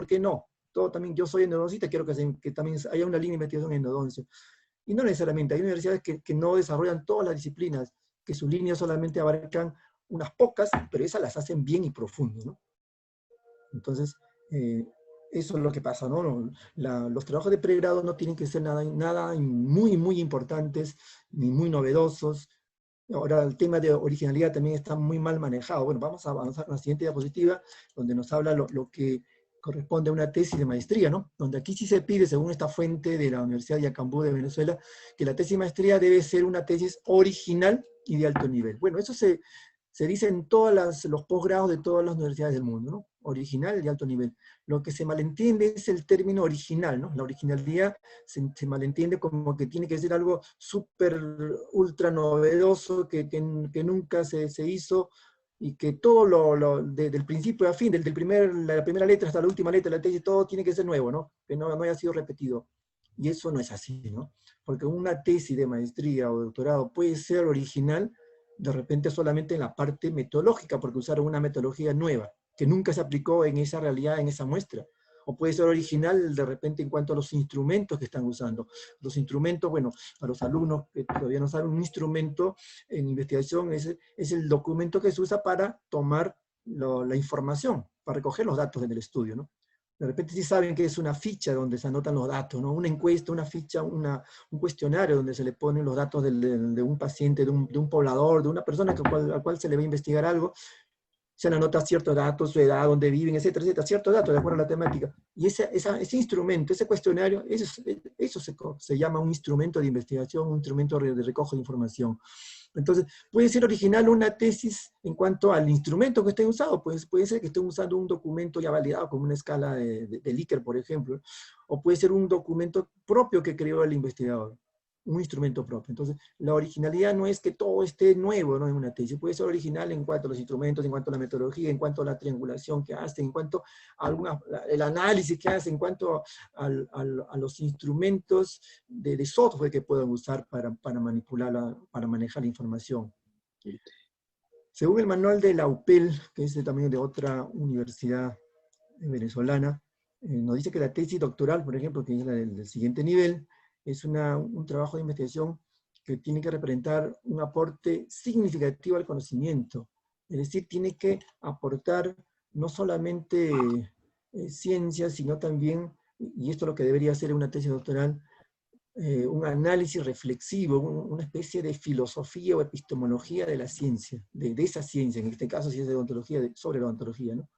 ¿por qué no? Todo también, yo soy endodoncista, quiero que también haya una línea de investigación en endodoncia. Y no necesariamente, hay universidades que no desarrollan todas las disciplinas, que sus líneas solamente abarcan unas pocas, pero esas las hacen bien y profundo, ¿no? Entonces, eso es lo que pasa, ¿no? Los trabajos de pregrado no tienen que ser nada muy, muy importantes, ni muy novedosos. Ahora, el tema de originalidad también está muy mal manejado. Bueno, vamos a avanzar con la siguiente diapositiva, donde nos habla lo que corresponde a una tesis de maestría, ¿no? Donde aquí sí se pide, según esta fuente de la Universidad de Yacambú de Venezuela, que la tesis de maestría debe ser una tesis original y de alto nivel. Bueno, eso se dice en todos los posgrados de todas las universidades del mundo, ¿no? Original y de alto nivel. Lo que se malentiende es el término original, ¿no? La originalidad se malentiende como que tiene que ser algo súper, ultra novedoso, que nunca se hizo, y que todo del principio a fin, la primera letra hasta la última letra de la tesis, todo tiene que ser nuevo, ¿no? Que no haya sido repetido. Y eso no es así, ¿no? Porque una tesis de maestría o doctorado puede ser original, de repente solamente en la parte metodológica, porque usaron una metodología nueva, que nunca se aplicó en esa realidad, en esa muestra. O puede ser original de repente en cuanto a los instrumentos que están usando. Los instrumentos, bueno, a los alumnos que todavía no saben, un instrumento en investigación es el documento que se usa para tomar la información, para recoger los datos en el estudio, ¿no? De repente sí saben que es una ficha donde se anotan los datos, ¿no? Una encuesta, una ficha, un cuestionario donde se le ponen los datos de un paciente, de un poblador, de una persona al cual se le va a investigar algo. Se le anota ciertos datos, su edad, dónde viven, etcétera, etcétera, ciertos datos de acuerdo a la temática. Y ese instrumento, ese cuestionario, eso se llama un instrumento de investigación, un instrumento de recojo de información. Entonces, puede ser original una tesis en cuanto al instrumento que estén usando, pues puede ser que estén usando un documento ya validado, como una escala de Likert, por ejemplo, o puede ser un documento propio que creó el investigador, un instrumento propio. Entonces, la originalidad no es que todo esté nuevo, ¿no? En una tesis, puede ser original en cuanto a los instrumentos, en cuanto a la metodología, en cuanto a la triangulación que hace, en cuanto a el análisis que hace, en cuanto a los instrumentos de software que puedan usar para manipularla, para manejar la información. Según el manual de la UPEL, que es también de otra universidad venezolana, nos dice que la tesis doctoral, por ejemplo, que es la del siguiente nivel, es un trabajo de investigación que tiene que representar un aporte significativo al conocimiento. Es decir, tiene que aportar no solamente ciencia, sino también, y esto es lo que debería ser una tesis doctoral, un análisis reflexivo, una especie de filosofía o epistemología de la ciencia, de esa ciencia, en este caso si es de odontología, sobre la odontología, ¿no?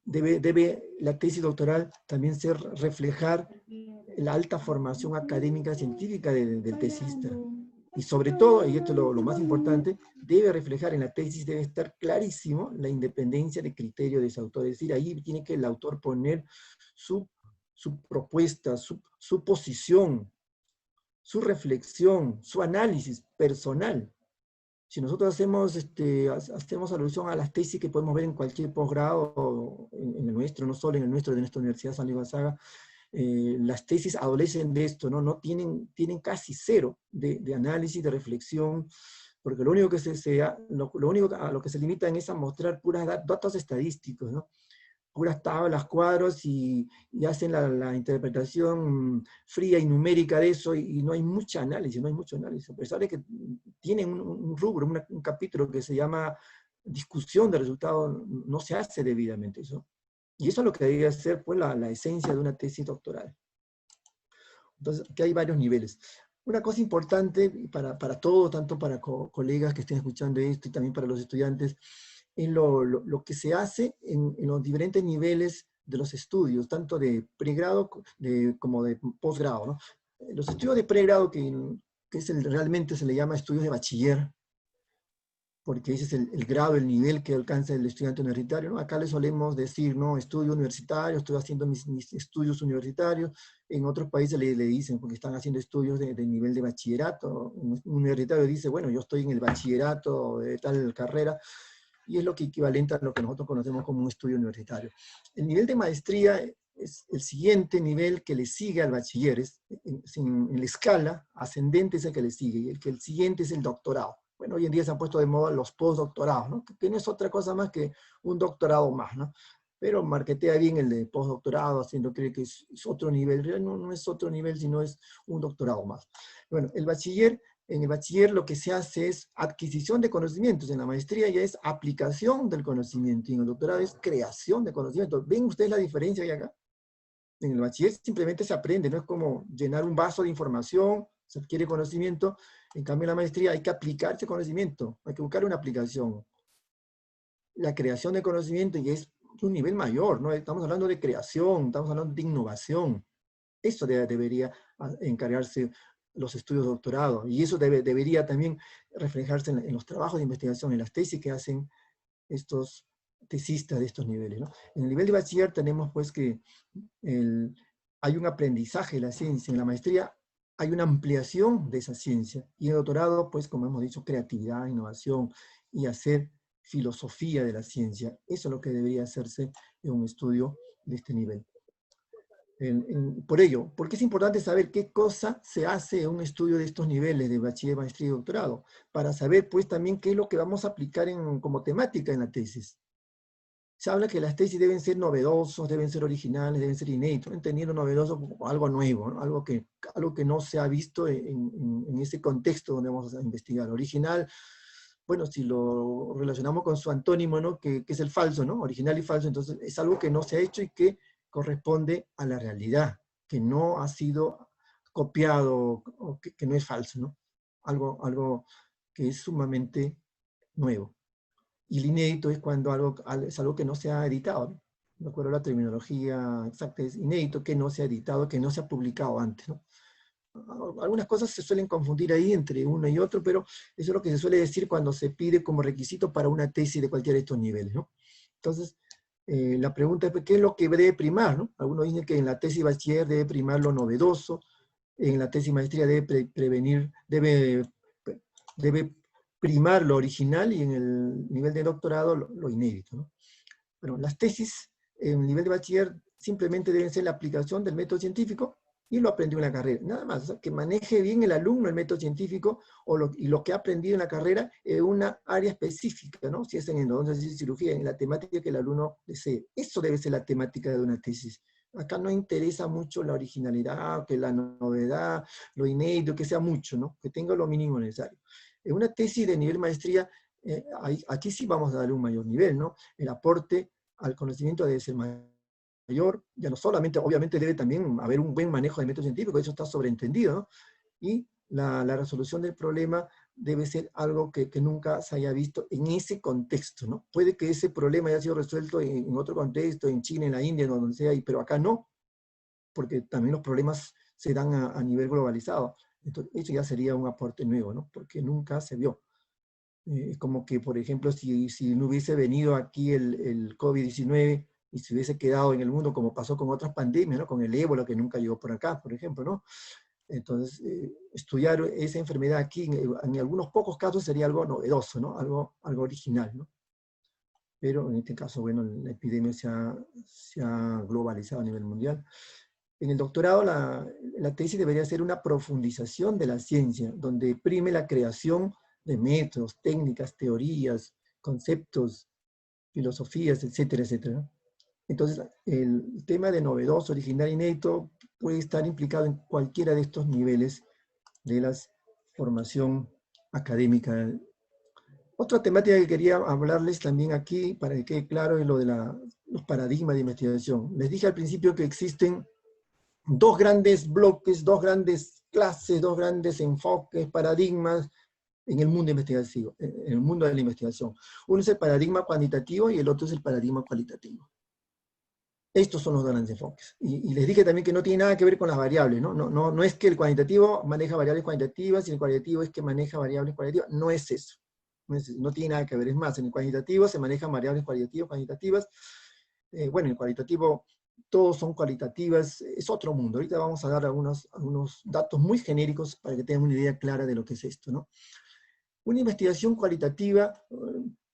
Debe la tesis doctoral también reflejar la alta formación académica científica del tesista. Y sobre todo, y esto es lo más importante, debe reflejar en la tesis, debe estar clarísimo la independencia de criterio de ese autor. Es decir, ahí tiene que el autor poner su propuesta, su posición, su reflexión, su análisis personal. Si nosotros hacemos alusión a las tesis que podemos ver en cualquier posgrado, en el nuestro, no solo en el nuestro de nuestra Universidad San Luis Gonzaga, las tesis adolecen de esto, ¿no? Tienen casi cero de análisis, de reflexión, porque lo único lo único a lo que se limitan es a mostrar puros datos estadísticos, ¿no? Puras tablas, cuadros, y hacen la interpretación fría y numérica de eso, y no hay mucho análisis, a pesar de que tienen un rubro, un capítulo que se llama discusión de resultados, no se hace debidamente eso. Y eso es lo que debería ser, pues, la esencia de una tesis doctoral. Entonces, aquí hay varios niveles. Una cosa importante para todos, tanto para colegas que estén escuchando esto y también para los estudiantes, en lo que se hace en los diferentes niveles de los estudios, tanto de pregrado como de posgrado, ¿no? Los estudios de pregrado, que realmente se le llama estudios de bachiller, porque ese es el grado, el nivel que alcanza el estudiante universitario, ¿no? Acá le solemos decir, ¿no? Estudio universitario, estoy haciendo mis estudios universitarios. En otros países le dicen, porque están haciendo estudios de nivel de bachillerato. Un universitario dice, bueno, yo estoy en el bachillerato de tal carrera, y es lo que equivalente a lo que nosotros conocemos como un estudio universitario. El nivel de maestría es el siguiente nivel que le sigue al bachiller, en la escala ascendente es el que le sigue, y el siguiente es el doctorado. Bueno, hoy en día se han puesto de moda los postdoctorados, ¿no? Que no es otra cosa más que un doctorado más, ¿no? pero marketea bien el de postdoctorado, haciendo creer que es otro nivel. En realidad no es otro nivel, sino es un doctorado más. Bueno, en el bachiller lo que se hace es adquisición de conocimientos, en la maestría ya es aplicación del conocimiento, y en el doctorado es creación de conocimiento. ¿Ven ustedes la diferencia ahí acá? En el bachiller simplemente se aprende, no es como llenar un vaso de información, se adquiere conocimiento. En cambio en la maestría hay que aplicar ese conocimiento, hay que buscar una aplicación. La creación de conocimiento y es un nivel mayor, ¿no? Estamos hablando de creación, estamos hablando de innovación. Eso debería encargarse los estudios de doctorado, y eso debería también reflejarse en los trabajos de investigación, en las tesis que hacen estos tesistas de estos niveles, ¿no? En el nivel de bachiller tenemos pues que hay un aprendizaje de la ciencia, en la maestría hay una ampliación de esa ciencia, y en el doctorado pues como hemos dicho, creatividad, innovación y hacer filosofía de la ciencia. Eso es lo que debería hacerse en un estudio de este nivel. Por ello, porque es importante saber qué cosa se hace en un estudio de estos niveles de bachiller, maestría y doctorado, para saber pues también qué es lo que vamos a aplicar como temática en la tesis. Se habla que las tesis deben ser novedosos, deben ser originales, deben ser inéditos, entendiendo novedoso como algo nuevo, ¿no? Algo que no se ha visto en ese contexto donde vamos a investigar. Original, bueno, si lo relacionamos con su antónimo, ¿no? Que es el falso, ¿no? Original y falso, entonces es algo que no se ha hecho y que corresponde a la realidad, que no ha sido copiado, o que no es falso, ¿no? Algo que es sumamente nuevo. Y el inédito es cuando es algo que no se ha editado, ¿no? De acuerdo a la terminología exacta, es inédito, que no se ha editado, que no se ha publicado antes, ¿no? Algunas cosas se suelen confundir ahí entre uno y otro, pero eso es lo que se suele decir cuando se pide como requisito para una tesis de cualquiera de estos niveles, ¿no? Entonces, la pregunta es, ¿qué es lo que debe primar, ¿no? Algunos dicen que en la tesis bachiller debe primar lo novedoso, en la tesis maestría debe primar lo original, y en el nivel de doctorado lo inédito, ¿no? Bueno, las tesis en el nivel de bachiller simplemente deben ser la aplicación del método científico, y lo aprendió en la carrera, nada más. O sea, que maneje bien el alumno el método científico y lo que ha aprendido en la carrera en una área específica, ¿no? Si es en endodoncia, si es cirugía, en la temática que el alumno desee. Eso debe ser la temática de una tesis. Acá no interesa mucho la originalidad, que la novedad, lo inédito, que sea mucho, ¿no? Que tenga lo mínimo necesario. En una tesis de nivel maestría, aquí sí vamos a darle un mayor nivel, ¿no? El aporte al conocimiento debe ser mayor, ya no solamente, obviamente debe también haber un buen manejo del método científico, eso está sobreentendido, ¿no? Y la resolución del problema debe ser algo que nunca se haya visto en ese contexto, ¿no? Puede que ese problema haya sido resuelto en otro contexto, en China, en la India, en donde sea, pero acá no, porque también los problemas se dan a nivel globalizado. Entonces, eso ya sería un aporte nuevo, ¿no? Porque nunca se vio. Como que, por ejemplo, si no hubiese venido aquí el COVID-19 y se hubiese quedado en el mundo, como pasó con otras pandemias, ¿no? Con el ébola, que nunca llegó por acá, por ejemplo, ¿no? Entonces, estudiar esa enfermedad aquí, en algunos pocos casos, sería algo novedoso, ¿no? Algo original, ¿no? Pero en este caso, bueno, la epidemia se ha globalizado a nivel mundial. En el doctorado, la tesis debería ser una profundización de la ciencia, donde prime la creación de métodos, técnicas, teorías, conceptos, filosofías, etcétera, etcétera, ¿no? Entonces, el tema de novedoso, original, inédito, puede estar implicado en cualquiera de estos niveles de la formación académica. Otra temática que quería hablarles también aquí, para que quede claro, es lo de los paradigmas de investigación. Les dije al principio que existen dos grandes bloques, dos grandes clases, dos grandes enfoques, paradigmas en el mundo investigativo, en el mundo de la investigación. Uno es el paradigma cuantitativo y el otro es el paradigma cualitativo. Estos son los grandes enfoques. Y les dije también que no tiene nada que ver con las variables, ¿no? No es que el cuantitativo maneja variables cuantitativas y el cualitativo es que maneja variables cualitativas. No es eso. No tiene nada que ver. Es más, en el cuantitativo se manejan variables cualitativas, cuantitativas. Bueno, en el cualitativo todos son cualitativas, es otro mundo. Ahorita vamos a dar algunos datos muy genéricos para que tengan una idea clara de lo que es esto, ¿no? Una investigación cualitativa,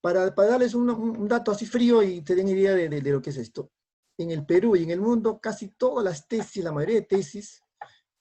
para darles un dato así frío y te den idea de lo que es esto. En el Perú y en el mundo, casi todas las tesis, la mayoría de tesis,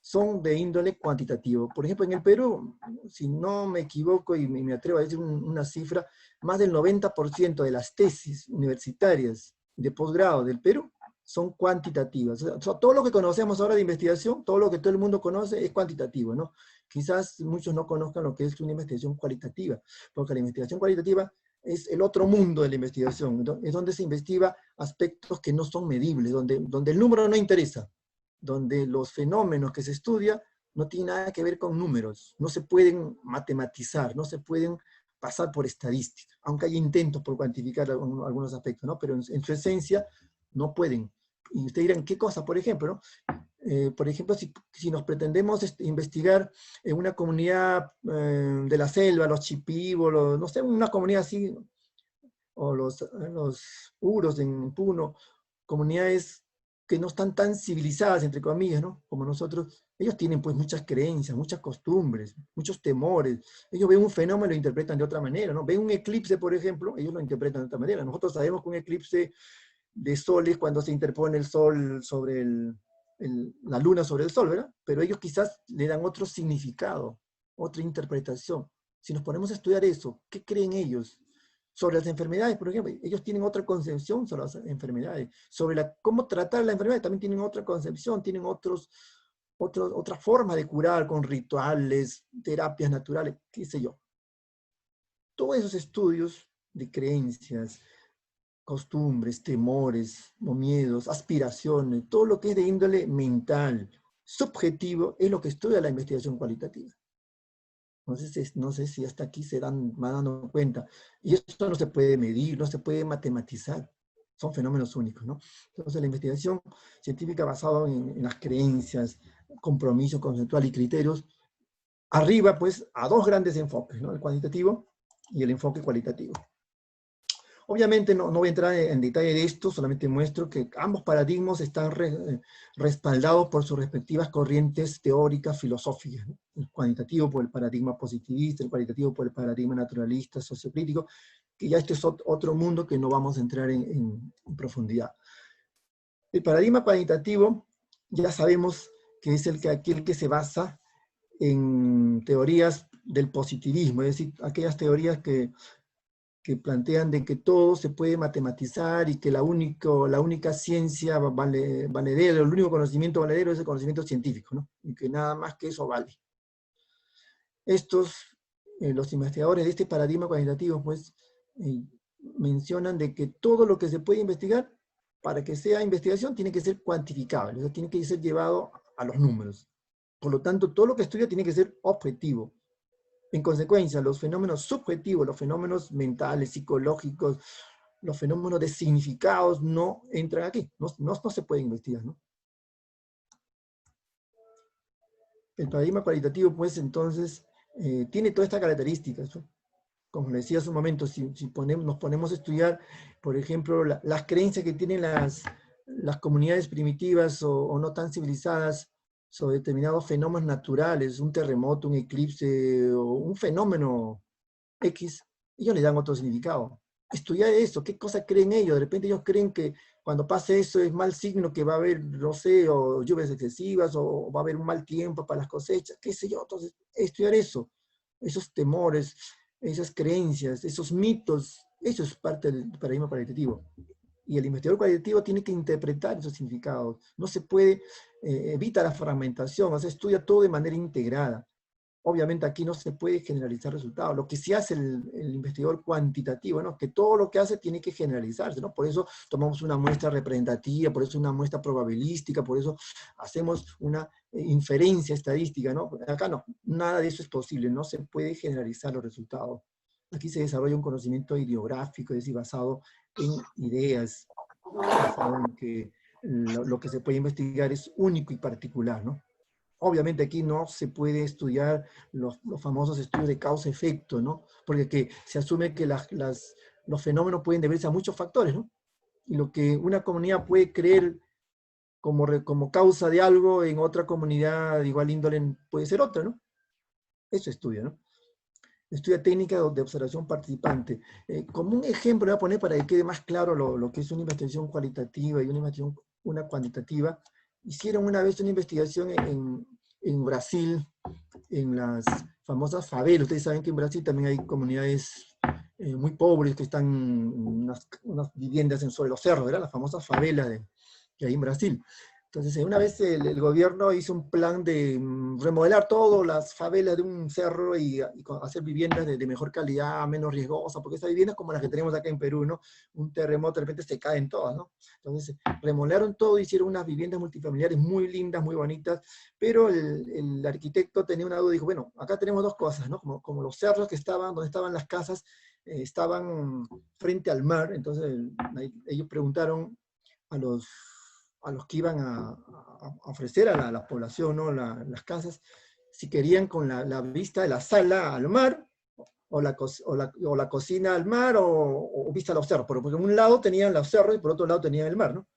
son de índole cuantitativo. Por ejemplo, en el Perú, si no me equivoco y me atrevo a decir una cifra, más del 90% de las tesis universitarias de posgrado del Perú son cuantitativas. O sea, todo lo que conocemos ahora de investigación, todo lo que todo el mundo conoce es cuantitativo, ¿no? Quizás muchos no conozcan lo que es una investigación cualitativa, porque la investigación cualitativa es el otro mundo de la investigación, ¿no? Es donde se investiga aspectos que no son medibles, donde el número no interesa, donde los fenómenos que se estudian no tienen nada que ver con números, no se pueden matematizar, no se pueden pasar por estadística, aunque hay intentos por cuantificar algunos aspectos, ¿no? Pero en su esencia no pueden. Y ustedes dirán, ¿qué cosa? Por ejemplo, ¿no? Por ejemplo, si nos pretendemos investigar en una comunidad de la selva, los chipibos, no sé, una comunidad así, o los uros en Puno, comunidades que no están tan civilizadas, entre comillas, ¿no? Como nosotros, ellos tienen pues muchas creencias, muchas costumbres, muchos temores. Ellos ven un fenómeno y lo interpretan de otra manera, ¿no? Ven un eclipse, por ejemplo, ellos lo interpretan de otra manera. Nosotros sabemos que un eclipse de sol es cuando se interpone el sol sobre la luna sobre el sol, ¿verdad? Pero ellos quizás le dan otro significado, otra interpretación. Si nos ponemos a estudiar eso, ¿qué creen ellos? Sobre las enfermedades, por ejemplo, ellos tienen otra concepción sobre las enfermedades. Sobre cómo tratar la enfermedad, también tienen otra concepción, tienen otra forma de curar con rituales, terapias naturales, qué sé yo. Todos esos estudios de creencias, costumbres, temores, miedos, aspiraciones, todo lo que es de índole mental, subjetivo, es lo que estudia la investigación cualitativa. No sé si hasta aquí se van dando cuenta. Y esto no se puede medir, no se puede matematizar. Son fenómenos únicos, ¿no? Entonces la investigación científica basada en las creencias, compromiso conceptual y criterios, arriba pues a dos grandes enfoques, ¿no? El cuantitativo y el enfoque cualitativo. Obviamente no voy a entrar en detalle de esto, solamente muestro que ambos paradigmas están respaldados por sus respectivas corrientes teóricas, filosóficas, ¿no? El cuantitativo por el paradigma positivista, el cualitativo por el paradigma naturalista, sociocrítico, que ya este es otro mundo que no vamos a entrar en profundidad. El paradigma cuantitativo ya sabemos que es aquel que se basa en teorías del positivismo, es decir, aquellas teorías que plantean de que todo se puede matematizar y que la única ciencia valedera, el único conocimiento valedero es el conocimiento científico, ¿no? Y que nada más que eso vale. Los investigadores de este paradigma cuantitativo, pues, mencionan de que todo lo que se puede investigar, para que sea investigación, tiene que ser cuantificable, o sea, tiene que ser llevado a los números. Por lo tanto, todo lo que estudia tiene que ser objetivo. En consecuencia, los fenómenos subjetivos, los fenómenos mentales, psicológicos, los fenómenos de significados no entran aquí, no se puede investigar, ¿no? El paradigma cualitativo, pues, entonces, tiene todas estas características, ¿no? Como le decía hace un momento, si nos ponemos a estudiar, por ejemplo, las creencias que tienen las comunidades primitivas o no tan civilizadas sobre determinados fenómenos naturales, un terremoto, un eclipse o un fenómeno X, ellos le dan otro significado. Estudiar eso, ¿qué cosa creen ellos? De repente ellos creen que cuando pase eso es mal signo, que va a haber, no sé, o lluvias excesivas, o va a haber un mal tiempo para las cosechas, qué sé yo. Entonces, estudiar eso, esos temores, esas creencias, esos mitos, eso es parte del paradigma cualitativo. Y el investigador cualitativo tiene que interpretar esos significados. No se puede, evita la fragmentación, o sea, estudia todo de manera integrada. Obviamente aquí no se puede generalizar resultados. Lo que sí hace el investigador cuantitativo, ¿no? Que todo lo que hace tiene que generalizarse, ¿no? Por eso tomamos una muestra representativa, por eso una muestra probabilística, por eso hacemos una inferencia estadística, ¿no? Acá no, nada de eso es posible, no se puede generalizar los resultados. Aquí se desarrolla un conocimiento ideográfico, es decir, basado en ideas, basado en que lo que se puede investigar es único y particular, ¿no? Obviamente aquí no se puede estudiar los famosos estudios de causa-efecto, ¿no? Porque se asume que los fenómenos pueden deberse a muchos factores, ¿no? Y lo que una comunidad puede creer como causa de algo, en otra comunidad de igual índole puede ser otra, ¿no? Eso estudia, ¿no? Estudia técnica de observación participante. Como un ejemplo voy a poner para que quede más claro lo que es una investigación cualitativa y una cuantitativa. Hicieron una vez una investigación en Brasil, en las famosas favelas. Ustedes saben que en Brasil también hay comunidades muy pobres, que están en unas viviendas sobre los cerros, ¿verdad? La famosa favela que hay en Brasil. Entonces, una vez el gobierno hizo un plan de remodelar todas las favelas de un cerro y hacer viviendas de mejor calidad, menos riesgosas, porque esas viviendas como las que tenemos acá en Perú, ¿no? Un terremoto de repente se caen todas, ¿no? Entonces, remodelaron todo, hicieron unas viviendas multifamiliares muy lindas, muy bonitas, pero el arquitecto tenía una duda y dijo, bueno, acá tenemos dos cosas, ¿no? Como los cerros que estaban, donde estaban las casas, estaban frente al mar, entonces ellos preguntaron a los que iban a ofrecer a la población, ¿no? Las casas, si querían con la vista de la sala al mar, o la cocina al mar, o vista a los cerros, porque por un lado tenían los cerros y por otro lado tenían el mar, ¿no?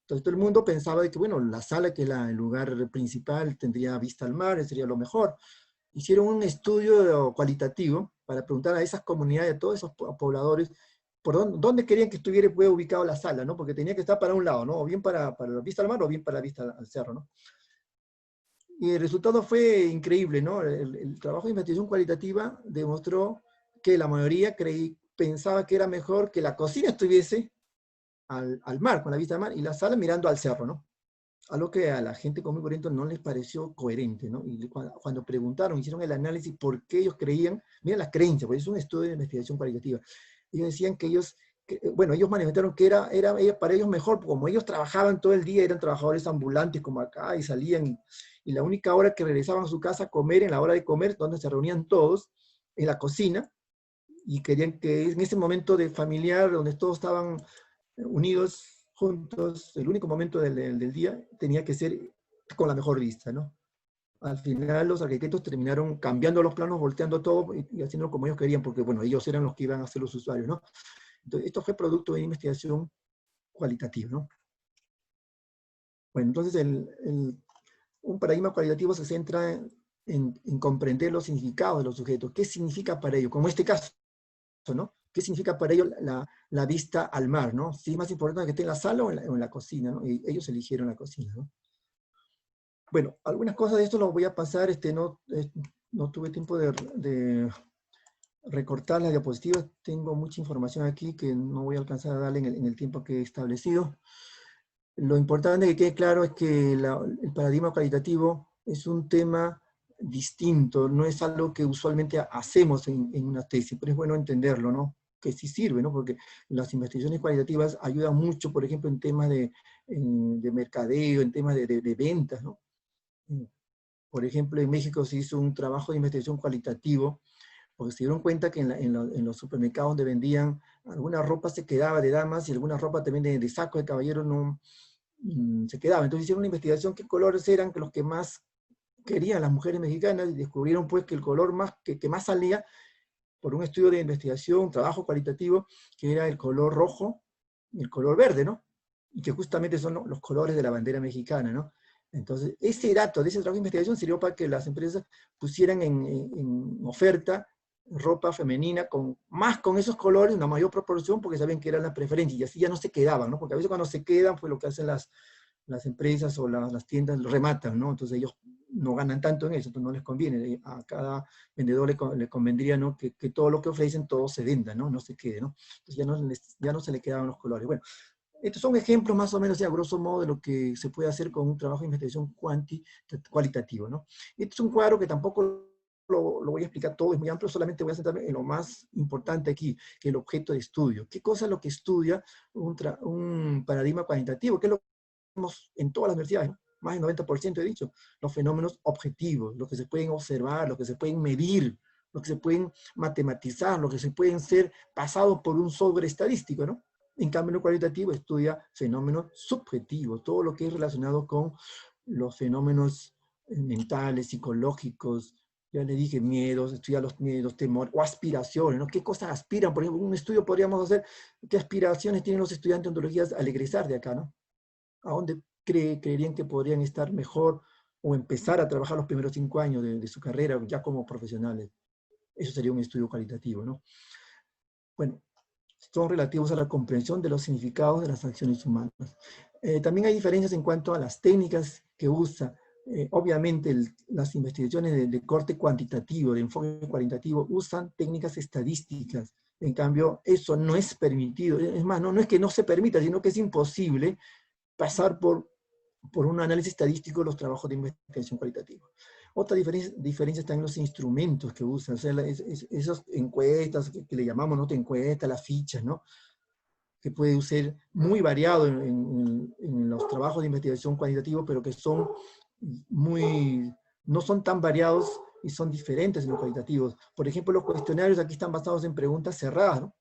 Entonces todo el mundo pensaba de que, bueno, la sala, que es el lugar principal, tendría vista al mar, sería lo mejor. Hicieron un estudio cualitativo para preguntar a esas comunidades, a todos esos pobladores, por dónde querían que estuviera ubicado la sala, ¿no? Porque tenía que estar para un lado, ¿no? O bien para la vista al mar o bien para la vista al cerro, ¿no? Y el resultado fue increíble, ¿no? El trabajo de investigación cualitativa demostró que la mayoría pensaba que era mejor que la cocina estuviese al mar, con la vista al mar, y la sala mirando al cerro, ¿no? Algo que a la gente común y corriente no les pareció coherente, ¿no? Y cuando preguntaron, hicieron el análisis por qué ellos creían, mira las creencias, porque es un estudio de investigación cualitativa, ellos decían que bueno, ellos manifestaron que era para ellos mejor, como ellos trabajaban todo el día, eran trabajadores ambulantes como acá, y salían, y la única hora que regresaban a su casa a comer, en la hora de comer, donde se reunían todos, en la cocina, y querían que en ese momento de familiar, donde todos estaban unidos, juntos, el único momento del día tenía que ser con la mejor vista, ¿no? Al final los arquitectos terminaron cambiando los planos, volteando todo y haciéndolo como ellos querían, porque bueno, ellos eran los que iban a ser los usuarios, ¿no? Entonces, esto fue producto de investigación cualitativa, ¿no? Bueno, entonces un paradigma cualitativo se centra en comprender los significados de los sujetos. ¿Qué significa para ellos? Como este caso, ¿no? ¿Qué significa para ellos la vista al mar, ¿no? Si es más importante que esté en la sala o en la cocina, ¿no? Y ellos eligieron la cocina, ¿no? Bueno, algunas cosas de esto lo voy a pasar, no tuve tiempo de recortar las diapositivas, tengo mucha información aquí que no voy a alcanzar a darle en el tiempo que he establecido. Lo importante que quede claro es que el paradigma cualitativo es un tema distinto, no es algo que usualmente hacemos en una tesis, pero es bueno entenderlo, ¿no? Que sí sirve, ¿no? Porque las investigaciones cualitativas ayudan mucho, por ejemplo, en temas de mercadeo, en temas de ventas, ¿no? Por ejemplo, en México se hizo un trabajo de investigación cualitativo, porque se dieron cuenta que en los supermercados donde vendían, alguna ropa se quedaba de damas y alguna ropa también de saco de caballero no se quedaba. Entonces hicieron una investigación qué colores eran los que más querían las mujeres mexicanas y descubrieron pues que el color que más salía por un estudio de investigación, un trabajo cualitativo, que era el color rojo y el color verde, ¿no? Y que justamente son los colores de la bandera mexicana, ¿no? Entonces, ese dato de ese trabajo de investigación sirvió para que las empresas pusieran en oferta ropa femenina más con esos colores, una mayor proporción, porque sabían que eran las preferencias, y así ya no se quedaban, ¿no? Porque a veces cuando se quedan, pues lo que hacen las empresas o las tiendas lo rematan, ¿no? Entonces ellos no ganan tanto en eso, entonces no les conviene. A cada vendedor le convendría, ¿no? Que todo lo que ofrecen, todo se venda, ¿no? No se quede, ¿no? Entonces ya no se le quedaban los colores. Bueno, estos son ejemplos más o menos, ya, a grosso modo, de lo que se puede hacer con un trabajo de investigación cualitativo, ¿no? Este es un cuadro que tampoco lo voy a explicar todo, es muy amplio, solamente voy a centrarme en lo más importante aquí, que es el objeto de estudio. ¿Qué cosa es lo que estudia un paradigma cualitativo? ¿Qué es lo que vemos en todas las universidades? ¿No? Más del 90% he dicho, los fenómenos objetivos, los que se pueden observar, los que se pueden medir, los que se pueden matematizar, los que se pueden ser pasados por un software estadístico, ¿no? En cambio, lo cualitativo estudia fenómenos subjetivos, todo lo que es relacionado con los fenómenos mentales, psicológicos, ya le dije, miedos, estudia los miedos, temores, o aspiraciones, ¿no? ¿Qué cosas aspiran? Por ejemplo, un estudio podríamos hacer, ¿qué aspiraciones tienen los estudiantes de ontologías al egresar de acá, ¿no? ¿A dónde creerían que podrían estar mejor o empezar a trabajar los primeros 5 años de su carrera ya como profesionales? Eso sería un estudio cualitativo, ¿no? Bueno, son relativos a la comprensión de los significados de las acciones humanas. También hay diferencias en cuanto a las técnicas que usa. Obviamente las investigaciones de corte cuantitativo, de enfoque cualitativo, usan técnicas estadísticas En cambio, eso no es permitido. Es más, no es que no se permita, sino que es imposible pasar por un análisis estadístico de los trabajos de investigación cualitativa. Otra diferencia está en los instrumentos que usan, o sea, esas encuestas que le llamamos nota encuesta, las fichas, ¿no? Que puede ser muy variado en los trabajos de investigación cualitativa, pero que son no son tan variados y son diferentes en los cualitativos. Por ejemplo, los cuestionarios aquí están basados en preguntas cerradas, ¿no?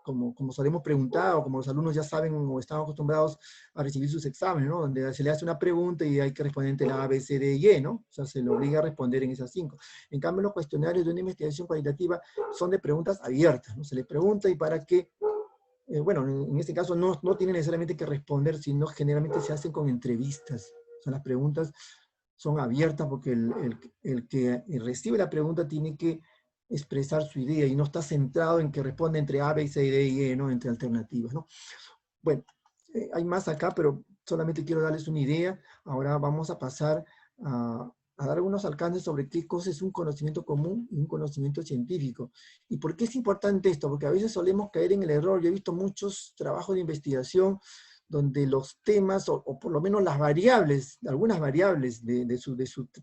Como solemos preguntar, o como los alumnos ya saben o están acostumbrados a recibir sus exámenes, ¿no? Donde se le hace una pregunta y hay que responder entre la A, B, C, D y E, ¿no? O sea, se le obliga a responder en esas 5. En cambio, los cuestionarios de una investigación cualitativa son de preguntas abiertas, ¿no? Se les pregunta y para qué, bueno, en este caso no tienen necesariamente que responder, sino generalmente se hacen con entrevistas. O sea, las preguntas son abiertas porque el que recibe la pregunta tiene que expresar su idea y no está centrado en que responde entre A, B, C, D y E, ¿no? Entre alternativas, ¿no? Bueno, hay más acá, pero solamente quiero darles una idea. Ahora vamos a pasar a dar algunos alcances sobre qué cosa es un conocimiento común y un conocimiento científico. ¿Y por qué es importante esto? Porque a veces solemos caer en el error. Yo he visto muchos trabajos de investigación donde los temas, o por lo menos las variables, algunas variables de su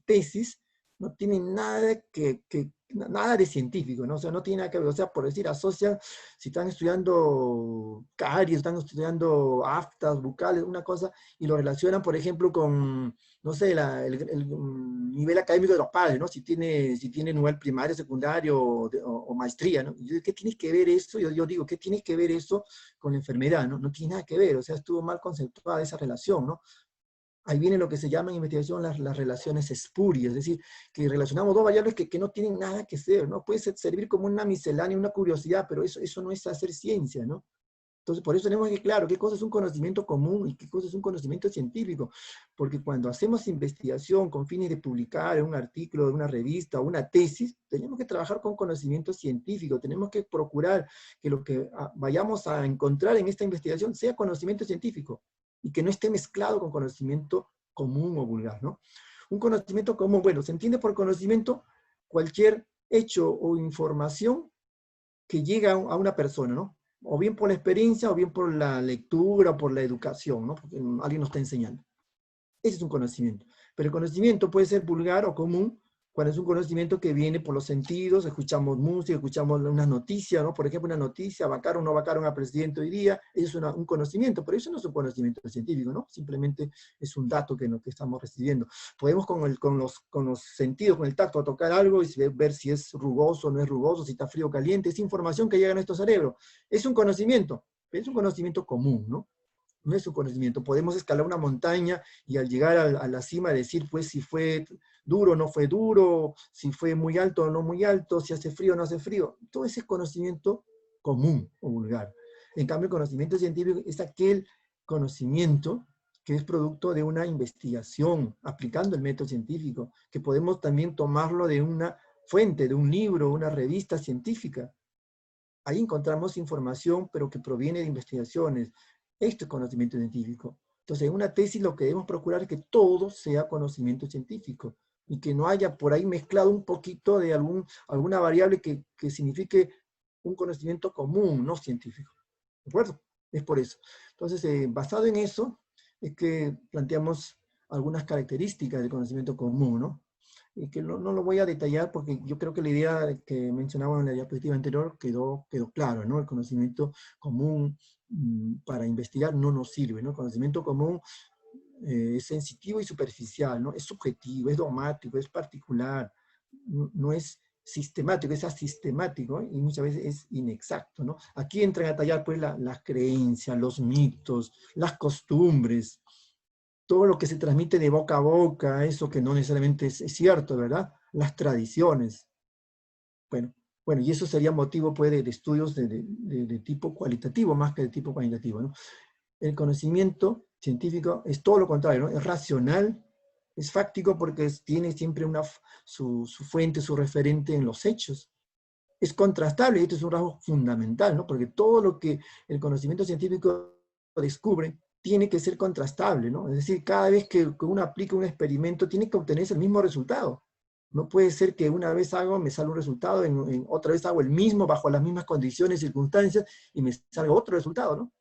tesis, no tienen nada de científico, ¿no? O sea, no tiene nada que ver, o sea, por decir, asocian, si están estudiando caries, están estudiando aftas, bucales, una cosa, y lo relacionan, por ejemplo, con, no sé, el nivel académico de los padres, ¿no? Si tiene nivel primario, secundario o maestría, ¿no? ¿Qué tienes que ver eso? Yo digo, ¿qué tienes que ver eso con la enfermedad? ¿No? No tiene nada que ver, o sea, estuvo mal conceptuada esa relación, ¿no? Ahí viene lo que se llama en investigación las relaciones espurias, es decir, que relacionamos dos variables que no tienen nada que ver, ¿no? Puede servir como una miscelánea, una curiosidad, pero eso no es hacer ciencia, ¿no? Entonces, por eso tenemos que, claro, qué cosa es un conocimiento común y qué cosa es un conocimiento científico, porque cuando hacemos investigación con fines de publicar en un artículo de una revista o una tesis, tenemos que trabajar con conocimiento científico, tenemos que procurar que lo que vayamos a encontrar en esta investigación sea conocimiento científico y que no esté mezclado con conocimiento común o vulgar, ¿no? Un conocimiento común, bueno, se entiende por conocimiento cualquier hecho o información que llega a una persona, ¿no? O bien por la experiencia, o bien por la lectura, o por la educación, ¿no? Porque alguien nos está enseñando. Ese es un conocimiento. Pero el conocimiento puede ser vulgar o común cuando es un conocimiento que viene por los sentidos, escuchamos música, escuchamos unas noticias, ¿no? Por ejemplo, una noticia, vacaron o no vacaron al presidente hoy día, eso es un conocimiento, pero eso no es un conocimiento científico, ¿no? Simplemente es un dato que estamos recibiendo. Podemos con los sentidos, con el tacto, tocar algo y ver si es rugoso o no es rugoso, si está frío o caliente, es información que llega a nuestro cerebro. Es un conocimiento, pero es un conocimiento común, ¿no? No es un conocimiento. Podemos escalar una montaña y al llegar a la cima decir, pues, si fue duro o no fue duro, si fue muy alto o no muy alto, si hace frío o no hace frío. Todo ese conocimiento común o vulgar. En cambio, el conocimiento científico es aquel conocimiento que es producto de una investigación, aplicando el método científico, que podemos también tomarlo de una fuente, de un libro, una revista científica. Ahí encontramos información, pero que proviene de investigaciones. Esto es conocimiento científico. Entonces, en una tesis lo que debemos procurar es que todo sea conocimiento científico y que no haya por ahí mezclado un poquito de alguna variable que signifique un conocimiento común, no científico. ¿De acuerdo? Es por eso. Entonces, basado en eso, es que planteamos algunas características del conocimiento común, ¿no? Y que no lo voy a detallar porque yo creo que la idea que mencionaba en la diapositiva anterior quedó claro, ¿no? El conocimiento común para investigar no nos sirve, ¿no? El conocimiento común es sensitivo y superficial, ¿no? Es subjetivo, es dogmático, es particular, no es sistemático, es asistemático, ¿eh? Y muchas veces es inexacto, ¿no? Aquí entran a tallar pues las creencias, los mitos, las costumbres, todo lo que se transmite de boca a boca, eso que no necesariamente es cierto, ¿verdad? Las tradiciones. Bueno, y eso sería motivo pues, de estudios de tipo cualitativo más que de tipo cuantitativo, ¿no? El conocimiento científico es todo lo contrario, ¿no? Es racional, es fáctico porque tiene siempre su fuente, su referente en los hechos. Es contrastable, y esto es un rasgo fundamental, ¿no? Porque todo lo que el conocimiento científico descubre tiene que ser contrastable, ¿no? Es decir, cada vez que uno aplica un experimento tiene que obtenerse el mismo resultado. No puede ser que una vez hago, me salga un resultado, otra vez hago el mismo, bajo las mismas condiciones, circunstancias, y me salga otro resultado, ¿no?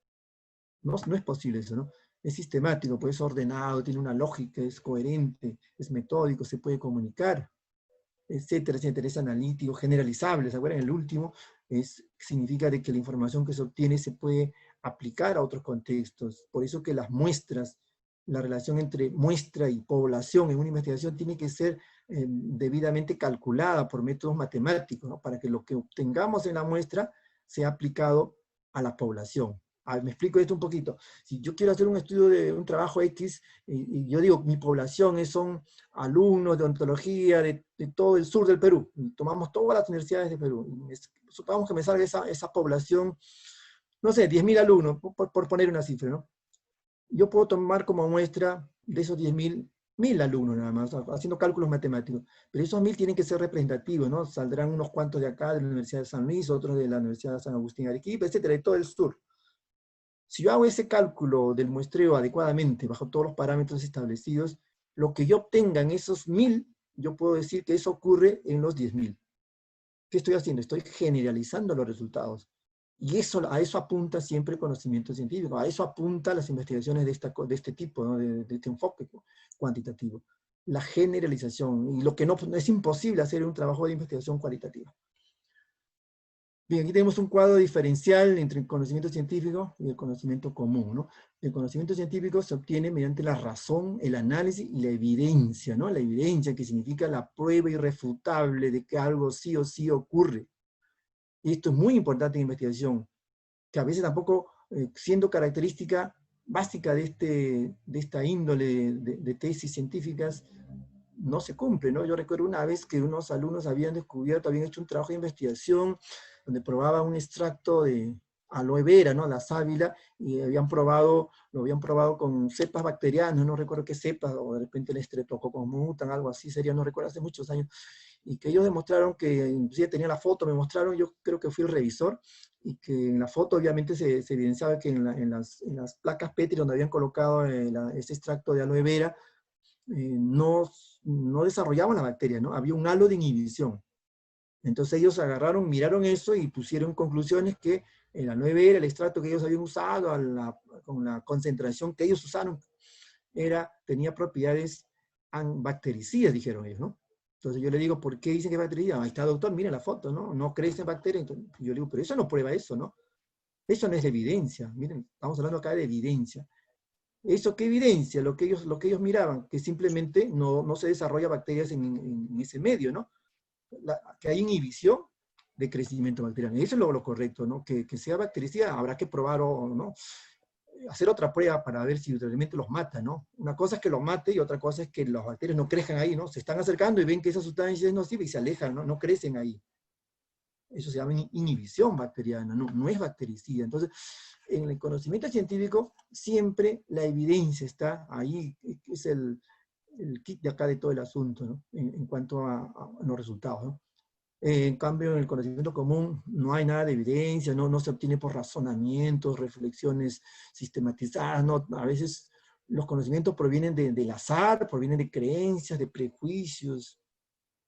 No es posible eso, ¿no? Es sistemático, pues es ordenado, tiene una lógica, es coherente, es metódico, se puede comunicar, etcétera, etcétera, es analítico, generalizable. ¿Se acuerdan? El último significa de que la información que se obtiene se puede aplicar a otros contextos. Por eso que las muestras, la relación entre muestra y población en una investigación tiene que ser debidamente calculada por métodos matemáticos, ¿no? Para que lo que obtengamos en la muestra sea aplicado a la población. A ver, me explico esto un poquito. Si yo quiero hacer un estudio de un trabajo X, y yo digo, mi población son alumnos de ontología de todo el sur del Perú, y tomamos todas las universidades de Perú, supongamos que me salga esa población, no sé, 10.000 alumnos, por poner una cifra, ¿no? Yo puedo tomar como muestra de esos 10.000, 1.000 alumnos nada más, haciendo cálculos matemáticos, pero esos 1.000 tienen que ser representativos, ¿no? Saldrán unos cuantos de acá, de la Universidad de San Luis, otros de la Universidad de San Agustín de Arequipa, etcétera, de todo el sur. Si yo hago ese cálculo del muestreo adecuadamente, bajo todos los parámetros establecidos, lo que yo obtenga en esos 1.000, yo puedo decir que eso ocurre en los 10.000. ¿Qué estoy haciendo? Estoy generalizando los resultados. Y a eso apunta siempre el conocimiento científico, a eso apunta las investigaciones de este tipo, ¿no? de este enfoque cuantitativo. La generalización, y lo que no es imposible hacer un trabajo de investigación cualitativa. Bien, aquí tenemos un cuadro diferencial entre el conocimiento científico y el conocimiento común, ¿no? El conocimiento científico se obtiene mediante la razón, el análisis y la evidencia, ¿no? La evidencia, que significa la prueba irrefutable de que algo sí o sí ocurre. Y esto es muy importante en investigación, que a veces tampoco, siendo característica básica de esta índole de tesis científicas, no se cumple, ¿no? Yo recuerdo una vez que unos alumnos habían hecho un trabajo de investigación donde probaban un extracto de aloe vera, ¿no? La sábila, y lo habían probado con cepas bacterianas, no recuerdo qué cepas, o de repente el Streptococcus mutant, algo así sería, no recuerdo, hace muchos años, y que ellos demostraron que, inclusive tenía la foto, me mostraron, yo creo que fui el revisor, y que en la foto obviamente se evidenciaba que en las placas Petri donde habían colocado ese extracto de aloe vera, no desarrollaban la bacteria, ¿no? Había un halo de inhibición. Entonces ellos agarraron, miraron eso y pusieron conclusiones que el aloe vera, el extracto que ellos habían usado, con la concentración que ellos usaron, tenía propiedades bactericidas, dijeron ellos, ¿no? Entonces yo le digo, ¿por qué dicen que es bactericida? Ahí está, doctor, mire la foto, ¿no? No crecen bacterias. Entonces, yo le digo, pero eso no prueba eso, ¿no? Eso no es de evidencia. Miren, estamos hablando acá de evidencia. ¿Eso qué evidencia? Lo que ellos miraban, que simplemente no se desarrolla bacterias en ese medio, ¿no? Que hay inhibición de crecimiento bacteriano. Eso es lo correcto, ¿no? Que sea bactericida, habrá que probar o no. Hacer otra prueba para ver si realmente los mata, ¿no? Una cosa es que los mate y otra cosa es que las bacterias no crezcan ahí, ¿no? Se están acercando y ven que esa sustancia es nociva y se alejan, ¿no? No crecen ahí. Eso se llama inhibición bacteriana, no es bactericida. Entonces, en el conocimiento científico, siempre la evidencia está ahí, es el kit de acá de todo el asunto, ¿no? En cuanto a los resultados, ¿no? En cambio, en el conocimiento común no hay nada de evidencia, no se obtiene por razonamientos, reflexiones sistematizadas, ¿no? A veces los conocimientos provienen del azar, provienen de creencias, de prejuicios,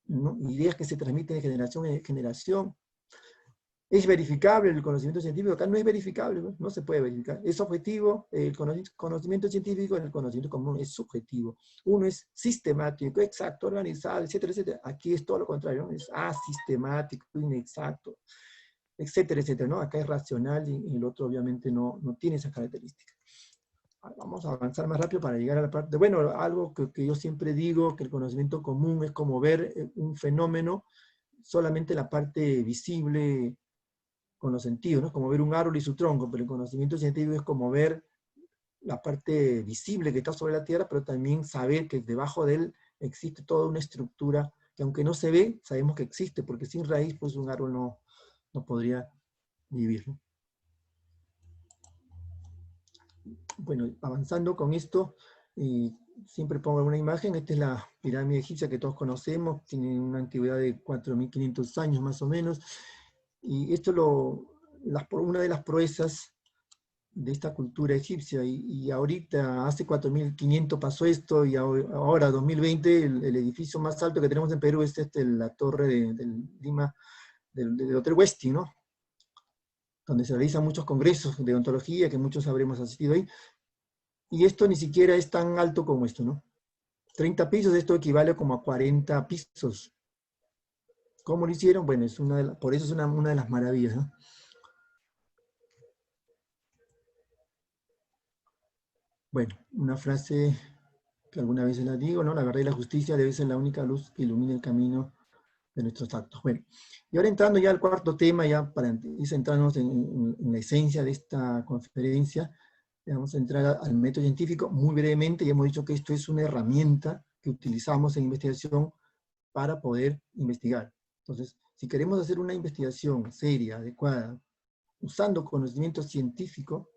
¿no? Ideas que se transmiten de generación en generación. ¿Es verificable el conocimiento científico? Acá no es verificable, no se puede verificar. Es objetivo, el conocimiento científico, el conocimiento común es subjetivo. Uno es sistemático, exacto, organizado, etcétera, etcétera. Aquí es todo lo contrario, ¿no? Es asistemático, inexacto, etcétera, etcétera, ¿no? Acá es racional y el otro obviamente no tiene esa característica. Vamos a avanzar más rápido para llegar a la parte, bueno, algo que yo siempre digo, que el conocimiento común es como ver un fenómeno, solamente la parte visible, con los sentidos, ¿no? Como ver un árbol y su tronco, pero el conocimiento científico es como ver la parte visible que está sobre la Tierra, pero también saber que debajo de él existe toda una estructura que aunque no se ve, sabemos que existe, porque sin raíz, pues un árbol no podría vivir, ¿no? Bueno, avanzando con esto, siempre pongo una imagen. Esta es la pirámide egipcia que todos conocemos, tiene una antigüedad de 4.500 años más o menos, y esto una de las proezas de esta cultura egipcia, y ahorita, hace 4500 pasó esto, y ahora, 2020, el edificio más alto que tenemos en Perú es la torre del Lima, del Hotel Westin, ¿no? Donde se realizan muchos congresos de ontología, que muchos habremos asistido ahí, y esto ni siquiera es tan alto como esto, ¿no? 30 pisos, esto equivale como a 40 pisos. ¿Cómo lo hicieron? Bueno, por eso es una de las maravillas, ¿no? Bueno, una frase que alguna vez la digo, ¿no? La verdad y la justicia debe ser la única luz que ilumine el camino de nuestros actos. Bueno, y ahora entrando ya al cuarto tema, ya para ir centrarnos en la esencia de esta conferencia, vamos a entrar al método científico muy brevemente. Ya hemos dicho que esto es una herramienta que utilizamos en investigación para poder investigar. Entonces, si queremos hacer una investigación seria, adecuada, usando conocimiento científico,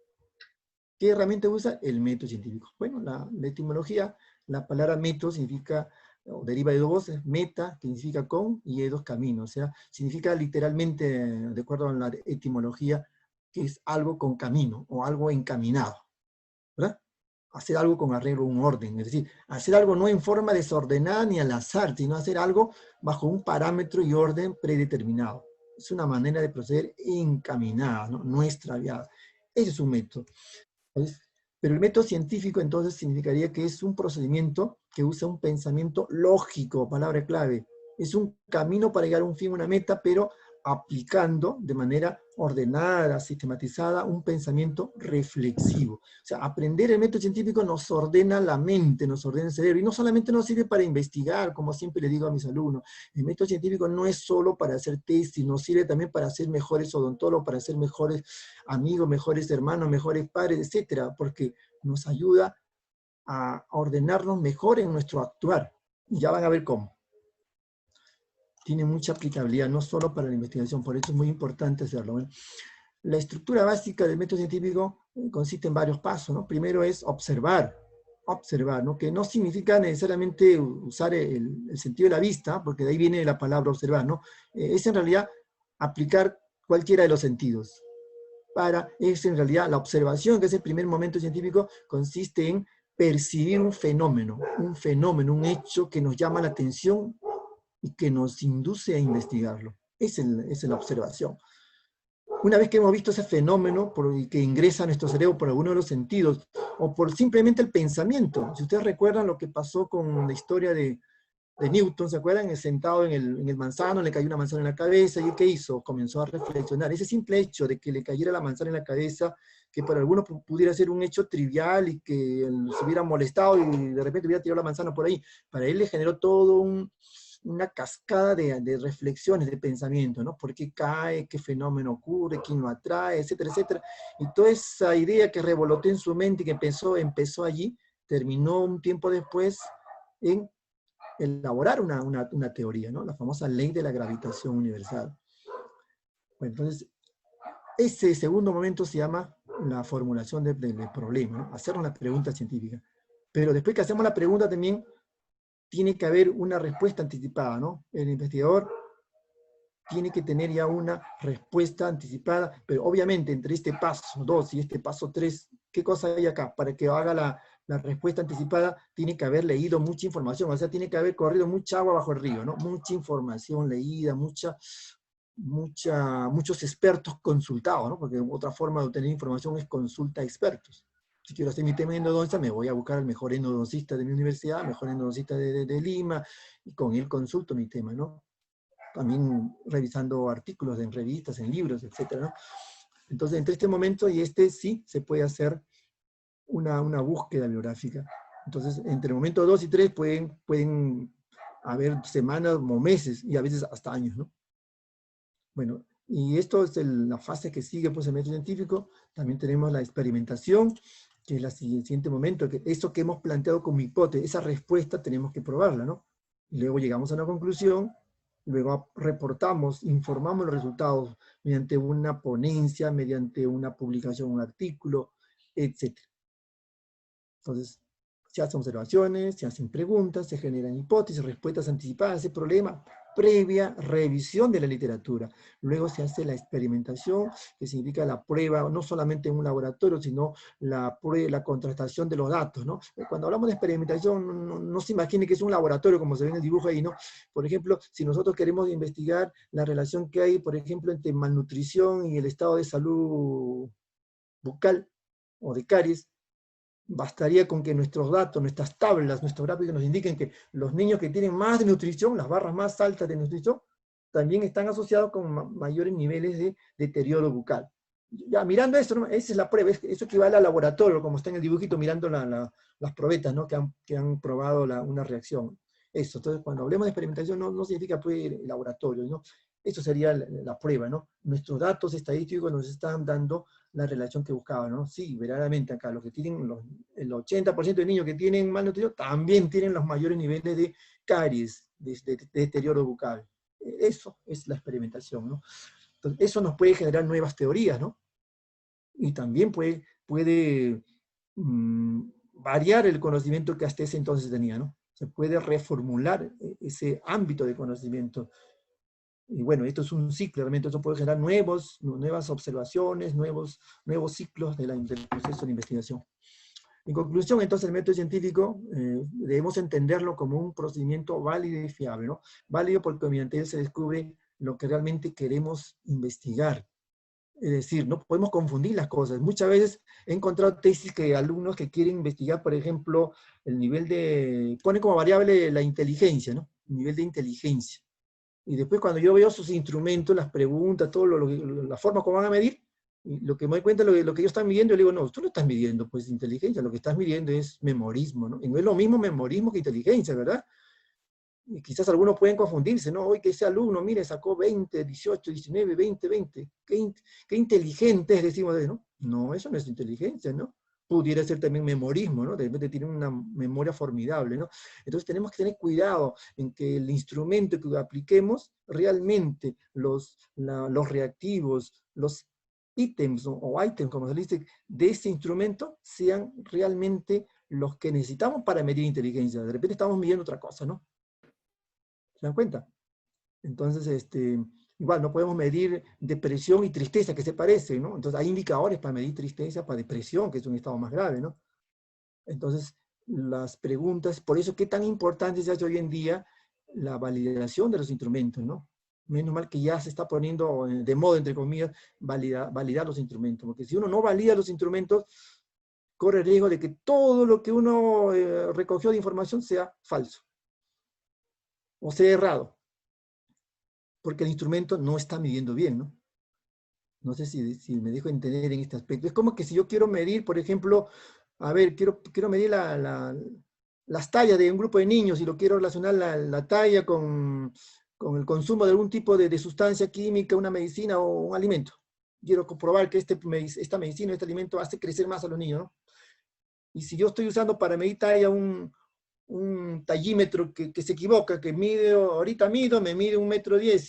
¿qué herramienta usa? El método científico. Bueno, la etimología, la palabra método significa, o deriva de dos voces, meta, que significa con, y de dos caminos. O sea, significa literalmente, de acuerdo a la etimología, que es algo con camino, o algo encaminado, ¿verdad? Hacer algo con arreglo, un orden. Es decir, hacer algo no en forma desordenada ni al azar, sino hacer algo bajo un parámetro y orden predeterminado. Es una manera de proceder encaminada, no extraviada. Ese es un método. Entonces, pero el método científico entonces significaría que es un procedimiento que usa un pensamiento lógico, palabra clave. Es un camino para llegar a un fin, una meta, pero aplicando de manera ordenada, sistematizada, un pensamiento reflexivo. O sea, aprender el método científico nos ordena la mente, nos ordena el cerebro, y no solamente nos sirve para investigar, como siempre le digo a mis alumnos. El método científico no es solo para hacer tesis, nos sirve también para ser mejores odontólogos, para ser mejores amigos, mejores hermanos, mejores padres, etcétera, porque nos ayuda a ordenarnos mejor en nuestro actuar. Y ya van a ver cómo. Tiene mucha aplicabilidad, no solo para la investigación, por eso es muy importante hacerlo. ¿Eh? La estructura básica del método científico consiste en varios pasos, ¿no? Primero es observar, ¿no? Que no significa necesariamente usar el sentido de la vista, porque de ahí viene la palabra observar, ¿no? Es en realidad aplicar cualquiera de los sentidos. Es en realidad la observación, que es el primer momento científico, consiste en percibir un fenómeno, un hecho que nos llama la atención y que nos induce a investigarlo. Esa es la observación. Una vez que hemos visto ese fenómeno que ingresa a nuestro cerebro por alguno de los sentidos, o por simplemente el pensamiento, si ustedes recuerdan lo que pasó con la historia de Newton, ¿se acuerdan? Sentado en el manzano, le cayó una manzana en la cabeza, ¿y qué hizo? Comenzó a reflexionar. Ese simple hecho de que le cayera la manzana en la cabeza, que para algunos pudiera ser un hecho trivial y que él se hubiera molestado y de repente hubiera tirado la manzana por ahí, para él le generó todo una cascada de reflexiones, de pensamiento, ¿no? ¿Por qué cae? ¿Qué fenómeno ocurre? ¿Quién lo atrae? Etcétera, etcétera. Y toda esa idea que revoloteó en su mente y que empezó allí, terminó un tiempo después en elaborar una teoría, ¿no? La famosa ley de la gravitación universal. Bueno, entonces, ese segundo momento se llama la formulación del problema, ¿no? Hacer una pregunta científica. Pero después que hacemos la pregunta también tiene que haber una respuesta anticipada, ¿no? El investigador tiene que tener ya una respuesta anticipada, pero obviamente entre este paso 2 y este paso 3, ¿qué cosa hay acá? Para que haga la respuesta anticipada, tiene que haber leído mucha información, o sea, tiene que haber corrido mucha agua bajo el río, ¿no? Mucha información leída, muchos expertos consultados, ¿no? Porque otra forma de obtener información es consulta a expertos. Si quiero hacer mi tema de endodoncia, me voy a buscar al mejor endodoncista de mi universidad, mejor endodoncista de Lima, y con él consulto mi tema, ¿no? También revisando artículos en revistas, en libros, etcétera, ¿no? Entonces, entre este momento y este sí se puede hacer una búsqueda biográfica. Entonces, entre el momento 2 y 3 pueden haber semanas o meses y a veces hasta años, ¿no? Bueno, y esto es la fase que sigue pues, el método científico. También tenemos la experimentación, que es el siguiente momento, que eso que hemos planteado como hipótesis, esa respuesta tenemos que probarla, ¿no? Y luego llegamos a una conclusión, luego reportamos, informamos los resultados mediante una ponencia, mediante una publicación, un artículo, etc. Entonces, se hacen observaciones, se hacen preguntas, se generan hipótesis, respuestas anticipadas a ese problema, previa revisión de la literatura. Luego se hace la experimentación, que significa la prueba, no solamente en un laboratorio, sino la contrastación de los datos, ¿no? Cuando hablamos de experimentación, no se imagine que es un laboratorio, como se ve en el dibujo ahí, ¿no? Por ejemplo, si nosotros queremos investigar la relación que hay, por ejemplo, entre malnutrición y el estado de salud bucal o de caries, bastaría con que nuestros datos, nuestras tablas, nuestros gráficos nos indiquen que los niños que tienen más de nutrición, las barras más altas de nutrición, también están asociados con mayores niveles de deterioro bucal. Ya, mirando esto, ¿no? Esa es la prueba, eso equivale al laboratorio, como está en el dibujito, mirando las probetas, ¿no? que han probado una reacción. Eso, entonces cuando hablemos de experimentación no significa pues, laboratorio, ¿no? Eso sería la prueba, ¿no? Nuestros datos estadísticos nos están dando la relación que buscaban, ¿no? Sí, verdaderamente acá, los que tienen, el 80% de niños que tienen malnutrición también tienen los mayores niveles de caries, de deterioro bucal. Eso es la experimentación, ¿no? Entonces, eso nos puede generar nuevas teorías, ¿no? Y también puede variar el conocimiento que hasta ese entonces tenía, ¿no? Se puede reformular ese ámbito de conocimiento. Y bueno, esto es un ciclo, realmente eso puede generar nuevas observaciones, nuevos ciclos del proceso de investigación. En conclusión, entonces, el método científico debemos entenderlo como un procedimiento válido y fiable, ¿no? Válido porque mediante él se descubre lo que realmente queremos investigar. Es decir, no podemos confundir las cosas. Muchas veces he encontrado tesis que alumnos que quieren investigar, por ejemplo, el nivel ponen como variable la inteligencia, ¿no? El nivel de inteligencia. Y después cuando yo veo sus instrumentos, las preguntas, todo la forma como van a medir, y lo que me doy cuenta de lo que ellos están midiendo, yo le digo, no, tú no estás midiendo pues inteligencia, lo que estás midiendo es memorismo, ¿no? Y no es lo mismo memorismo que inteligencia, ¿verdad? Y quizás algunos pueden confundirse, ¿no? Hoy que ese alumno, mire, sacó 20, 18, 19, 20, 20. Qué inteligente es, decimos, ¿no? No, eso no es inteligencia, ¿no? Pudiera ser también memorismo, ¿no? De repente tiene una memoria formidable, ¿no? Entonces tenemos que tener cuidado en que el instrumento que apliquemos, realmente los reactivos, los ítems o ítems, como se dice, de ese instrumento, sean realmente los que necesitamos para medir inteligencia. De repente estamos midiendo otra cosa, ¿no? ¿Se dan cuenta? Entonces, igual no podemos medir depresión y tristeza, que se parecen, ¿no? Entonces hay indicadores para medir tristeza, para depresión, que es un estado más grave, ¿no? Entonces, las preguntas, por eso qué tan importante se hace hoy en día la validación de los instrumentos, ¿no? Menos mal que ya se está poniendo de moda, entre comillas, validar los instrumentos, porque si uno no valida los instrumentos, corre el riesgo de que todo lo que uno recogió de información sea falso, o sea errado, porque el instrumento no está midiendo bien, ¿no? No sé si me dejo entender en este aspecto. Es como que si yo quiero medir, por ejemplo, a ver, quiero medir las tallas de un grupo de niños y lo quiero relacionar la talla con el consumo de algún tipo de sustancia química, una medicina o un alimento. Quiero comprobar que esta medicina, este alimento hace crecer más a los niños, ¿no? Y si yo estoy usando para medir talla un tallímetro que se equivoca, que ahorita me mide 1,10 m,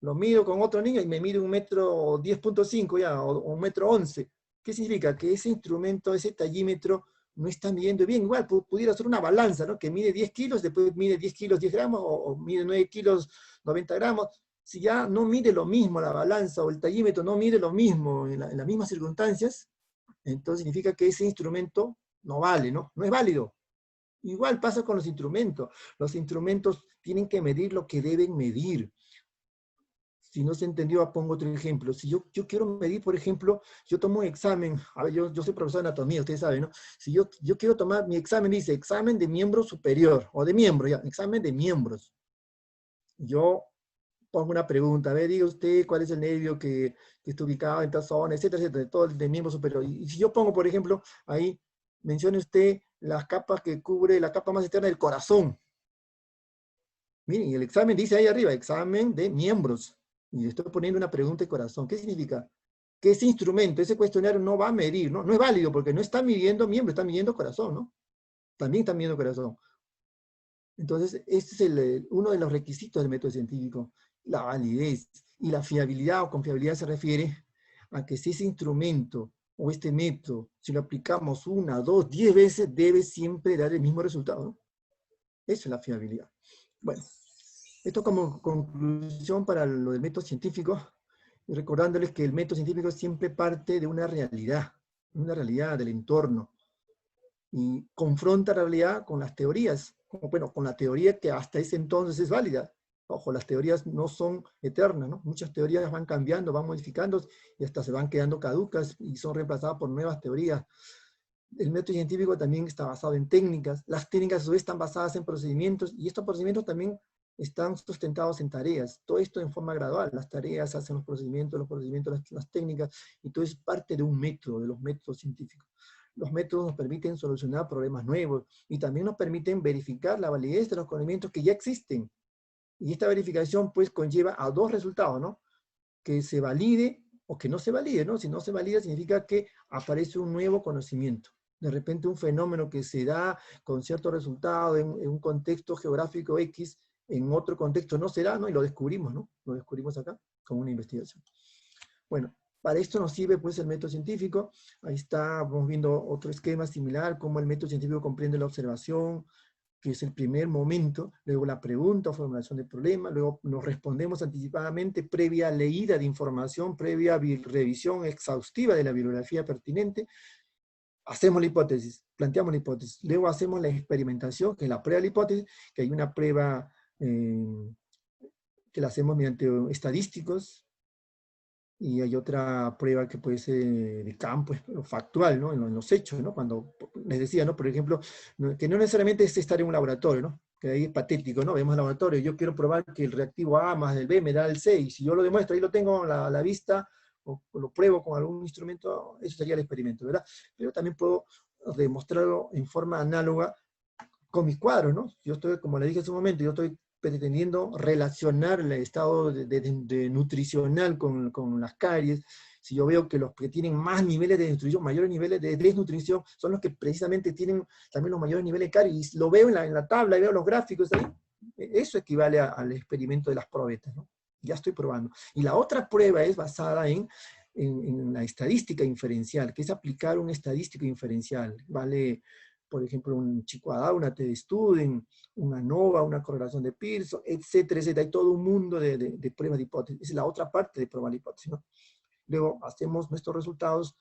lo mido con otro niño y me mide 1,10.5 m ya, o 1,11 m. ¿Qué significa? Que ese instrumento, ese tallímetro, no está midiendo bien. Igual pudiera ser una balanza, ¿no? Que mide 10 kilos, después mide 10 kilos 10 gramos, o mide 9 kilos 90 gramos. Si ya no mide lo mismo la balanza o el tallímetro no mide lo mismo en las mismas circunstancias, entonces significa que ese instrumento no vale, ¿no? No es válido. Igual pasa con los instrumentos. Los instrumentos tienen que medir lo que deben medir. Si no se entendió, pongo otro ejemplo. Si yo quiero medir, por ejemplo, yo tomo un examen, a ver, yo soy profesor de anatomía, ustedes saben, ¿no? Si yo quiero tomar mi examen, dice examen de miembro superior, o de miembro, ya, examen de miembros. Yo pongo una pregunta, a ver, diga usted cuál es el nervio que está ubicado en tal zona, etcétera, etcétera, todo el de miembro superior. Y si yo pongo, por ejemplo, ahí, mencione usted las capas que cubre, la capa más externa del corazón. Miren, el examen dice ahí arriba, examen de miembros. Y le estoy poniendo una pregunta de corazón. ¿Qué significa? Que ese instrumento, ese cuestionario no va a medir, ¿no? No es válido porque no está midiendo miembro, está midiendo corazón, ¿no? También está midiendo corazón. Entonces, este es uno de los requisitos del método científico, la validez. Y la fiabilidad o confiabilidad se refiere a que si ese instrumento o este método, si lo aplicamos 1, 2, 10 veces, debe siempre dar el mismo resultado, ¿no? Eso es la fiabilidad. Bueno. Esto como conclusión para lo del método científico, y recordándoles que el método científico siempre parte de una realidad del entorno, y confronta la realidad con las teorías, bueno, con la teoría que hasta ese entonces es válida. Ojo, las teorías no son eternas, ¿no? Muchas teorías van cambiando, van modificando, y hasta se van quedando caducas y son reemplazadas por nuevas teorías. El método científico también está basado en técnicas. Las técnicas a su vez están basadas en procedimientos, y estos procedimientos también están sustentados en tareas. Todo esto en forma gradual. Las tareas hacen los procedimientos, las técnicas, y todo es parte de un método, de los métodos científicos. Los métodos nos permiten solucionar problemas nuevos, y también nos permiten verificar la validez de los conocimientos que ya existen. Y esta verificación pues conlleva a dos resultados, ¿no? Que se valide o que no se valide, ¿no? Si no se valida significa que aparece un nuevo conocimiento. De repente un fenómeno que se da con cierto resultado en un contexto geográfico X, en otro contexto no será, ¿no? Y lo descubrimos, ¿no? Lo descubrimos acá con una investigación. Bueno, para esto nos sirve pues el método científico. Ahí está, vamos viendo otro esquema similar, cómo el método científico comprende la observación, que es el primer momento, luego la pregunta o formulación del problema, luego nos respondemos anticipadamente, previa leída de información, previa revisión exhaustiva de la bibliografía pertinente, hacemos la hipótesis, planteamos la hipótesis, luego hacemos la experimentación, que es la prueba de la hipótesis, que hay una prueba que la hacemos mediante estadísticos, y hay otra prueba que puede ser de campo, factual, ¿no? En los hechos, ¿no? Cuando les decía, ¿no? Por ejemplo, que no necesariamente es estar en un laboratorio, ¿no? Que ahí es patético, ¿no? Vemos el laboratorio, yo quiero probar que el reactivo A más el B me da el C, y si yo lo demuestro, ahí lo tengo a la vista, o lo pruebo con algún instrumento, eso sería el experimento, ¿verdad? Pero también puedo demostrarlo en forma análoga con mis cuadros, ¿no? Yo estoy, como le dije hace un momento, yo estoy pretendiendo relacionar el estado de nutricional con las caries. Si yo veo que los que tienen más niveles de nutrición, mayores niveles de desnutrición, son los que precisamente tienen también los mayores niveles de caries, y lo veo en la tabla, y veo los gráficos ahí, eso equivale al experimento de las probetas, ¿no? Ya estoy probando. Y la otra prueba es basada en la estadística inferencial, que es aplicar un estadístico inferencial, ¿vale? Por ejemplo, un Chihuahua, una TD-Student, una ANOVA, una correlación de Pearson, etcétera, etcétera. Hay todo un mundo de pruebas de hipótesis. Esa es la otra parte de probar la hipótesis, ¿no? Luego hacemos nuestros resultados,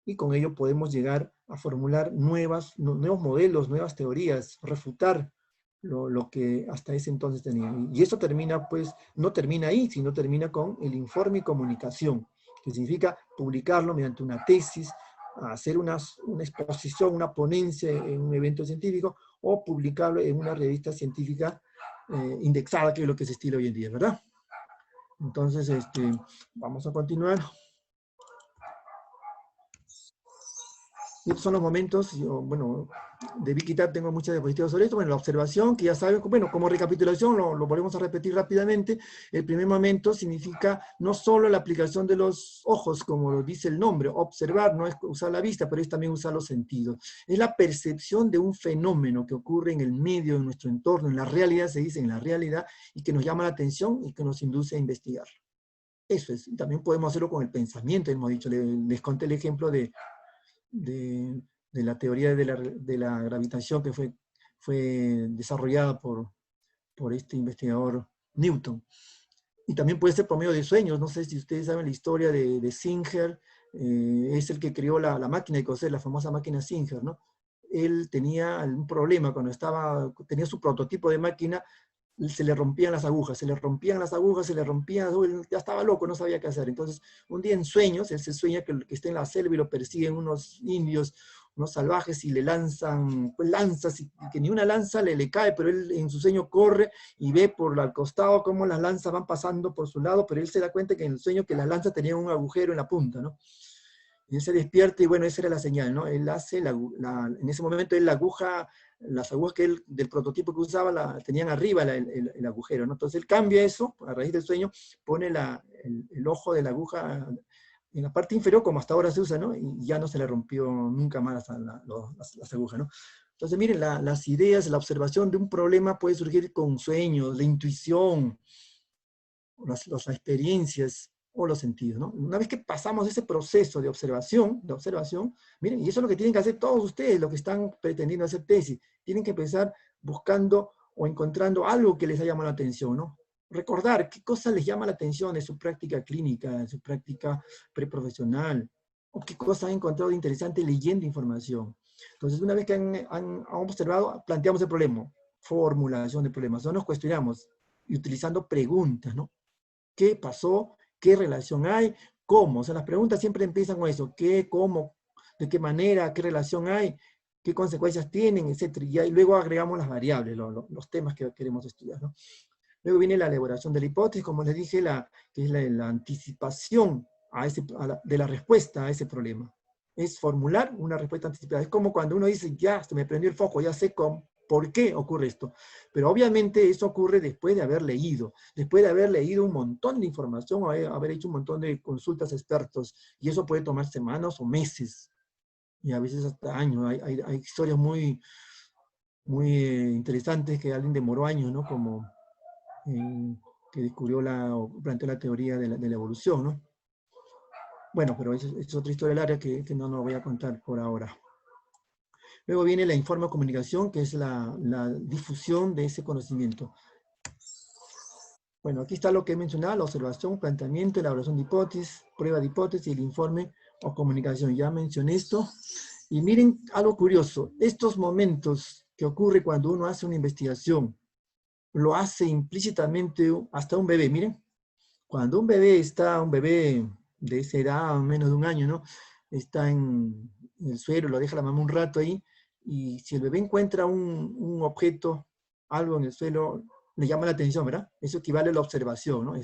y con ello podemos llegar a formular nuevos modelos, nuevas teorías, refutar lo que hasta ese entonces tenían. Y eso termina, pues, no termina ahí, sino termina con el informe y comunicación, que significa publicarlo mediante una tesis, hacer una exposición, una ponencia en un evento científico, o publicarlo en una revista científica indexada, que es lo que se estila hoy en día, ¿verdad? Entonces, vamos a continuar. Y estos son los momentos, yo, bueno, debí quitar, tengo muchas diapositivas sobre esto. Bueno, la observación, que ya saben, bueno, como recapitulación, lo volvemos a repetir rápidamente. El primer momento significa no solo la aplicación de los ojos, como lo dice el nombre, observar, no es usar la vista, pero es también usar los sentidos. Es la percepción de un fenómeno que ocurre en el medio, en nuestro entorno, en la realidad, se dice, en la realidad, y que nos llama la atención y que nos induce a investigar. Eso es. Y también podemos hacerlo con el pensamiento, hemos dicho. Les conté el ejemplo de la teoría de la gravitación, que fue desarrollada por este investigador Newton. Y también puede ser por medio de sueños. No sé si ustedes saben la historia de Singer, es el que creó la máquina de coser, la famosa máquina Singer, ¿no? Él tenía un problema cuando tenía su prototipo de máquina, se le rompían las agujas, ya estaba loco, no sabía qué hacer. Entonces, un día en sueños, él se sueña que está en la selva y lo persiguen unos indios, unos salvajes, y le lanzan, pues lanzas, y que ni una lanza le cae, pero él en su sueño corre y ve por al costado cómo las lanzas van pasando por su lado, pero él se da cuenta que en el sueño que las lanzas tenían un agujero en la punta, ¿no? Y él se despierta, y bueno, esa era la señal, ¿no? Él hace, en ese momento, él las agujas que él, del prototipo que usaba, tenían arriba el agujero, ¿no? Entonces él cambia eso, a raíz del sueño, pone el ojo de la aguja en la parte inferior, como hasta ahora se usa, ¿no? Y ya no se le rompió nunca más las agujas, ¿no? Entonces, miren, las ideas, la observación de un problema puede surgir con sueños, la intuición, las experiencias o los sentidos, ¿no? Una vez que pasamos ese proceso de observación, miren, y eso es lo que tienen que hacer todos ustedes, los que están pretendiendo hacer tesis, tienen que empezar buscando o encontrando algo que les ha llamado la atención, ¿no? Recordar qué cosa les llama la atención de su práctica clínica, de su práctica preprofesional, o qué cosa han encontrado de interesante leyendo información. Entonces, una vez que han observado, planteamos el problema, formulación de problemas, no nos cuestionamos, y utilizando preguntas, ¿no? ¿Qué pasó? ¿Qué relación hay? ¿Cómo? O sea, las preguntas siempre empiezan con eso, ¿qué, cómo, de qué manera, qué relación hay, qué consecuencias tienen, etcétera? Y luego agregamos las variables, los temas que queremos estudiar, ¿no? Luego viene la elaboración de la hipótesis, como les dije, que es la anticipación de la respuesta a ese problema. Es formular una respuesta anticipada. Es como cuando uno dice, ya, se me prendió el foco, ya sé por qué ocurre esto. Pero obviamente eso ocurre después de haber leído un montón de información, o haber hecho un montón de consultas a expertos, y eso puede tomar semanas o meses, y a veces hasta años. Hay historias muy, muy interesantes que alguien demoró años, ¿no? Como que descubrió o planteó la teoría de la evolución, ¿no? Bueno, pero es otra historia del área que no nos voy a contar por ahora. Luego viene la informe comunicación, que es la difusión de ese conocimiento. Bueno, aquí está lo que he mencionado, la observación, planteamiento, elaboración de hipótesis, prueba de hipótesis, el informe o comunicación. Ya mencioné esto. Y miren algo curioso, estos momentos que ocurre cuando uno hace una investigación, lo hace implícitamente hasta un bebé. Miren, cuando un bebé de esa edad, menos de un año, ¿no? Está en el suelo, lo deja la mamá un rato ahí, y si el bebé encuentra un objeto, algo en el suelo, le llama la atención, ¿verdad? Eso equivale a la observación, ¿no?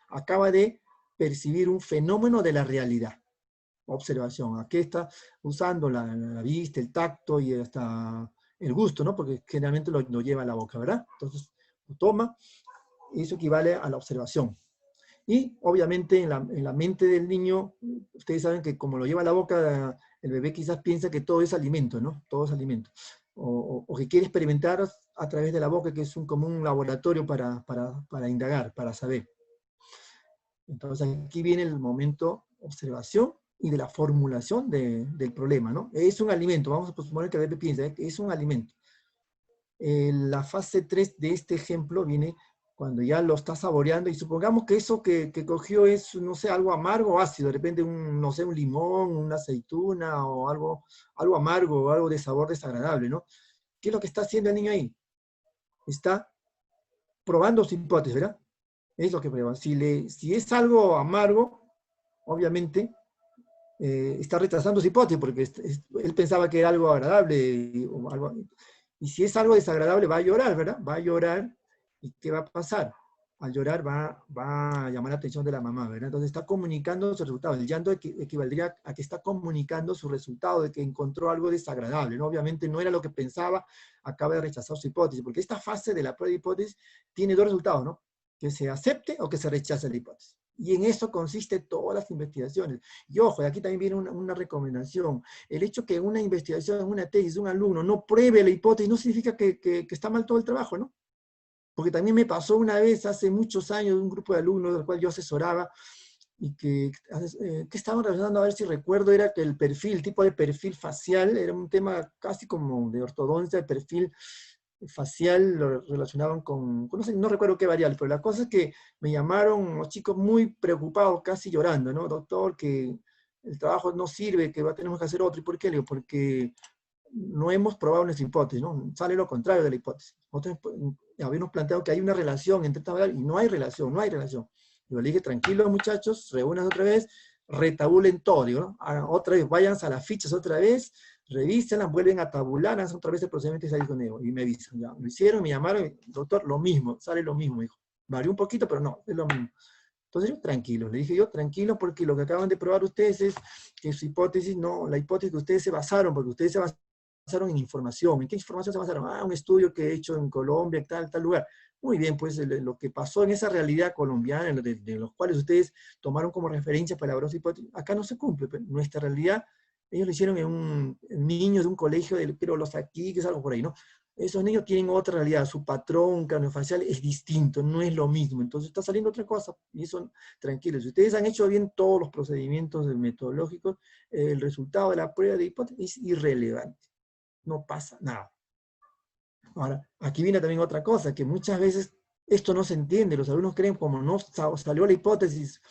Acaba de percibir un fenómeno de la realidad. Observación. Aquí está usando la vista, el tacto y hasta el gusto, ¿no? Porque generalmente lo lleva a la boca, ¿verdad? Entonces, lo toma, y eso equivale a la observación. Y obviamente en la mente del niño, ustedes saben que como lo lleva a la boca, el bebé quizás piensa que todo es alimento, ¿no? Todo es alimento. O que quiere experimentar a través de la boca, que es como un laboratorio para indagar, para saber. Entonces aquí viene el momento observación y de la formulación del problema, ¿no? Es un alimento, vamos a suponer que el bebé piensa que es un alimento. La fase 3 de este ejemplo viene cuando ya lo está saboreando, y supongamos que eso que cogió es, no sé, algo amargo o ácido, de repente no sé, un limón, una aceituna, o algo amargo, o algo de sabor desagradable, ¿no? ¿Qué es lo que está haciendo el niño ahí? Está probando su hipótesis, ¿verdad? Es lo que prueba. Si es algo amargo, obviamente, está retrasando su hipótesis, porque él pensaba que era algo agradable, y si es algo desagradable, va a llorar, ¿verdad? Va a llorar, ¿y qué va a pasar? Al llorar va a llamar la atención de la mamá, ¿verdad? Entonces está comunicando su resultado. El llanto equivaldría a que está comunicando su resultado, de que encontró algo desagradable, ¿no? Obviamente no era lo que pensaba, acaba de rechazar su hipótesis, porque esta fase de la prueba de hipótesis tiene dos resultados, ¿no? Que se acepte o que se rechace la hipótesis. Y en eso consiste todas las investigaciones. Y ojo, aquí también viene una recomendación. El hecho que una investigación, una tesis de un alumno no pruebe la hipótesis no significa que está mal todo el trabajo, ¿no? Porque también me pasó una vez, hace muchos años, un grupo de alumnos del cual yo asesoraba, y que estaban relacionando, a ver si recuerdo, era que el tipo de perfil facial, era un tema casi como de ortodoncia, el perfil facial lo relacionaban no sé, no recuerdo qué variable, pero la cosa es que me llamaron los chicos muy preocupados, casi llorando, ¿no? Doctor, que el trabajo no sirve, que tenemos que hacer otro. ¿Y por qué? Le digo, porque no hemos probado nuestra hipótesis, ¿no? Sale lo contrario de la hipótesis. Nosotros habíamos planteado que hay una relación entre esta variable, y no hay relación, no hay relación. Yo le dije, tranquilos muchachos, reúnan otra vez, retabulen todo, digo, ¿no? Otra vez, vayan a las fichas otra vez, revísenlas, vuelven a tabular, hacen otra vez el procedimiento y salí con ellos. Y me avisan, ya, lo hicieron, me llamaron, doctor, lo mismo, sale lo mismo, dijo. Varió un poquito, pero no, es lo mismo. Entonces yo, tranquilo, le dije yo, tranquilo, porque lo que acaban de probar ustedes es que su hipótesis, no, la hipótesis que ustedes se basaron, porque ustedes se basaron en información. ¿En qué información se basaron? Ah, un estudio que he hecho en Colombia, en tal lugar. Muy bien, pues lo que pasó en esa realidad colombiana, de los cuales ustedes tomaron como referencia para elaborar su hipótesis, acá no se cumple. Pero nuestra realidad, ellos lo hicieron en niños de un colegio, pero los aquí, que es algo por ahí, ¿no? Esos niños tienen otra realidad, su patrón craneofacial es distinto, no es lo mismo, entonces está saliendo otra cosa, y eso, tranquilos, si ustedes han hecho bien todos los procedimientos metodológicos, el resultado de la prueba de hipótesis es irrelevante, no pasa nada. Ahora, aquí viene también otra cosa, que muchas veces esto no se entiende, los alumnos creen como no salió la hipótesis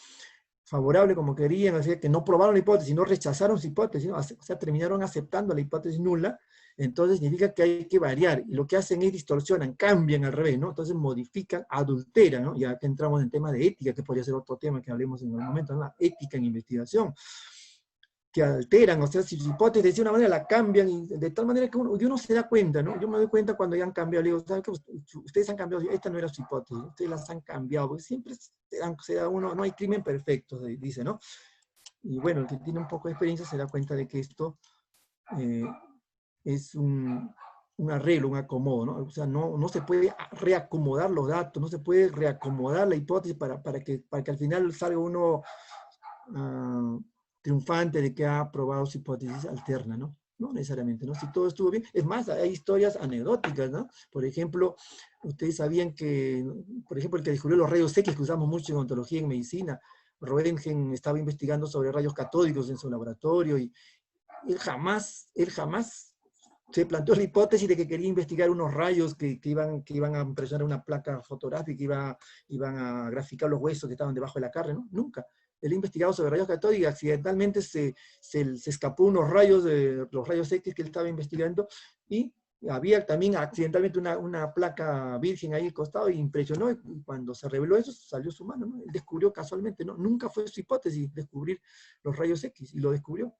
favorable como querían, o sea, que no probaron la hipótesis, no rechazaron su hipótesis, ¿no? O sea, terminaron aceptando la hipótesis nula, entonces significa que hay que variar, y lo que hacen es distorsionan, cambian al revés, ¿no? Entonces modifican, adulteran, ¿no? Ya que entramos en tema de ética, que podría ser otro tema que hablemos en algún momento, ¿no? La ética en investigación, que alteran, o sea, si su hipótesis de una manera la cambian, y de tal manera que uno se da cuenta, ¿no? Yo me doy cuenta cuando ya han cambiado, le digo, ¿saben qué? Ustedes han cambiado, esta no era su hipótesis, ustedes las han cambiado, porque siempre se da uno, no hay crimen perfecto, dice, ¿no? Y bueno, el que tiene un poco de experiencia se da cuenta de que esto eh, es un arreglo, un acomodo, ¿no? O sea, no se puede reacomodar los datos, no se puede reacomodar la hipótesis para que al final salga uno uh, triunfante de que ha probado su hipótesis alterna, ¿no? No necesariamente, ¿no? Si todo estuvo bien. Es más, hay historias anecdóticas, ¿no? Por ejemplo, ustedes sabían que, por ejemplo, el que descubrió los rayos X, que usamos mucho en ontología y en medicina, Röntgen estaba investigando sobre rayos catódicos en su laboratorio y él jamás se planteó la hipótesis de que quería investigar unos rayos que iban a impresionar una placa fotográfica, iban a graficar los huesos que estaban debajo de la carne, ¿no? Nunca. Él ha investigado sobre rayos catódicos y accidentalmente se escapó unos rayos, los rayos X que él estaba investigando, y había también accidentalmente una placa virgen ahí al costado y impresionó, y cuando se reveló eso salió su mano, ¿no? Él descubrió casualmente, ¿no? Nunca fue su hipótesis descubrir los rayos X, y lo descubrió.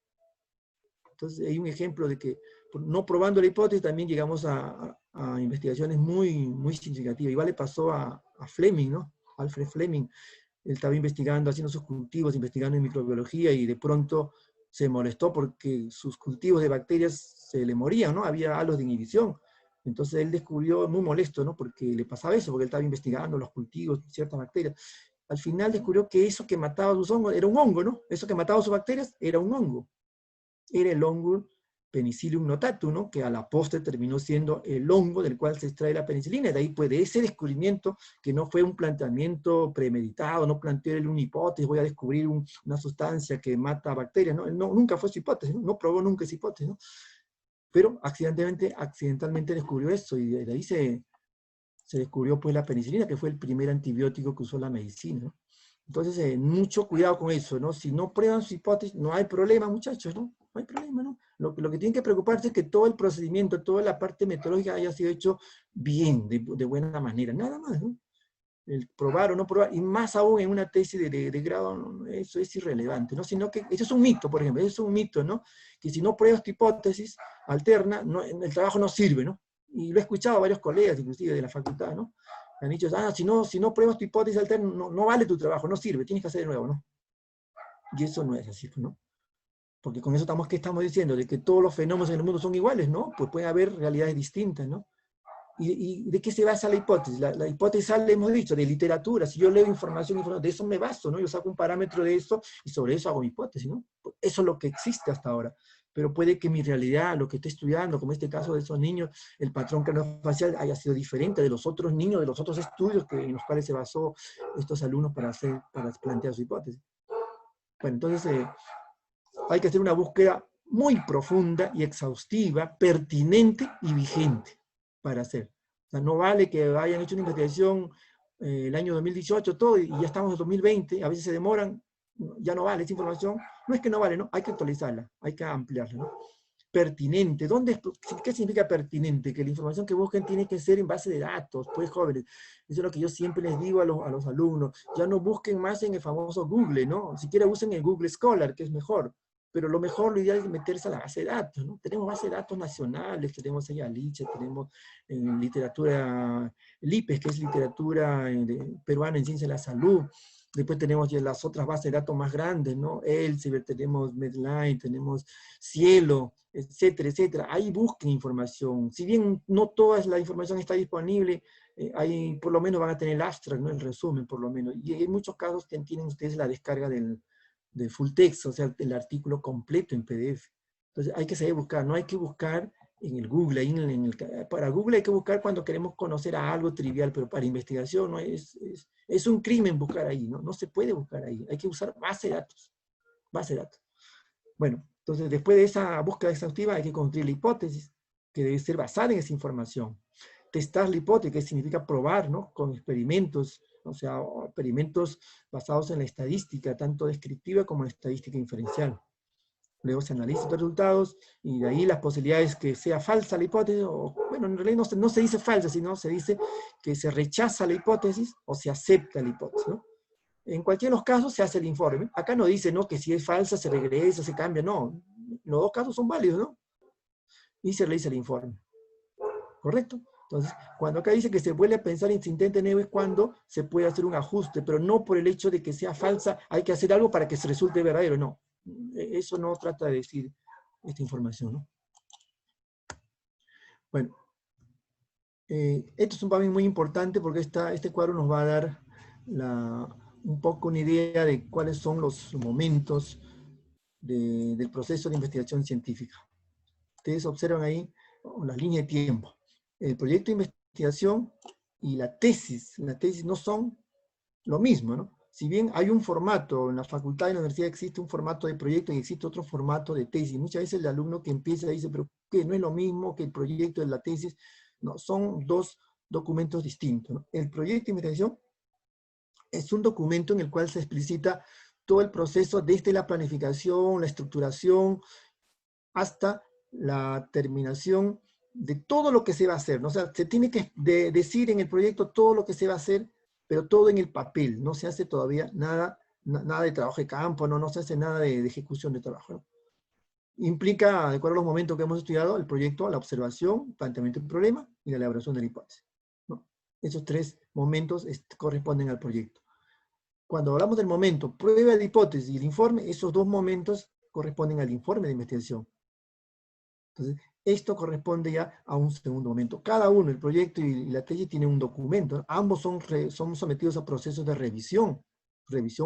Entonces hay un ejemplo de que no probando la hipótesis también llegamos a investigaciones muy, muy significativas. Igual le pasó a Fleming, ¿no? Alfred Fleming. Él estaba investigando, haciendo sus cultivos, investigando en microbiología, y de pronto se molestó porque sus cultivos de bacterias se le morían, ¿no? Había halos de inhibición. Entonces él descubrió, muy molesto, ¿no? Porque le pasaba eso, porque él estaba investigando los cultivos, ciertas bacterias. Al final descubrió que eso que mataba sus hongos era un hongo, ¿no? Eso que mataba sus bacterias era un hongo. Era el hongo Penicillium notatum, ¿no? Que a la postre terminó siendo el hongo del cual se extrae la penicilina. De ahí, pues, de ese descubrimiento, que no fue un planteamiento premeditado, no planteó él una hipótesis, voy a descubrir una sustancia que mata bacterias, ¿no? Él nunca fue su hipótesis, ¿no? No probó nunca esa hipótesis, ¿no? Pero accidentalmente descubrió eso, y de ahí se descubrió, pues, la penicilina, que fue el primer antibiótico que usó la medicina, ¿no? Entonces, mucho cuidado con eso, ¿no? Si no prueban su hipótesis, no hay problema, muchachos, ¿no? No hay problema, ¿no? Lo que tienen que preocuparse es que todo el procedimiento, toda la parte metodológica haya sido hecho bien, de buena manera, nada más, ¿no? El probar o no probar, y más aún en una tesis de grado, eso es irrelevante, ¿no? Sino que eso es un mito, por ejemplo, eso es un mito, ¿no? Que si no pruebas tu hipótesis alterna, no, el trabajo no sirve, ¿no? Y lo he escuchado a varios colegas, inclusive de la facultad, ¿no? Han dicho, si no pruebas tu hipótesis alterna, no vale tu trabajo, no sirve, tienes que hacer de nuevo, ¿no? Y eso no es así, ¿no? Porque con eso ¿qué estamos diciendo? De que todos los fenómenos en el mundo son iguales, ¿no? Pues puede haber realidades distintas, ¿no? ¿Y de qué se basa la hipótesis? La hipótesis sale, hemos dicho, de literatura. Si yo leo información, de eso me baso, ¿no? Yo saco un parámetro de eso y sobre eso hago mi hipótesis, ¿no? Eso es lo que existe hasta ahora. Pero puede que mi realidad, lo que esté estudiando, como este caso de esos niños, el patrón craneofacial haya sido diferente de los otros niños, de los otros estudios en los cuales se basó estos alumnos para plantear su hipótesis. Bueno, entonces hay que hacer una búsqueda muy profunda y exhaustiva, pertinente y vigente para hacer. O sea, no vale que hayan hecho una investigación el año 2018, todo, y ya estamos en 2020, a veces se demoran, ya no vale esa información. No es que no vale, ¿no? Hay que actualizarla, hay que ampliarla, ¿no? Pertinente. ¿Qué significa pertinente? Que la información que busquen tiene que ser en base de datos, pues, jóvenes. Eso es lo que yo siempre les digo a los alumnos. Ya no busquen más en el famoso Google, ¿no? Siquiera usen el Google Scholar, que es mejor. Pero lo mejor, lo ideal es meterse a la base de datos, ¿no? Tenemos base de datos nacionales, tenemos ahí a Liche, tenemos literatura, LIPES, que es literatura peruana en ciencia de la salud. Después tenemos ya las otras bases de datos más grandes, ¿no? Elsevier, tenemos Medline, tenemos Cielo, etcétera, etcétera. Ahí busquen información. Si bien no toda la información está disponible, ahí por lo menos van a tener el abstract, ¿no? El resumen, por lo menos. Y hay muchos casos que tienen ustedes la descarga del full text, o sea, el artículo completo en PDF. Entonces hay que saber buscar, no hay que buscar en el Google, para Google hay que buscar cuando queremos conocer a algo trivial, pero para investigación no es un crimen buscar ahí, ¿no? No se puede buscar ahí, hay que usar base de datos, base de datos. Bueno, entonces después de esa búsqueda exhaustiva hay que construir la hipótesis. que debe ser basada en esa información. Testar la hipótesis, que significa probar, ¿no? Con experimentos, o sea, experimentos basados en la estadística, tanto descriptiva como en estadística inferencial. Luego se analizan los resultados y de ahí las posibilidades que sea falsa la hipótesis, o bueno, en realidad no se dice falsa, sino se dice que se rechaza la hipótesis o se acepta la hipótesis, ¿no? En cualquiera de los casos se hace el informe. Acá no dice, ¿no?, que si es falsa se regresa, se cambia, no. Los dos casos son válidos, ¿no? Y se realiza el informe. ¿Correcto? Entonces, cuando acá dice que se vuelve a pensar en se intenta de nuevo es cuando se puede hacer un ajuste, pero no por el hecho de que sea falsa, hay que hacer algo para que se resulte verdadero, no. Eso no trata de decir esta información, ¿no? Bueno, esto es un papel muy importante porque este cuadro nos va a dar un poco una idea de cuáles son los momentos del proceso de investigación científica. Ustedes observan ahí las líneas de tiempo. El proyecto de investigación y la tesis no son lo mismo, ¿no? Si bien hay un formato, en la facultad y en la universidad existe un formato de proyecto y existe otro formato de tesis. Muchas veces el alumno que empieza dice, pero ¿qué? ¿No es lo mismo que el proyecto de la tesis? No, son dos documentos distintos, ¿no? El proyecto de investigación es un documento en el cual se explicita todo el proceso desde la planificación, la estructuración, hasta la terminación de todo lo que se va a hacer, ¿no? O sea, se tiene que decir en el proyecto todo lo que se va a hacer, pero todo en el papel, no se hace todavía nada de trabajo de campo, no se hace nada de ejecución de trabajo, ¿no? Implica, de acuerdo a los momentos que hemos estudiado, el proyecto, la observación, planteamiento del problema y la elaboración de la hipótesis, ¿no? Esos tres momentos corresponden al proyecto. Cuando hablamos del momento prueba de hipótesis y el informe, esos dos momentos corresponden al informe de investigación. Entonces, esto corresponde ya a un segundo momento. Cada uno, el proyecto y la tesis, tiene un documento. Ambos son sometidos a procesos de revisión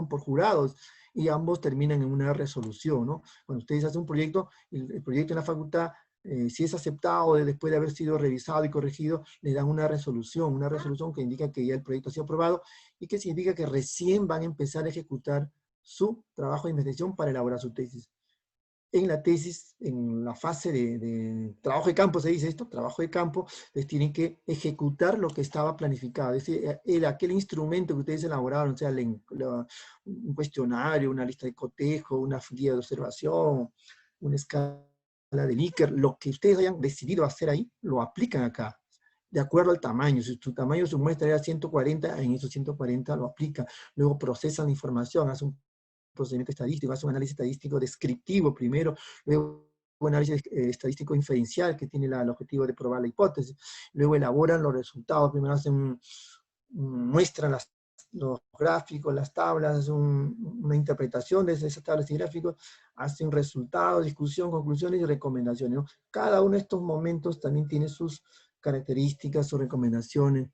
por jurados, y ambos terminan en una resolución, ¿no? Cuando ustedes hacen un proyecto, el proyecto en la facultad, si es aceptado después de haber sido revisado y corregido, le dan una resolución que indica que ya el proyecto ha sido aprobado y que significa que recién van a empezar a ejecutar su trabajo de investigación para elaborar su tesis. En la tesis, en la fase de trabajo de campo, se dice esto, trabajo de campo, les tienen que ejecutar lo que estaba planificado. Es decir, aquel instrumento que ustedes elaboraron, o sea, un cuestionario, una lista de cotejo, una guía de observación, una escala de Likert, lo que ustedes hayan decidido hacer ahí, lo aplican acá, de acuerdo al tamaño. Si tu tamaño, su muestra era 140, en esos 140 lo aplica. Luego procesan la información, hacen un procedimiento estadístico, hace un análisis estadístico descriptivo primero, luego un análisis estadístico inferencial que tiene el objetivo de probar la hipótesis, luego elaboran los resultados, primero muestran los gráficos, las tablas, hacen una interpretación de esas tablas y gráficos, hacen resultados, discusión, conclusiones y recomendaciones, ¿no? Cada uno de estos momentos también tiene sus características, sus recomendaciones,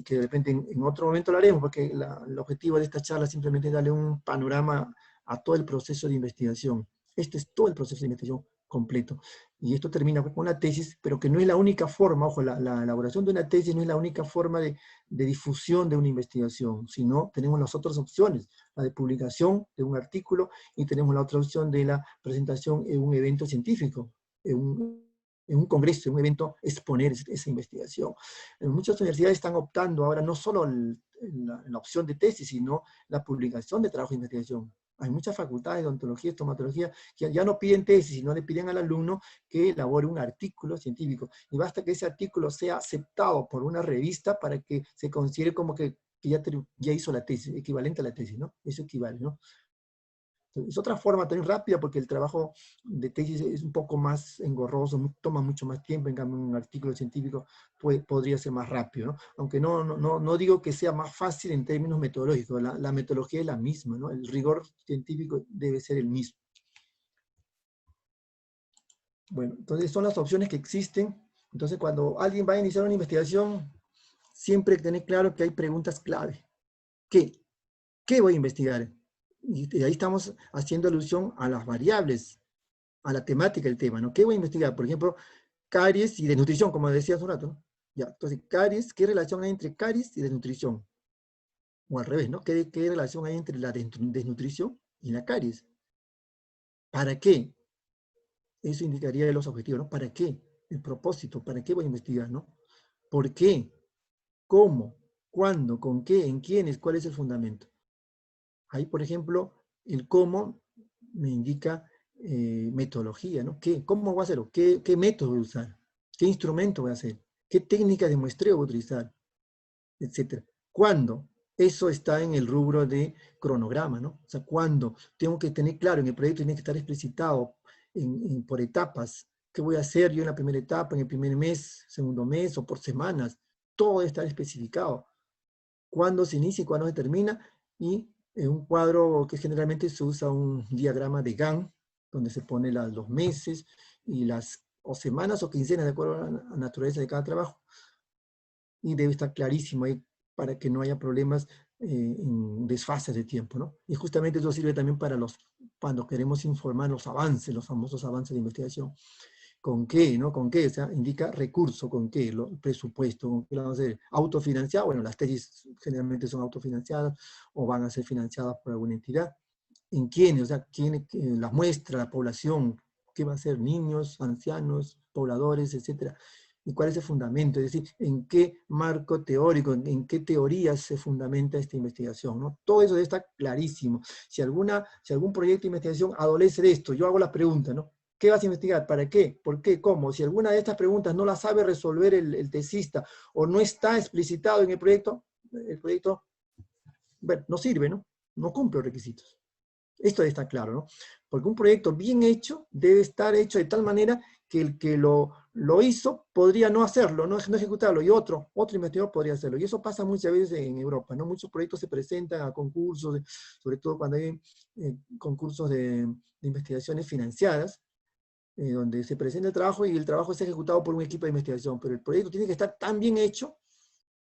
que de repente en otro momento lo haremos, porque el objetivo de esta charla simplemente es darle un panorama a todo el proceso de investigación. Este es todo el proceso de investigación completo. Y esto termina con la tesis, pero que no es la única forma, ojo, la elaboración de una tesis no es la única forma de difusión de una investigación, sino tenemos las otras opciones, la de publicación de un artículo, y tenemos la otra opción de la presentación en un evento científico, en un congreso, en un evento, exponer esa investigación. En muchas universidades están optando ahora no solo en la opción de tesis, sino la publicación de trabajo de investigación. Hay muchas facultades de odontología, estomatología, que ya no piden tesis, sino le piden al alumno que elabore un artículo científico. Y basta que ese artículo sea aceptado por una revista para que se considere como que ya hizo la tesis, equivalente a la tesis, ¿no? Eso equivale, ¿no? Es otra forma también rápida, porque el trabajo de tesis es un poco más engorroso, toma mucho más tiempo. En cambio un artículo científico podría ser más rápido, ¿no? Aunque no digo que sea más fácil en términos metodológicos, la metodología es la misma, ¿no? El rigor científico debe ser el mismo. Bueno, entonces son las opciones que existen. Entonces cuando alguien va a iniciar una investigación, siempre hay que tener claro que hay preguntas clave. ¿Qué voy a investigar? Y ahí estamos haciendo alusión a las variables, a la temática del tema, ¿no? ¿Qué voy a investigar? Por ejemplo, caries y desnutrición, como decía hace un rato, ¿no? Ya, entonces, caries, ¿qué relación hay entre caries y desnutrición? O al revés, ¿no? ¿Qué relación hay entre la desnutrición y la caries? ¿Para qué? Eso indicaría los objetivos, ¿no? ¿Para qué? El propósito, ¿para qué voy a investigar, no? ¿Por qué? ¿Cómo? ¿Cuándo? ¿Con qué? ¿En quiénes? ¿Cuál es el fundamento? Ahí, por ejemplo, el cómo me indica metodología, ¿no? ¿Qué? ¿Cómo voy a hacerlo? ¿Qué método voy a usar? ¿Qué instrumento voy a hacer? ¿Qué técnica de muestreo voy a utilizar? Etcétera. ¿Cuándo? Eso está en el rubro de cronograma, ¿no? O sea, ¿cuándo? Tengo que tener claro, en el proyecto tiene que estar explicitado por etapas. ¿Qué voy a hacer yo en la primera etapa, en el primer mes, segundo mes o por semanas? Todo está especificado. Cuándo se inicia y cuándo se termina, y en un cuadro que generalmente se usa un diagrama de Gantt, donde se pone los meses y las o semanas o quincenas, de acuerdo a la naturaleza de cada trabajo, y debe estar clarísimo ahí para que no haya problemas en desfases de tiempo, ¿no? Y justamente eso sirve también para cuando queremos informar los avances, los famosos avances de investigación. ¿Con qué? ¿No? ¿Con qué? O sea, indica recurso, ¿con qué? El presupuesto, ¿con qué lo vamos a hacer? ¿Autofinanciado? Bueno, las tesis generalmente son autofinanciadas o van a ser financiadas por alguna entidad. ¿En quiénes? O sea, ¿quién, la muestra, la población? ¿Qué va a ser? Niños, ancianos, pobladores, etcétera. ¿Y cuál es el fundamento? Es decir, ¿en qué marco teórico, en qué teorías se fundamenta esta investigación? ¿No? Todo eso está clarísimo. Si algún proyecto de investigación adolece de esto, yo hago la pregunta, ¿no? ¿Qué vas a investigar? ¿Para qué? ¿Por qué? ¿Cómo? Si alguna de estas preguntas no la sabe resolver el tesista o no está explicitado en el proyecto, bueno, no sirve, ¿no? No cumple los requisitos. Esto está claro, ¿no? Porque un proyecto bien hecho debe estar hecho de tal manera que el que lo hizo podría no hacerlo, no ejecutarlo, y otro investigador podría hacerlo. Y eso pasa muchas veces en Europa, ¿no? Muchos proyectos se presentan a concursos, sobre todo cuando hay concursos de investigaciones financiadas, donde se presenta el trabajo y el trabajo es ejecutado por un equipo de investigación, pero el proyecto tiene que estar tan bien hecho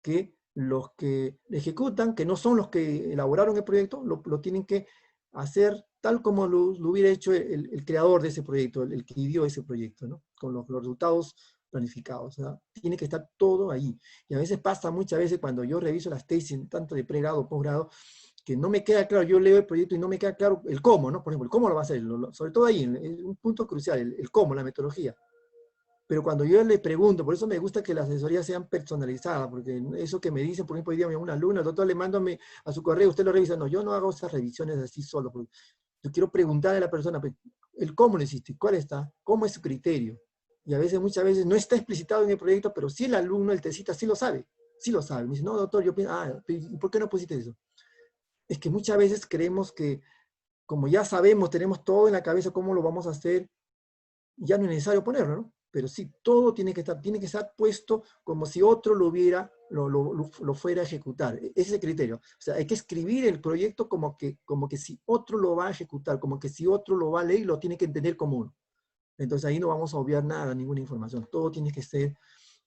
que los que ejecutan, que no son los que elaboraron el proyecto, lo tienen que hacer tal como lo hubiera hecho el creador de ese proyecto, el que ideó ese proyecto, ¿no? Con los resultados planificados. O sea, tiene que estar todo ahí. Y a veces pasa, muchas veces, cuando yo reviso las tesis, tanto de pregrado o posgrado, que no me queda claro, yo leo el proyecto y no me queda claro el cómo, ¿no? Por ejemplo, el cómo lo va a hacer, sobre todo ahí, es un punto crucial, el cómo, la metodología. Pero cuando yo le pregunto, por eso me gusta que las asesorías sean personalizadas, porque eso que me dicen, por ejemplo, hoy día una alumna, el doctor le mando a su correo, usted lo revisa. No, yo no hago esas revisiones así solo, porque yo quiero preguntarle a la persona, pues, el cómo lo hiciste, cuál está, cómo es su criterio. Y a veces, muchas veces, no está explicitado en el proyecto, pero sí el alumno, el tesista, sí lo sabe. Sí lo sabe. Me dice, no, doctor, yo pienso, ¿y por qué no pusiste eso? Es que muchas veces creemos que, como ya sabemos, tenemos todo en la cabeza cómo lo vamos a hacer, ya no es necesario ponerlo, ¿no? Pero sí, todo tiene que estar puesto como si otro lo fuera a ejecutar. Ese es el criterio. O sea, hay que escribir el proyecto como que si otro lo va a ejecutar, como que si otro lo va a leer y lo tiene que entender como uno. Entonces ahí no vamos a obviar nada, ninguna información. Todo tiene que ser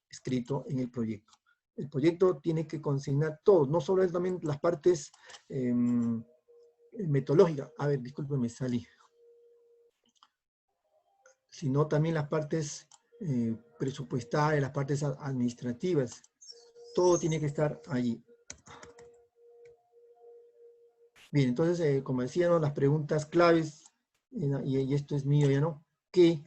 escrito en el proyecto. El proyecto tiene que consignar todo, no solo es también las partes metodológicas. A ver, discúlpeme, salí. Sino también las partes presupuestarias, las partes administrativas. Todo tiene que estar allí. Bien, entonces, como decíamos, las preguntas claves, y esto es mío ya, ¿no? ¿Qué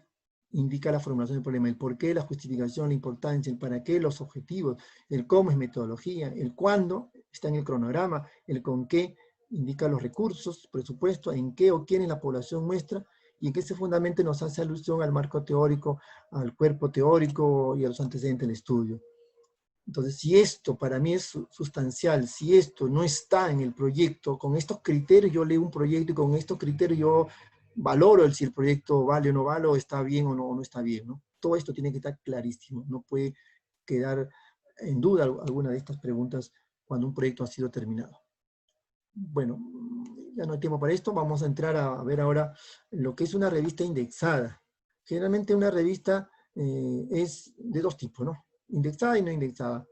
indica la formulación del problema? El por qué, la justificación, la importancia, el para qué, los objetivos, el cómo es metodología, el cuándo está en el cronograma, el con qué indica los recursos, presupuesto, en qué o quién es la población muestra, y en qué se fundamenta nos hace alusión al marco teórico, al cuerpo teórico y a los antecedentes del estudio. Entonces, si esto para mí es sustancial, si esto no está en el proyecto, con estos criterios yo leo un proyecto y con estos criterios yo valoro si el proyecto vale o no vale, o está bien o no está bien, ¿no? Todo esto tiene que estar clarísimo, no puede quedar en duda alguna de estas preguntas cuando un proyecto ha sido terminado. Bueno, ya no hay tiempo para esto, vamos a entrar a ver ahora lo que es una revista indexada. Generalmente una revista es de dos tipos, ¿no? Indexada y no indexada.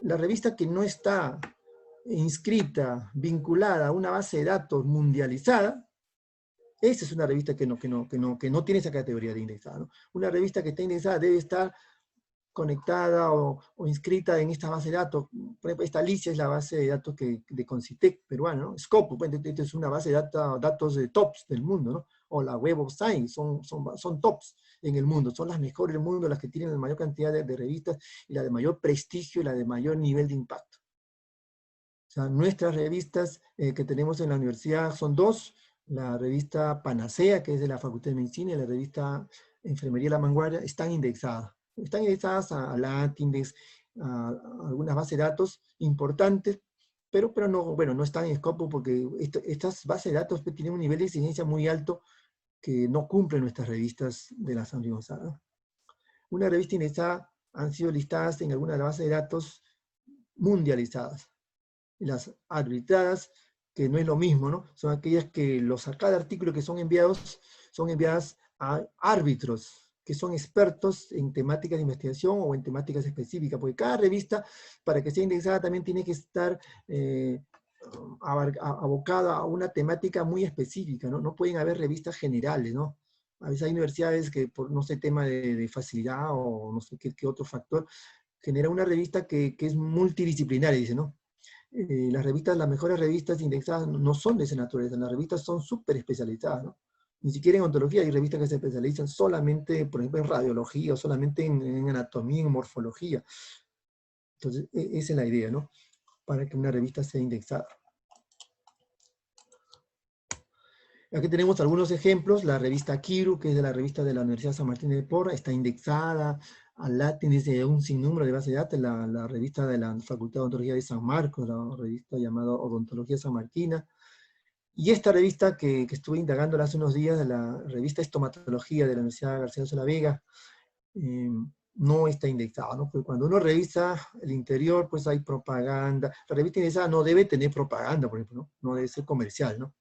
La revista que no está inscrita, vinculada a una base de datos mundializada, esa es una revista que no tiene esa categoría de indexada, ¿no? Una revista que está indexada debe estar conectada o inscrita en esta base de datos. Por ejemplo, esta Alicia es la base de datos de Concitec peruano, ¿no? Scopus, esta es una base de datos de tops del mundo, ¿no? o la Web of Science, son tops en el mundo, son las mejores del mundo, las que tienen la mayor cantidad de revistas y la de mayor prestigio y la de mayor nivel de impacto. O sea, nuestras revistas que tenemos en la universidad son dos: la revista Panacea, que es de la Facultad de Medicina, y la revista Enfermería La Vanguardia, están indexadas. Están indexadas a Latindex, a algunas bases de datos importantes, pero no, bueno, no están en Scopus porque estas bases de datos pues, tienen un nivel de exigencia muy alto que no cumplen nuestras revistas de la San Gonzalo. Una revista indexada han sido listadas en algunas de las bases de datos mundializadas. Las arbitradas, que no es lo mismo, ¿no? Son aquellas que cada artículo que son enviadas a árbitros, que son expertos en temáticas de investigación o en temáticas específicas, porque cada revista, para que sea indexada, también tiene que estar abocada a una temática muy específica, ¿no? No pueden haber revistas generales, ¿no? A veces hay universidades que por, no sé, tema de facilidad o no sé qué otro factor, genera una revista que es multidisciplinaria, dice, ¿no? Las mejores revistas indexadas no son de esa naturaleza, las revistas son súper especializadas, ¿no? Ni siquiera en ontología hay revistas que se especializan solamente, por ejemplo, en radiología, o solamente en anatomía, en morfología. Entonces, esa es la idea, ¿no? Para que una revista sea indexada. Aquí tenemos algunos ejemplos. La revista Kiru, que es de la revista de la Universidad San Martín de Porres, está indexada al Latin, dice un sinnúmero de bases de datos. La revista de la Facultad de Odontología de San Marcos, la revista llamada Odontología San Martina. Y esta revista que estuve indagando hace unos días, de la revista Estomatología de la Universidad Garcilaso de la Vega, no está indexada, ¿no? Porque cuando uno revisa el interior, pues hay propaganda. La revista indexada no debe tener propaganda, por ejemplo, ¿no? No debe ser comercial, ¿no?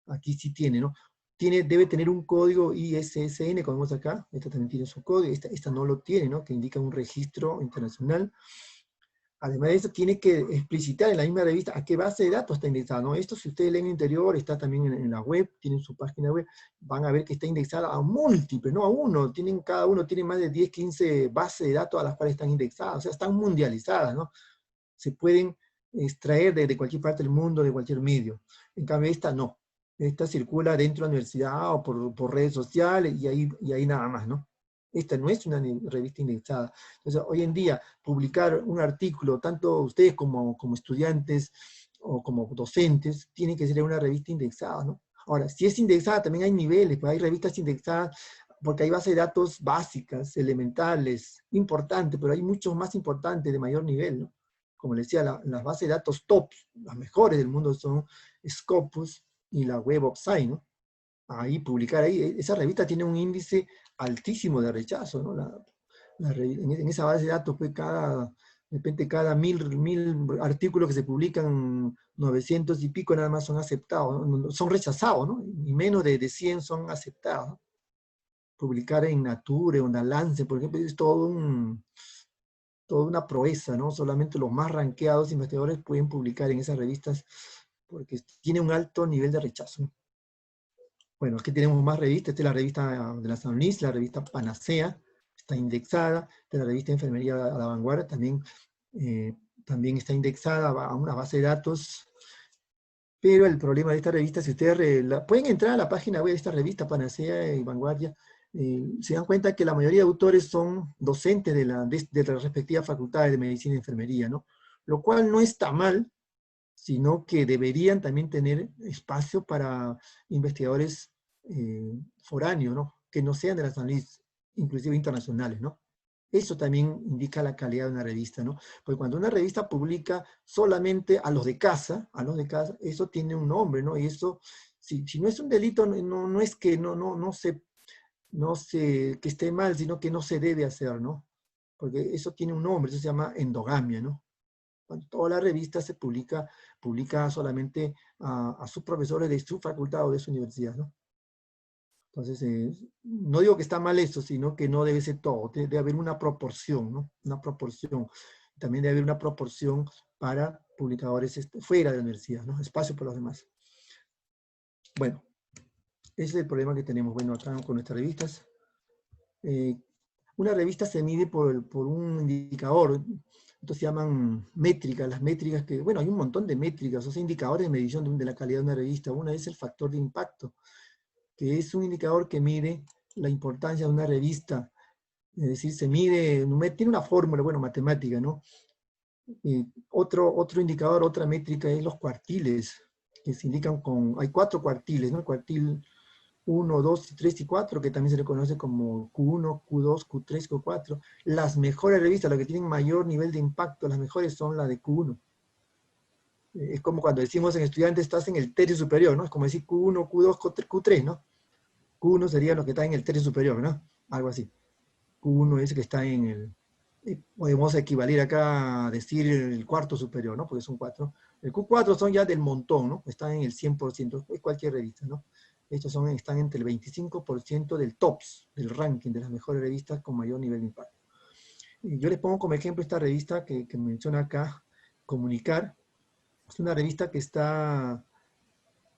Aquí sí tiene, ¿no? Debe tener un código ISSN, como vemos acá. Esta también tiene su código, esta no lo tiene, ¿no? Que indica un registro internacional. Además de eso, tiene que explicitar en la misma revista a qué base de datos está indexada, ¿no? Esto, si ustedes leen el interior, está también en la web, tienen su página web, van a ver que está indexada a múltiples, no a uno, cada uno tiene más de 10, 15 bases de datos a las cuales están indexadas, o sea, están mundializadas, ¿no? Se pueden extraer de cualquier parte del mundo, de cualquier medio. En cambio, esta no. Esta circula dentro de la universidad o por redes sociales y ahí nada más, ¿no? Esta no es una revista indexada. Entonces, hoy en día, publicar un artículo, tanto ustedes como estudiantes o como docentes, tienen que ser una revista indexada, ¿no? Ahora, si es indexada, también hay niveles, pues hay revistas indexadas porque hay bases de datos básicas, elementales, importantes, pero hay muchos más importantes de mayor nivel, ¿no? Como les decía, las bases de datos top, las mejores del mundo son Scopus y la Web of Science, ¿no? Ahí, publicar ahí, esa revista tiene un índice altísimo de rechazo, ¿no? En esa base de datos, pues de repente cada mil artículos que se publican, 900 y pico nada más son aceptados, ¿no? Son rechazados, ¿no? Y menos de 100 son aceptados, ¿no? Publicar en Nature o en la Lance, por ejemplo, es toda una proeza, ¿no? Solamente los más rankeados investigadores pueden publicar en esas revistas porque tiene un alto nivel de rechazo, ¿no? Bueno, aquí tenemos más revistas. Esta es la revista de la San Luis, la revista Panacea, está indexada. Esta es la revista Enfermería a la Vanguardia, también está indexada a una base de datos. Pero el problema de esta revista, si ustedes pueden entrar a la página web de esta revista Panacea y Vanguardia, se dan cuenta que la mayoría de autores son docentes de las respectivas facultades de medicina y enfermería, ¿no? Lo cual no está mal, sino que deberían también tener espacio para investigadores foráneos, ¿no? Que no sean de las análisis, inclusive internacionales, ¿no? Eso también indica la calidad de una revista, ¿no? Porque cuando una revista publica solamente a los de casa, eso tiene un nombre, ¿no? Y eso, si no es un delito, no es que que esté mal, sino que no se debe hacer, ¿no? Porque eso tiene un nombre, eso se llama endogamia, ¿no? Cuando toda la revista se publica solamente a sus profesores de su facultad o de su universidad, ¿no? Entonces, no digo que está mal eso, sino que no debe ser todo. Debe haber una proporción, ¿no? Una proporción. También debe haber una proporción para publicadores fuera de la universidad, ¿no? Espacio para los demás. Bueno, ese es el problema que tenemos, bueno, acá con nuestras revistas. Una revista se mide por un indicador, entonces se llaman métricas, las métricas que, bueno, hay un montón de métricas, o sea, indicadores de medición de la calidad de una revista. Una es el factor de impacto. que es un indicador que mide la importancia de una revista. Es decir, se mide, tiene una fórmula, bueno, matemática, ¿no? Otro indicador, otra métrica es los cuartiles, que se indican hay 4 cuartiles, ¿no? El cuartil 1, 2, 3 y 4, que también se le conoce como Q1, Q2, Q3, Q4. Las mejores revistas, las que tienen mayor nivel de impacto, las mejores son las de Q1. Es como cuando decimos en estudiante estás en el tercio superior, ¿no? Es como decir Q1, Q2, Q3, ¿no? Q1 sería lo que está en el tercio superior, ¿no? Algo así. Q1 es el que está en el... Podemos equivaler acá a decir el cuarto superior, ¿no? Porque son 4. El Q4 son ya del montón, ¿no? Están en el 100%, es cualquier revista, ¿no? Estos están entre el 25% del tops, del ranking de las mejores revistas con mayor nivel de impacto. Y yo les pongo como ejemplo esta revista que menciona acá, Comunicar. Es una revista que está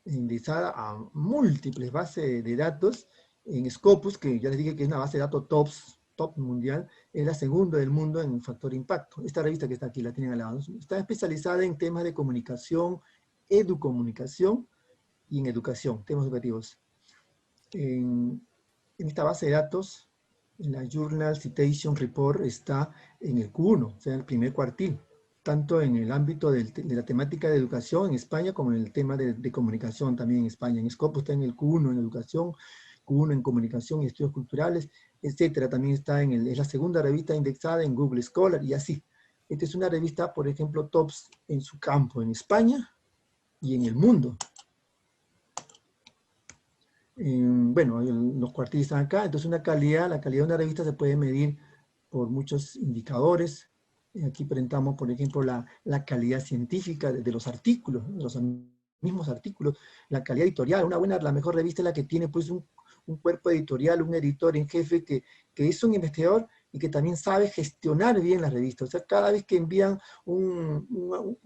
indexada a múltiples bases de datos en Scopus, que ya les dije que es una base de datos top mundial, es la segunda del mundo en factor impacto. Esta revista que está aquí, la tienen al lado, está especializada en temas de comunicación, educomunicación y en educación, temas educativos. En esta base de datos, en la Journal Citation Report está en el Q1, o sea, en el primer cuartil, tanto en el ámbito de la temática de educación en España como en el tema de comunicación también en España. En Scopus está en el Q1 en educación, Q1 en comunicación y estudios culturales, etcétera. También está es la segunda revista indexada en Google Scholar y así. Esta es una revista, por ejemplo, tops en su campo en España y en el mundo. Bueno, los cuartiles están acá, entonces la calidad de una revista se puede medir por muchos indicadores. Aquí presentamos, por ejemplo, la calidad científica de los artículos, de los mismos artículos, la calidad editorial. La mejor revista es la que tiene pues un cuerpo editorial, un editor en jefe que es un investigador y que también sabe gestionar bien la revista. O sea, cada vez que envían un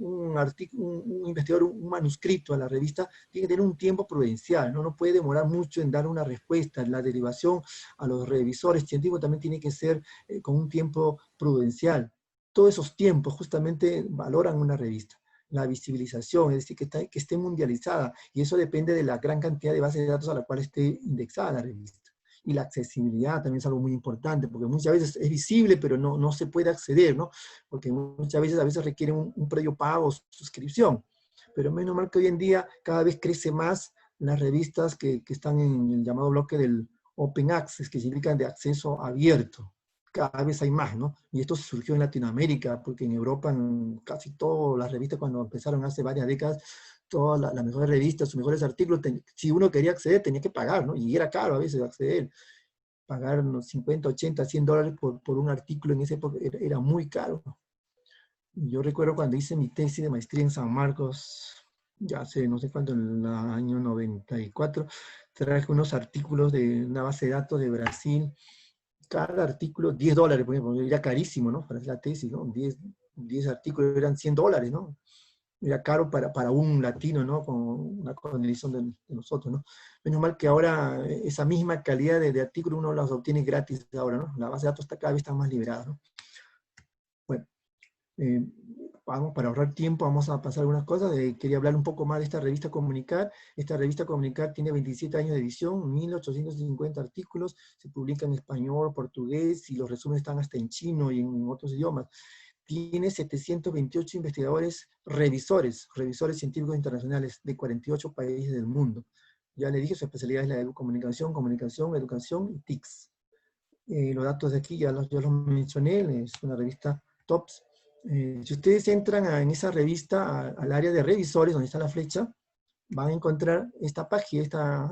investigador un manuscrito a la revista, tiene que tener un tiempo prudencial, ¿no? No puede demorar mucho en dar una respuesta. La derivación a los revisores científicos también tiene que ser con un tiempo prudencial. Todos esos tiempos justamente valoran una revista. La visibilización, es decir, que esté mundializada, y eso depende de la gran cantidad de bases de datos a la cual esté indexada la revista. Y la accesibilidad también es algo muy importante, porque muchas veces es visible, pero no se puede acceder, ¿no? Porque muchas veces requiere un previo pago o suscripción. Pero menos mal que hoy en día cada vez crece más las revistas que están en el llamado bloque del Open Access, que significan de acceso abierto. Cada vez hay más, ¿no? Y esto surgió en Latinoamérica, porque en Europa casi todas las revistas cuando empezaron hace varias décadas, todas las mejores revistas, sus mejores artículos, si uno quería acceder tenía que pagar, ¿no? Y era caro a veces acceder. Pagar unos 50, 80, 100 dólares por un artículo en esa época era muy caro. Yo recuerdo cuando hice mi tesis de maestría en San Marcos, ya hace no sé cuánto, en el año 94, traje unos artículos de una base de datos de Brasil. Cada artículo, 10 dólares, por ejemplo, era carísimo, ¿no? Para hacer la tesis, ¿no? 10 artículos eran 100 dólares, ¿no? Era caro para un latino, ¿no? Con una condición de nosotros, ¿no? Menos mal que ahora esa misma calidad de artículos uno las obtiene gratis ahora, ¿no? La base de datos cada vez está más liberada, ¿no? Bueno. Para ahorrar tiempo, vamos a pasar algunas cosas. Quería hablar un poco más de esta revista Comunicar. Esta revista Comunicar tiene 27 años de edición, 1850 artículos, se publica en español, portugués, y los resúmenes están hasta en chino y en otros idiomas. Tiene 728 investigadores revisores científicos internacionales de 48 países del mundo. Ya le dije, su especialidad es la de comunicación, educación y TICS. Los datos de aquí ya los mencioné, es una revista TOPS. Si ustedes entran en esa revista, al área de revisores, donde está la flecha, van a encontrar esta página,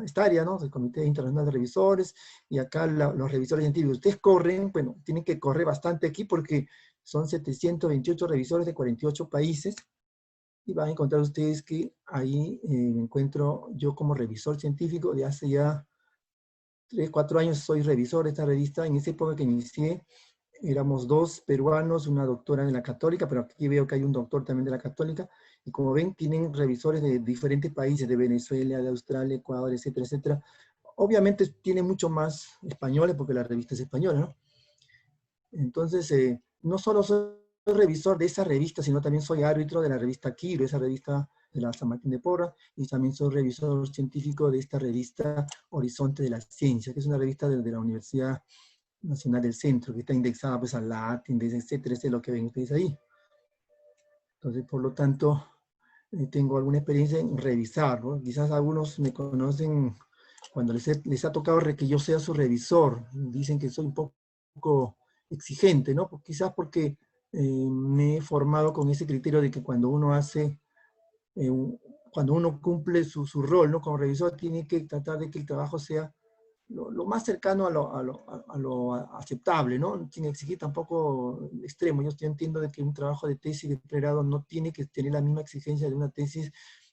esta área, ¿no? Del Comité Internacional de Revisores, y acá los revisores científicos. Ustedes corren, bueno, tienen que correr bastante aquí porque son 728 revisores de 48 países, y van a encontrar ustedes que ahí me encuentro yo como revisor científico de hace ya 3, 4 años soy revisor de esta revista. En esa época que inicié, éramos 2 peruanos, una doctora de la Católica, pero aquí veo que hay un doctor también de la Católica, y como ven, tienen revisores de diferentes países, de Venezuela, de Australia, Ecuador, etcétera, etcétera. Obviamente tiene mucho más españoles, porque la revista es española, ¿no? Entonces, no solo soy revisor de esa revista, sino también soy árbitro de la revista Quiro, esa revista de la San Martín de Porras, y también soy revisor científico de esta revista Horizonte de la Ciencia, que es una revista de la Universidad Nacional del Centro, que está indexada pues al Latin, etcétera, es lo que ven ustedes ahí. Entonces, por lo tanto, tengo alguna experiencia en revisar, ¿no? Quizás algunos me conocen cuando les ha tocado que yo sea su revisor, dicen que soy un poco exigente, ¿no? Quizás porque me he formado con ese criterio de que cuando uno hace, cuando uno cumple su rol, ¿no? Como revisor, tiene que tratar de que el trabajo sea lo más cercano a lo aceptable, ¿no? Sin exigir tampoco extremo. Yo entiendo de que un trabajo de tesis de pregrado no tiene que tener la misma exigencia de una tesis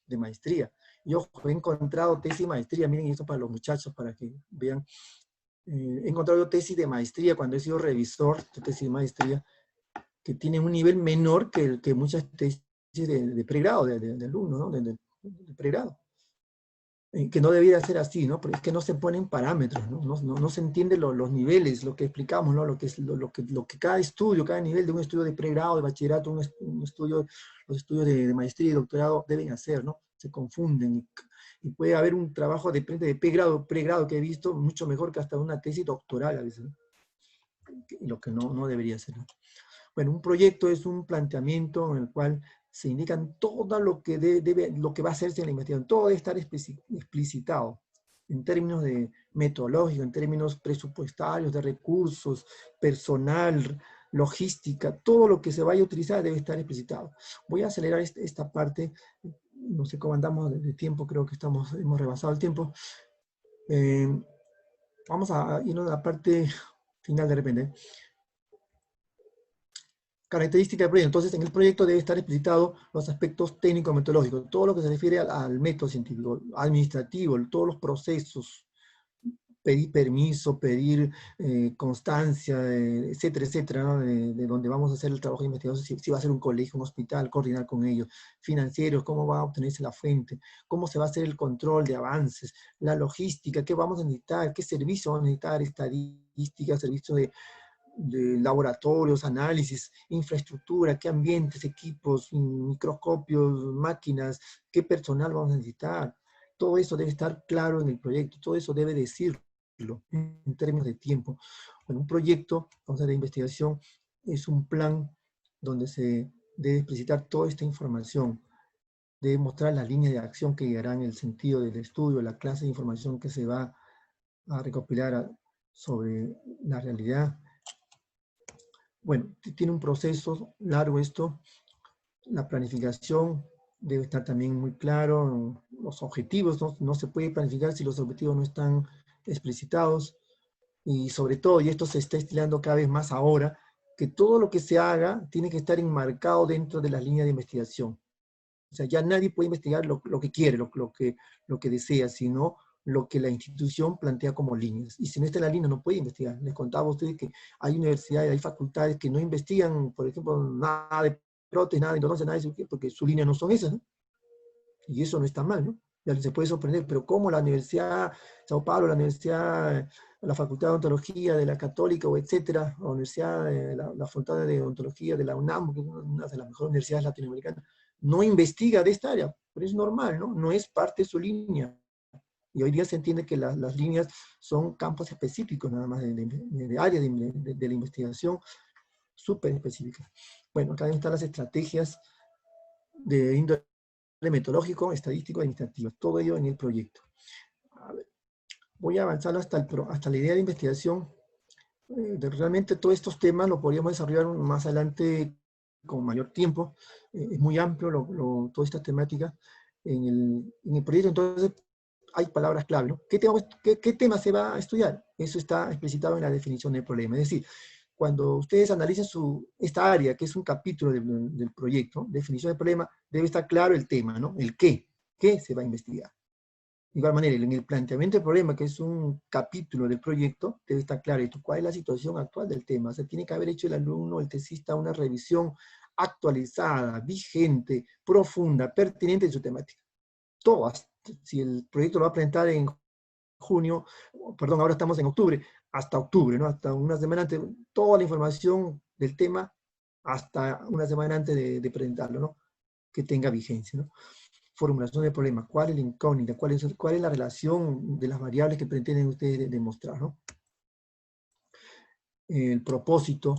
de maestría. Yo he encontrado tesis de maestría, miren, y esto para los muchachos, para que vean, he encontrado tesis de maestría cuando he sido revisor de tesis de maestría, que tienen un nivel menor que muchas tesis de pregrado, de alumno, ¿no? De pregrado. Que no debiera ser así, ¿no? Porque es que no se ponen parámetros, ¿no? No se entienden los niveles, lo que explicamos, ¿no? Lo que cada estudio, cada nivel de un estudio de pregrado, de bachillerato, un estudio, los estudios de maestría y doctorado deben hacer, ¿no? Se confunden y puede haber un trabajo de pregrado que he visto mucho mejor que hasta una tesis doctoral a veces, ¿no? Lo que no debería ser, ¿no? Bueno, un proyecto es un planteamiento en el cual se indican todo lo que lo que va a hacerse en la investigación, todo debe estar explicitado en términos de metodológico, en términos presupuestarios, de recursos, personal, logística, todo lo que se vaya a utilizar debe estar explicitado. Voy a acelerar esta parte, no sé cómo andamos de tiempo, creo que hemos rebasado el tiempo. Vamos a irnos a la parte final de repente. Característica del proyecto. Entonces, en el proyecto debe estar explicitado los aspectos técnico-metodológicos, todo lo que se refiere al método científico, administrativo, todos los procesos, pedir permiso, pedir constancia, etcétera, etcétera, ¿no? De donde vamos a hacer el trabajo de investigación, si va a ser un colegio, un hospital, coordinar con ellos, financieros, cómo va a obtenerse la fuente, cómo se va a hacer el control de avances, la logística, qué vamos a necesitar, qué servicios vamos a necesitar, estadística, servicios de laboratorios, análisis, infraestructura, qué ambientes, equipos, microscopios, máquinas, qué personal vamos a necesitar. Todo eso debe estar claro en el proyecto, todo eso debe decirlo en términos de tiempo. Bueno, un proyecto, vamos a ver, de investigación es un plan donde se debe explicitar toda esta información, debe mostrar las líneas de acción que guiarán el sentido del estudio, la clase de información que se va a recopilar sobre la realidad. Bueno, tiene un proceso largo esto, la planificación debe estar también muy claro, los objetivos, no se puede planificar si los objetivos no están explicitados, y sobre todo, y esto se está estilando cada vez más ahora, que todo lo que se haga tiene que estar enmarcado dentro de las líneas de investigación. O sea, ya nadie puede investigar lo que quiere, lo que desea, sino lo que la institución plantea como líneas. Y si no está en la línea, no puede investigar. Les contaba a ustedes que hay universidades, hay facultades que no investigan, por ejemplo, nada de prótesis, nada de endodoncia, nada de eso, porque sus líneas no son esas, ¿no? Y eso no está mal, ¿no? Ya se puede sorprender, pero ¿cómo la Universidad Sao Paulo, la Universidad, la Facultad de Odontología de la Católica, o etcétera, la Universidad, la Facultad de Odontología de la UNAM, que es una de las mejores universidades latinoamericanas, no investiga de esta área? Pero es normal, ¿no? No es parte de su línea. Y hoy día se entiende que las líneas son campos específicos, nada más de áreas de la investigación súper específicas. Bueno, acá están las estrategias de índole metodológico, estadístico, administrativo, todo ello en el proyecto. A ver, voy a avanzar hasta la idea de investigación. Realmente todos estos temas los podríamos desarrollar más adelante con mayor tiempo. Es muy amplio toda esta temática. En el proyecto, entonces, hay palabras clave, ¿no? ¿Qué tema se va a estudiar? Eso está explicitado en la definición del problema. Es decir, cuando ustedes analicen esta área, que es un capítulo del proyecto, definición del problema, debe estar claro el tema, ¿no? El qué se va a investigar. De igual manera, en el planteamiento del problema, que es un capítulo del proyecto, debe estar claro esto, cuál es la situación actual del tema. O sea, tiene que haber hecho el alumno, el tesista, una revisión actualizada, vigente, profunda, pertinente de su temática. Todas. Si el proyecto lo va a presentar en junio, perdón, ahora estamos en octubre, hasta octubre, ¿no? Hasta una semana antes, toda la información del tema hasta una semana antes de presentarlo, ¿no? Que tenga vigencia, ¿no? Formulación de problema, ¿cuál es la incógnita? ¿Cuál es la relación de las variables que pretenden ustedes demostrar, ¿no? El propósito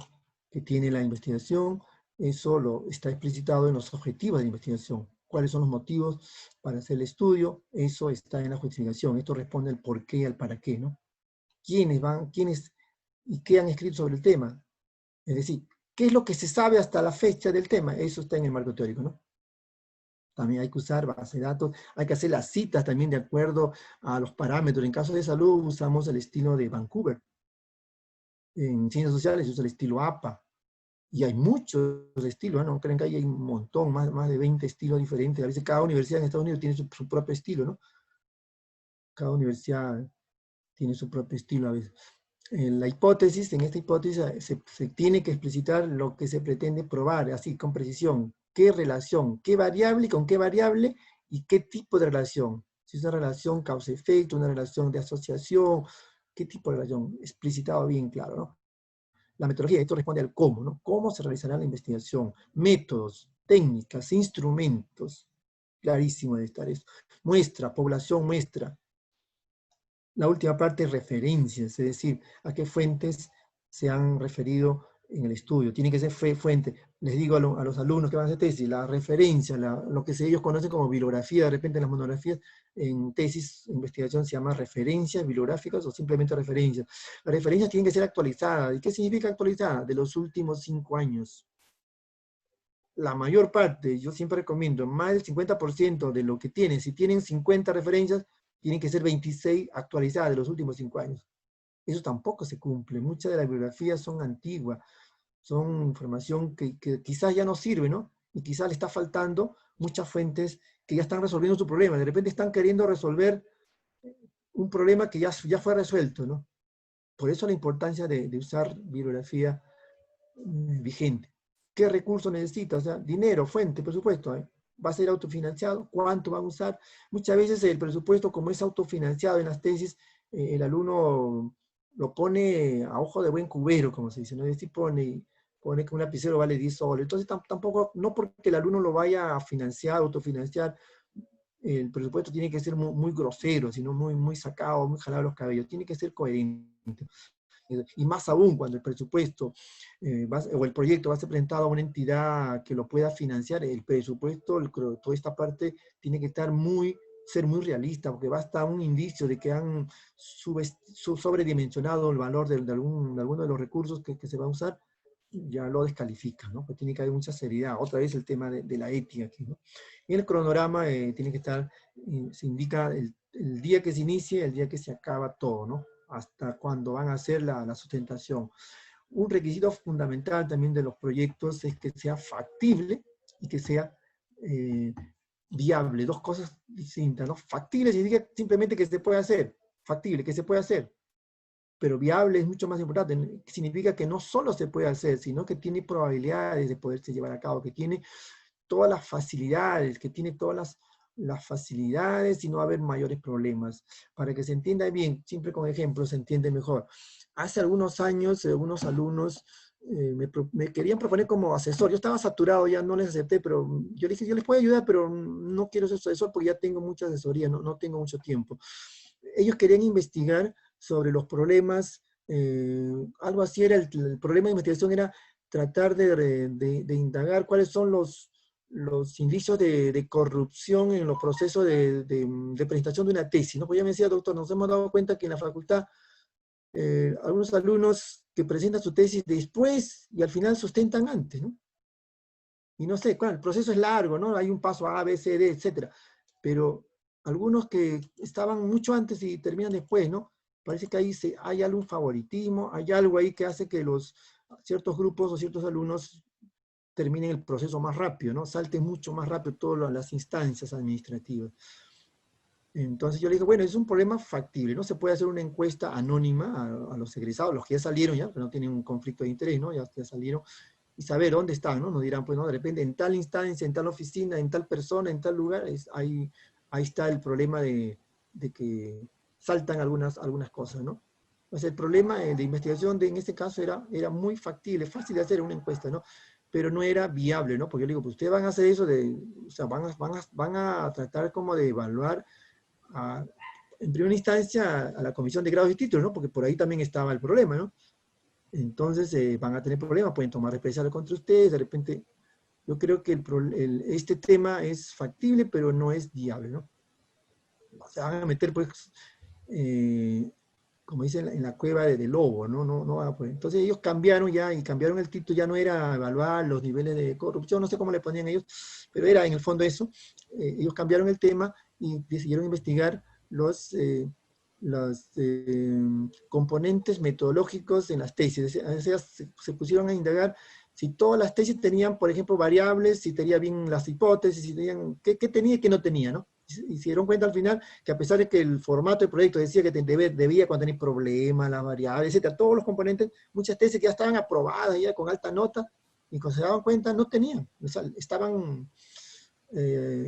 que tiene la investigación, eso está explicitado en los objetivos de la investigación. ¿Cuáles son los motivos para hacer el estudio? Eso está en la justificación. Esto responde al por qué y al para qué, ¿no? ¿Quiénes y qué han escrito sobre el tema? Es decir, ¿qué es lo que se sabe hasta la fecha del tema? Eso está en el marco teórico, ¿no? También hay que usar base de datos, hay que hacer las citas también de acuerdo a los parámetros. En caso de salud usamos el estilo de Vancouver. En ciencias sociales se usa el estilo APA. Y hay muchos estilos, ¿no? Creen que hay un montón, más de 20 estilos diferentes. A veces cada universidad en Estados Unidos tiene su propio estilo, ¿no? Cada universidad tiene su propio estilo a veces. En esta hipótesis se tiene que explicitar lo que se pretende probar, así con precisión. ¿Qué relación? ¿Qué variable y con qué variable? ¿Y qué tipo de relación? Si es una relación causa-efecto, una relación de asociación, ¿qué tipo de relación? Explicitado bien claro, ¿no? La metodología, esto responde al cómo, ¿no? ¿Cómo se realizará la investigación? Métodos, técnicas, instrumentos. Clarísimo de estar esto. Muestra, población muestra. La última parte, referencias, es decir, a qué fuentes se han referido en el estudio. Tiene que ser fuente. Les digo a los alumnos que van a hacer tesis, la referencia, lo que ellos conocen como bibliografía, de repente en las monografías, en tesis, investigación se llama referencias bibliográficas o simplemente referencias. Las referencias tienen que ser actualizadas. ¿Y qué significa actualizada? De los últimos 5 años. La mayor parte, yo siempre recomiendo, más del 50% de lo que tienen, si tienen 50 referencias, tienen que ser 26 actualizadas de los últimos 5 años. Eso tampoco se cumple. Muchas de las bibliografías son antiguas, son información que quizás ya no sirve, ¿no? Y quizás le está faltando muchas fuentes que ya están resolviendo su problema. De repente están queriendo resolver un problema que ya fue resuelto, ¿no? Por eso la importancia de usar bibliografía vigente. ¿Qué recursos necesita? O sea, dinero, fuente, presupuesto. ¿Va a ser autofinanciado? ¿Cuánto van a usar? Muchas veces el presupuesto, como es autofinanciado en las tesis, el alumno lo pone a ojo de buen cubero, como se dice, ¿no? Es decir, pone que un lapicero vale 10 soles. Entonces, tampoco, no porque el alumno lo vaya a financiar, autofinanciar, el presupuesto tiene que ser muy grosero, sino muy sacado, muy jalado los cabellos. Tiene que ser coherente. Y más aún cuando el presupuesto o el proyecto va a ser presentado a una entidad que lo pueda financiar, el presupuesto, toda esta parte tiene que ser muy realista, porque basta un indicio de que han sobredimensionado el valor de alguno de los recursos que se va a usar, ya lo descalifica, ¿no? Pues tiene que haber mucha seriedad. Otra vez el tema de la ética aquí, ¿no? Y el cronograma tiene que estar, se indica el día que se inicia y el día que se acaba todo, ¿no? Hasta cuando van a hacer la sustentación. Un requisito fundamental también de los proyectos es que sea factible y que sea viable. Dos cosas distintas, ¿no? Factible significa simplemente que se puede hacer. Factible, que se puede hacer. Pero viable es mucho más importante. Significa que no solo se puede hacer, sino que tiene probabilidades de poderse llevar a cabo, que tiene todas las facilidades, que tiene todas las facilidades y no va a haber mayores problemas. Para que se entienda bien, siempre con ejemplos se entiende mejor. Hace algunos años, algunos alumnos me querían proponer como asesor. Yo estaba saturado, ya no les acepté, pero yo les dije, yo les puedo ayudar, pero no quiero ser asesor porque ya tengo mucha asesoría, no tengo mucho tiempo. Ellos querían investigar sobre los problemas, algo así era el problema de investigación, era tratar de indagar cuáles son los indicios de corrupción en los procesos de presentación de una tesis, ¿no? Pues ya me decía, doctor, nos hemos dado cuenta que en la facultad algunos alumnos que presentan su tesis después y al final sustentan antes, ¿no? Y no sé, claro, el proceso es largo, ¿no? Hay un paso A, B, C, D, etcétera. Pero algunos que estaban mucho antes y terminan después, ¿no? Parece que ahí hay algún favoritismo, hay algo ahí que hace que ciertos grupos o ciertos alumnos terminen el proceso más rápido, ¿no? Salten mucho más rápido todas las instancias administrativas. Entonces yo le dije, bueno, es un problema factible, ¿no? Se puede hacer una encuesta anónima a los egresados, los que ya salieron ya, que no tienen un conflicto de interés, ¿no? Ya salieron, y saber dónde están, ¿no? Nos dirán, pues, ¿no? De repente en tal instancia, en tal oficina, en tal persona, en tal lugar, ahí está el problema de que saltan algunas cosas, ¿no? Pues el problema de investigación en este caso era muy factible, fácil de hacer una encuesta, ¿no? pero no era viable, ¿no? Porque yo le digo, pues ustedes van a hacer eso o sea, van a tratar como de evaluar en primera instancia a la comisión de grados y títulos, ¿no? Porque por ahí también estaba el problema, ¿no? Entonces van a tener problemas, pueden tomar represalias contra ustedes, de repente. Yo creo que este tema es factible, pero no es viable, ¿no? Se van a meter, pues, como dicen, en la cueva del lobo, ¿no? No van a poder. Entonces ellos cambiaron ya, y cambiaron el título, ya no era evaluar los niveles de corrupción, no sé cómo le ponían ellos, pero era en el fondo eso. Ellos cambiaron el tema y decidieron investigar los componentes metodológicos en las tesis. O sea, se pusieron a indagar si todas las tesis tenían, por ejemplo, variables, si tenía bien las hipótesis, si tenían, qué tenía y qué no tenía, ¿no? Y se dieron cuenta al final que a pesar de que el formato del proyecto decía que debía contener problemas, las variables, etcétera, todos los componentes, muchas tesis que ya estaban aprobadas ya con alta nota, y cuando se daban cuenta no tenían, o sea, estaban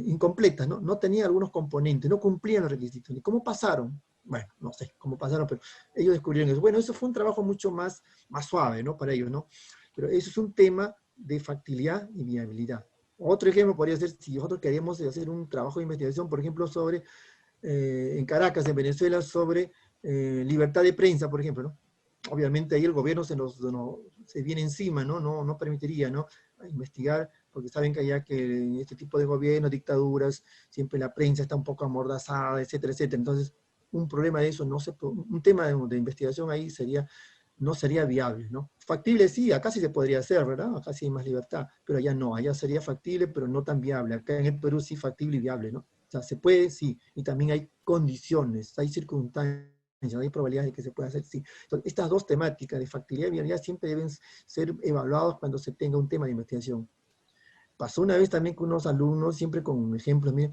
incompletas, ¿no? No tenían algunos componentes, no cumplían los requisitos. ¿Y cómo pasaron? Bueno, no sé cómo pasaron, pero ellos descubrieron eso. Bueno, eso fue un trabajo mucho más suave, ¿no? Para ellos, ¿no? Pero eso es un tema de factibilidad y viabilidad. Otro ejemplo podría ser si nosotros queríamos hacer un trabajo de investigación, por ejemplo, sobre, en Caracas, en Venezuela, sobre libertad de prensa, por ejemplo, ¿no? Obviamente ahí el gobierno se viene encima, ¿no? No permitiría, ¿no? Investigar, porque saben que allá que en este tipo de gobiernos, dictaduras, siempre la prensa está un poco amordazada, etcétera, etcétera. Entonces, un problema de eso, un tema de investigación ahí no sería viable, ¿no? Factible sí, acá sí se podría hacer, ¿verdad? Acá sí hay más libertad, pero allá no, allá sería factible, pero no tan viable. Acá en el Perú sí factible y viable, ¿no? O sea, se puede, sí, y también hay condiciones, hay circunstancias, hay probabilidades de que se pueda hacer, sí. Entonces, estas dos temáticas de factibilidad y viabilidad siempre deben ser evaluados cuando se tenga un tema de investigación. Pasó una vez también con unos alumnos, siempre con ejemplos, mira,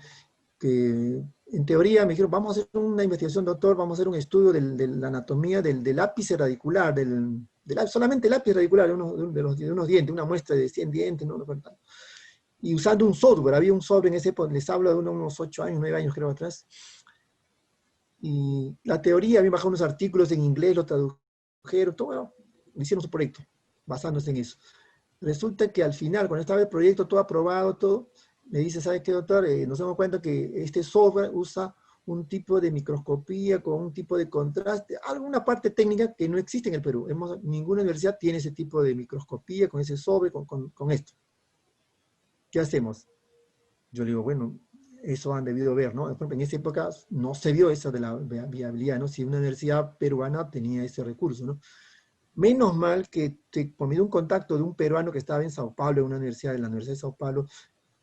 que en teoría me dijeron, vamos a hacer una investigación, doctor, vamos a hacer un estudio de la anatomía del ápice radicular, solamente el ápice radicular de unos dientes, una muestra de 100 dientes, no. Y usando un software, había un software en ese, les hablo de unos 8 años, 9 años creo atrás, y la teoría, había bajado unos artículos en inglés, lo tradujeron, todo, bueno, hicieron su proyecto, basándose en eso. Resulta que al final, cuando estaba el proyecto todo aprobado, todo, me dice, ¿sabe qué, doctor? Nos damos cuenta que este software usa un tipo de microscopía con un tipo de contraste, alguna parte técnica que no existe en el Perú. Ninguna universidad tiene ese tipo de microscopía con ese software, con esto. ¿Qué hacemos? Yo le digo, bueno, eso han debido ver, ¿no? En esa época no se vio eso de la viabilidad, ¿no? Si una universidad peruana tenía ese recurso, ¿no? Menos mal que por medio de un contacto de un peruano que estaba en Sao Paulo, en una universidad, en la Universidad de Sao Paulo,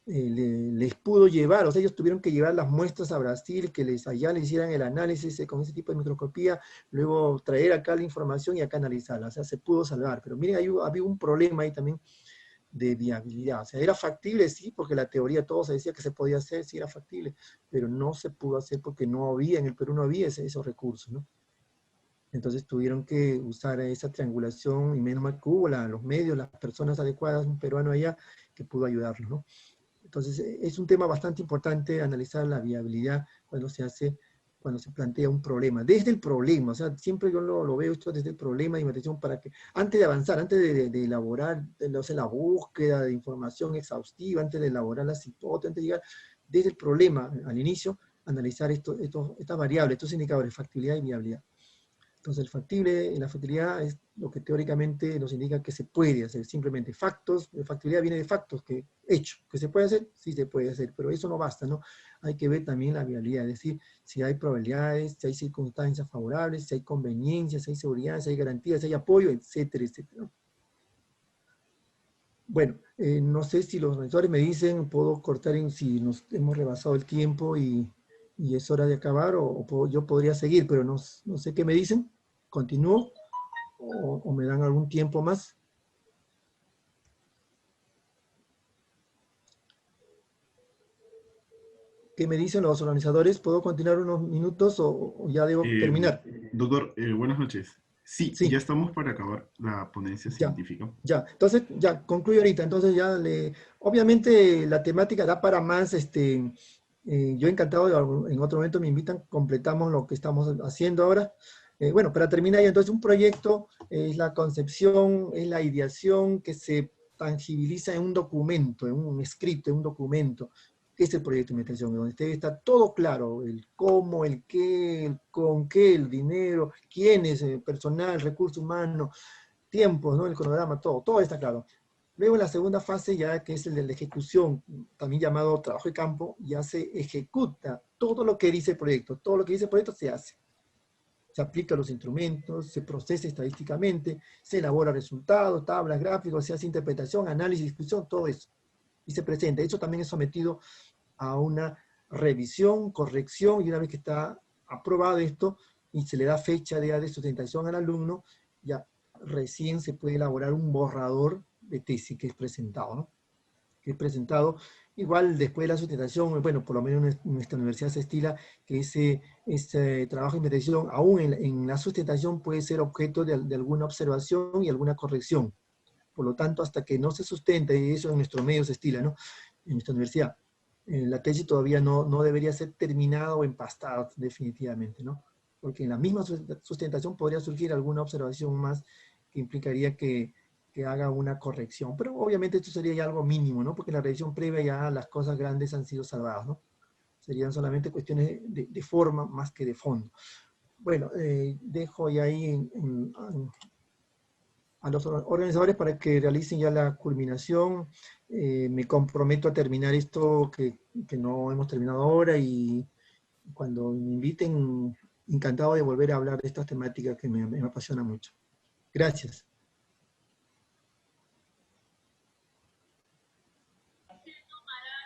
les pudo llevar, o sea, ellos tuvieron que llevar las muestras a Brasil, que allá les hicieran el análisis con ese tipo de microscopía, luego traer acá la información y acá analizarla, o sea, se pudo salvar. Pero miren, había un problema ahí también de viabilidad, o sea, era factible, sí, porque la teoría todo se decía que se podía hacer, sí era factible, pero no se pudo hacer porque no había, en el Perú no había esos recursos, ¿no? Entonces tuvieron que usar esa triangulación, y menos mal que hubo los medios, las personas adecuadas, un peruano allá que pudo ayudarlos, ¿no? Entonces es un tema bastante importante analizar la viabilidad cuando se plantea un problema, desde el problema, o sea, siempre yo lo veo esto desde el problema de investigación para que, antes de avanzar, antes de elaborar, la búsqueda de información exhaustiva, antes de elaborar las hipótesis, antes de llegar desde el problema al inicio, analizar estas variables, estos indicadores, factibilidad y viabilidad. Entonces, la factibilidad es lo que teóricamente nos indica que se puede hacer, simplemente factos, factibilidad viene de factos, hecho, que se puede hacer, sí se puede hacer, pero eso no basta, ¿no? Hay que ver también la viabilidad, es decir, si hay probabilidades, si hay circunstancias favorables, si hay conveniencias, si hay seguridad, si hay garantías, si hay apoyo, etcétera, etcétera. Bueno, no sé si los monitores me dicen, puedo cortar si nos hemos rebasado el tiempo y es hora de acabar, yo podría seguir, pero no sé qué me dicen. ¿Continúo o me dan algún tiempo más? ¿Qué me dicen los organizadores? ¿Puedo continuar unos minutos o ya debo terminar? Doctor, buenas noches. Sí, ya Sí, estamos para acabar la ponencia ya, científica. ya. Entonces, ya, concluyo ahorita. Entonces, obviamente la temática da para más, yo encantado, en otro momento me invitan, completamos lo que estamos haciendo ahora. Bueno, para terminar, entonces un proyecto es la concepción, es la ideación que se tangibiliza en un documento, en un escrito, en un documento, que es el proyecto de investigación, donde está todo claro, el cómo, el qué, el con qué, el dinero, quiénes, el personal, recursos humanos, tiempos, ¿no? El cronograma, todo está claro. Luego la segunda fase ya que es el de la ejecución, también llamado trabajo de campo, ya se ejecuta todo lo que dice el proyecto, todo lo que dice el proyecto se hace. Se aplica los instrumentos, se procesa estadísticamente, se elabora resultados, tablas, gráficos, se hace interpretación, análisis, discusión, todo eso. Y se presenta. Eso también es sometido a una revisión, corrección, y una vez que está aprobado esto, y se le da fecha de sustentación al alumno, ya recién se puede elaborar un borrador de tesis que es presentado, ¿no? Que es presentado, igual después de la sustentación, bueno, por lo menos en nuestra universidad se estila que ese trabajo de investigación, aún en la sustentación, puede ser objeto de alguna observación y alguna corrección. Por lo tanto, hasta que no se sustenta, y eso en nuestro medio se estila, ¿no? En nuestra universidad, la tesis todavía no debería ser terminada o empastada definitivamente, ¿no? Porque en la misma sustentación podría surgir alguna observación más que implicaría que haga una corrección. Pero obviamente esto sería ya algo mínimo, ¿no? Porque en la revisión previa ya las cosas grandes han sido salvadas, ¿no? Serían solamente cuestiones de forma más que de fondo. Bueno, dejo ya ahí a los organizadores para que realicen ya la culminación. Me comprometo a terminar esto que no hemos terminado ahora, y cuando me inviten, encantado de volver a hablar de estas temáticas que me apasiona mucho. Gracias.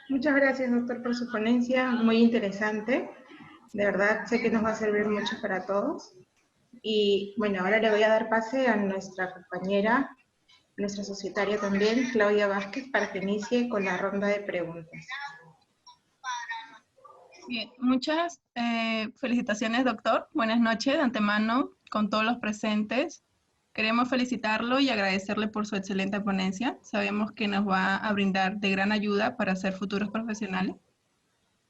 Muchas gracias, doctor, por su ponencia, muy interesante. De verdad, sé que nos va a servir mucho para todos. Y bueno, ahora le voy a dar pase a nuestra compañera, nuestra societaria también, Claudia Vázquez, para que inicie con la ronda de preguntas. Bien, muchas felicitaciones, doctor. Buenas noches de antemano con todos los presentes. Queremos felicitarlo y agradecerle por su excelente ponencia. Sabemos que nos va a brindar de gran ayuda para ser futuros profesionales.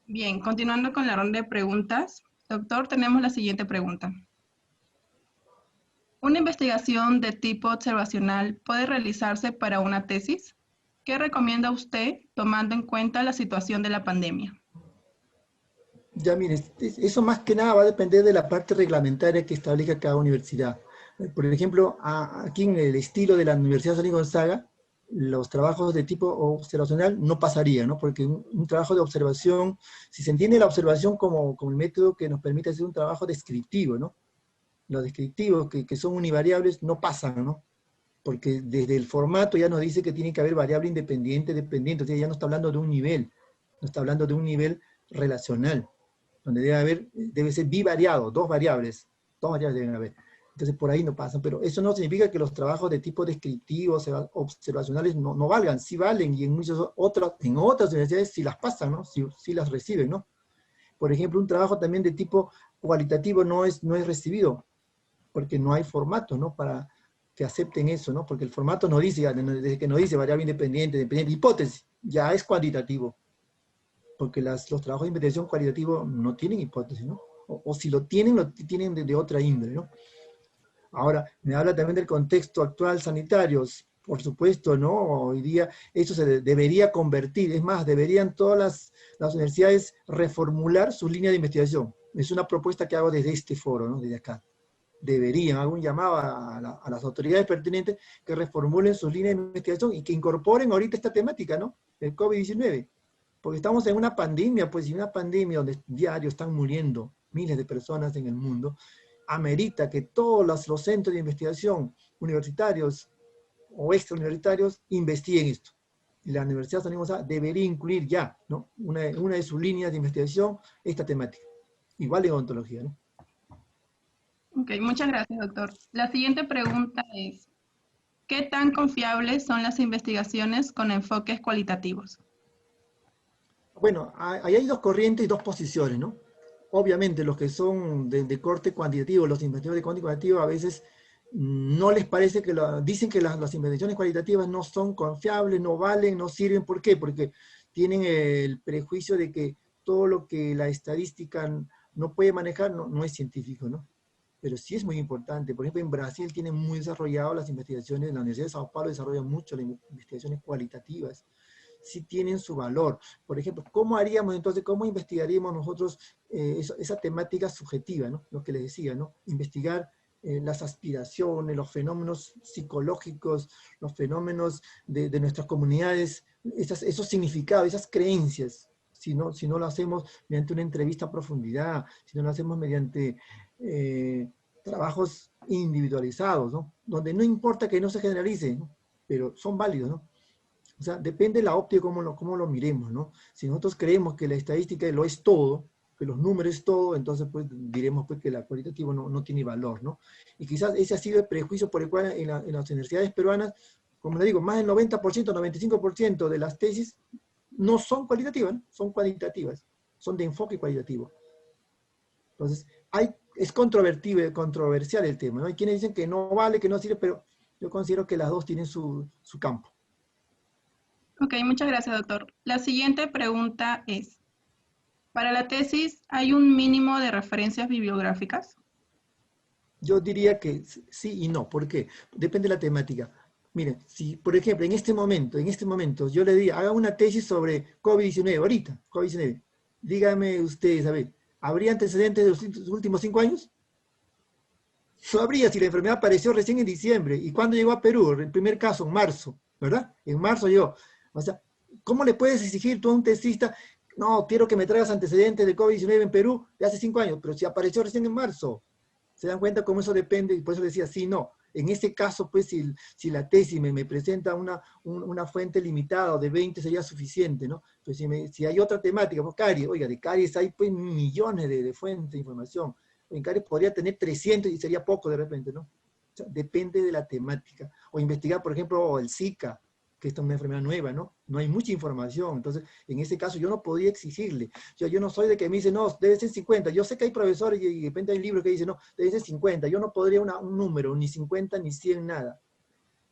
Bien, continuando con la ronda de preguntas. Doctor, tenemos la siguiente pregunta. ¿Una investigación de tipo observacional puede realizarse para una tesis? ¿Qué recomienda usted tomando en cuenta la situación de la pandemia? Ya mire, eso más que nada va a depender de la parte reglamentaria que establezca cada universidad. Por ejemplo, aquí en el estilo de la Universidad San Gonzaga, los trabajos de tipo observacional no pasarían, ¿no? Porque un trabajo de observación, si se entiende la observación como el método que nos permite hacer un trabajo descriptivo, ¿no? Los descriptivos que son univariables no pasan, ¿no? Porque desde el formato ya nos dice que tiene que haber variable independiente, dependiente, o sea, ya no está hablando de un nivel, no está hablando de un nivel relacional, donde debe ser bivariado, dos variables deben haber. Entonces por ahí no pasan, pero eso no significa que los trabajos de tipo descriptivo, observacionales, no valgan, sí valen, y en otras universidades sí las pasan, ¿no? Sí las reciben, ¿no? Por ejemplo, un trabajo también de tipo cualitativo no es recibido, porque no hay formato, ¿no? Para que acepten eso, ¿no? Porque el formato no dice, desde que no dice variable independiente, hipótesis, ya es cuantitativo, porque los trabajos de investigación cualitativos no tienen hipótesis, ¿no? O si lo tienen de otra índole, ¿no? Ahora, me habla también del contexto actual sanitario, por supuesto, ¿no? Hoy día eso se debería convertir, es más, deberían todas las universidades reformular su línea de investigación. Es una propuesta que hago desde este foro, ¿no? Desde acá. Deberían, hago un llamado a las autoridades pertinentes que reformulen sus líneas de investigación y que incorporen ahorita esta temática, ¿no? El COVID-19. Porque estamos en una pandemia, pues, y una pandemia donde diario están muriendo miles de personas en el mundo, amerita que todos los centros de investigación universitarios o extrauniversitarios investiguen esto. Y la Universidad San Gonzalo debería incluir ya, ¿no? Una de sus líneas de investigación esta temática. Igual en ontología, ¿no? Ok, muchas gracias, doctor. La siguiente pregunta es, ¿qué tan confiables son las investigaciones con enfoques cualitativos? Bueno, ahí hay dos corrientes y dos posiciones, ¿no? Obviamente los que son de corte cuantitativo, los investigadores de corte cuantitativo, a veces no les parece dicen que las investigaciones cualitativas no son confiables, no valen, no sirven. ¿Por qué? Porque tienen el prejuicio de que todo lo que la estadística no puede manejar no es científico, ¿no? pero sí es muy importante. Por ejemplo, en Brasil tienen muy desarrollado las investigaciones, la Universidad de Sao Paulo desarrolla mucho las investigaciones cualitativas, sí tienen su valor. Por ejemplo, ¿cómo haríamos entonces, cómo investigaríamos nosotros esa temática subjetiva, ¿no? Lo que les decía, ¿no? Investigar las aspiraciones, los fenómenos psicológicos, los fenómenos de nuestras comunidades, esos significados, esas creencias, si no lo hacemos mediante una entrevista a profundidad, si no lo hacemos mediante trabajos individualizados, ¿no? Donde no importa que no se generalice, ¿no? Pero son válidos, ¿no? O sea, depende de la óptica cómo lo miremos, ¿no? Si nosotros creemos que la estadística lo es todo, que los números es todo, entonces pues diremos pues que la cualitativa no tiene valor, ¿no? Y quizás ese ha sido el prejuicio por el cual en las universidades peruanas, como le digo, más del 90%, 95% de las tesis no son cualitativas, ¿no? Son cualitativas, son de enfoque cualitativo. Entonces, es controversial el tema, ¿no? Hay quienes dicen que no vale, que no sirve, pero yo considero que las dos tienen su campo. Ok, muchas gracias, doctor. La siguiente pregunta es, ¿para la tesis hay un mínimo de referencias bibliográficas? Yo diría que sí y no. ¿Por qué? Depende de la temática. Miren, si por ejemplo en este momento yo le diga, haga una tesis sobre COVID-19, ahorita, COVID-19, dígame ustedes, a ver, ¿habría antecedentes de los últimos 5 años? No habría si la enfermedad apareció recién en diciembre. ¿Y cuándo llegó a Perú? El primer caso, en marzo, ¿verdad? En marzo llegó. O sea, ¿cómo le puedes exigir tú a un tesista, no, quiero que me traigas antecedentes de COVID-19 en Perú de hace 5 años, pero si apareció recién en marzo? ¿Se dan cuenta cómo eso depende? Y por eso decía, sí, no. En ese caso, pues, si la tesis me presenta una fuente limitada de 20 sería suficiente, ¿no? Pues si hay otra temática, pues caries, oiga, de caries hay pues millones de fuentes de información. En caries podría tener 300 y sería poco de repente, ¿no? O sea, depende de la temática. O investigar, por ejemplo, el Zika, que esta es una enfermedad nueva, ¿no? No hay mucha información. Entonces, en ese caso yo no podía exigirle. Yo no soy de que me dice, no, debe ser 50. Yo sé que hay profesores y de repente hay libros que dicen, no, debe ser 50. Yo no podría un número, ni 50, ni 100, nada.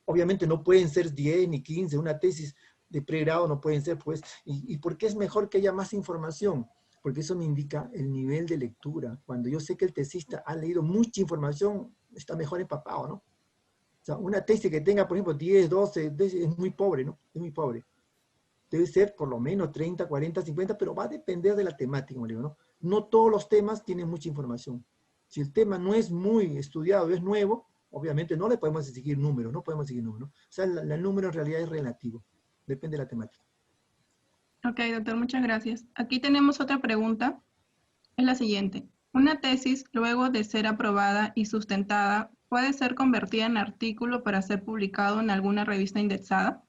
Obviamente no pueden ser 10 ni 15. Una tesis de pregrado no pueden ser, pues. ¿Y por qué es mejor que haya más información? Porque eso me indica el nivel de lectura. Cuando yo sé que el tesista ha leído mucha información, está mejor empapado, ¿no? O sea, una tesis que tenga, por ejemplo, 10, 12, es muy pobre, ¿no? Es muy pobre. Debe ser por lo menos 30, 40, 50, pero va a depender de la temática, como digo, ¿no? No todos los temas tienen mucha información. Si el tema no es muy estudiado, es nuevo, obviamente no le podemos exigir números, no podemos exigir números, ¿no? O sea, el número en realidad es relativo, depende de la temática. Ok, doctor, muchas gracias. Aquí tenemos otra pregunta, es la siguiente. ¿Una tesis, luego de ser aprobada y sustentada, puede ser convertida en artículo para ser publicado en alguna revista indexada?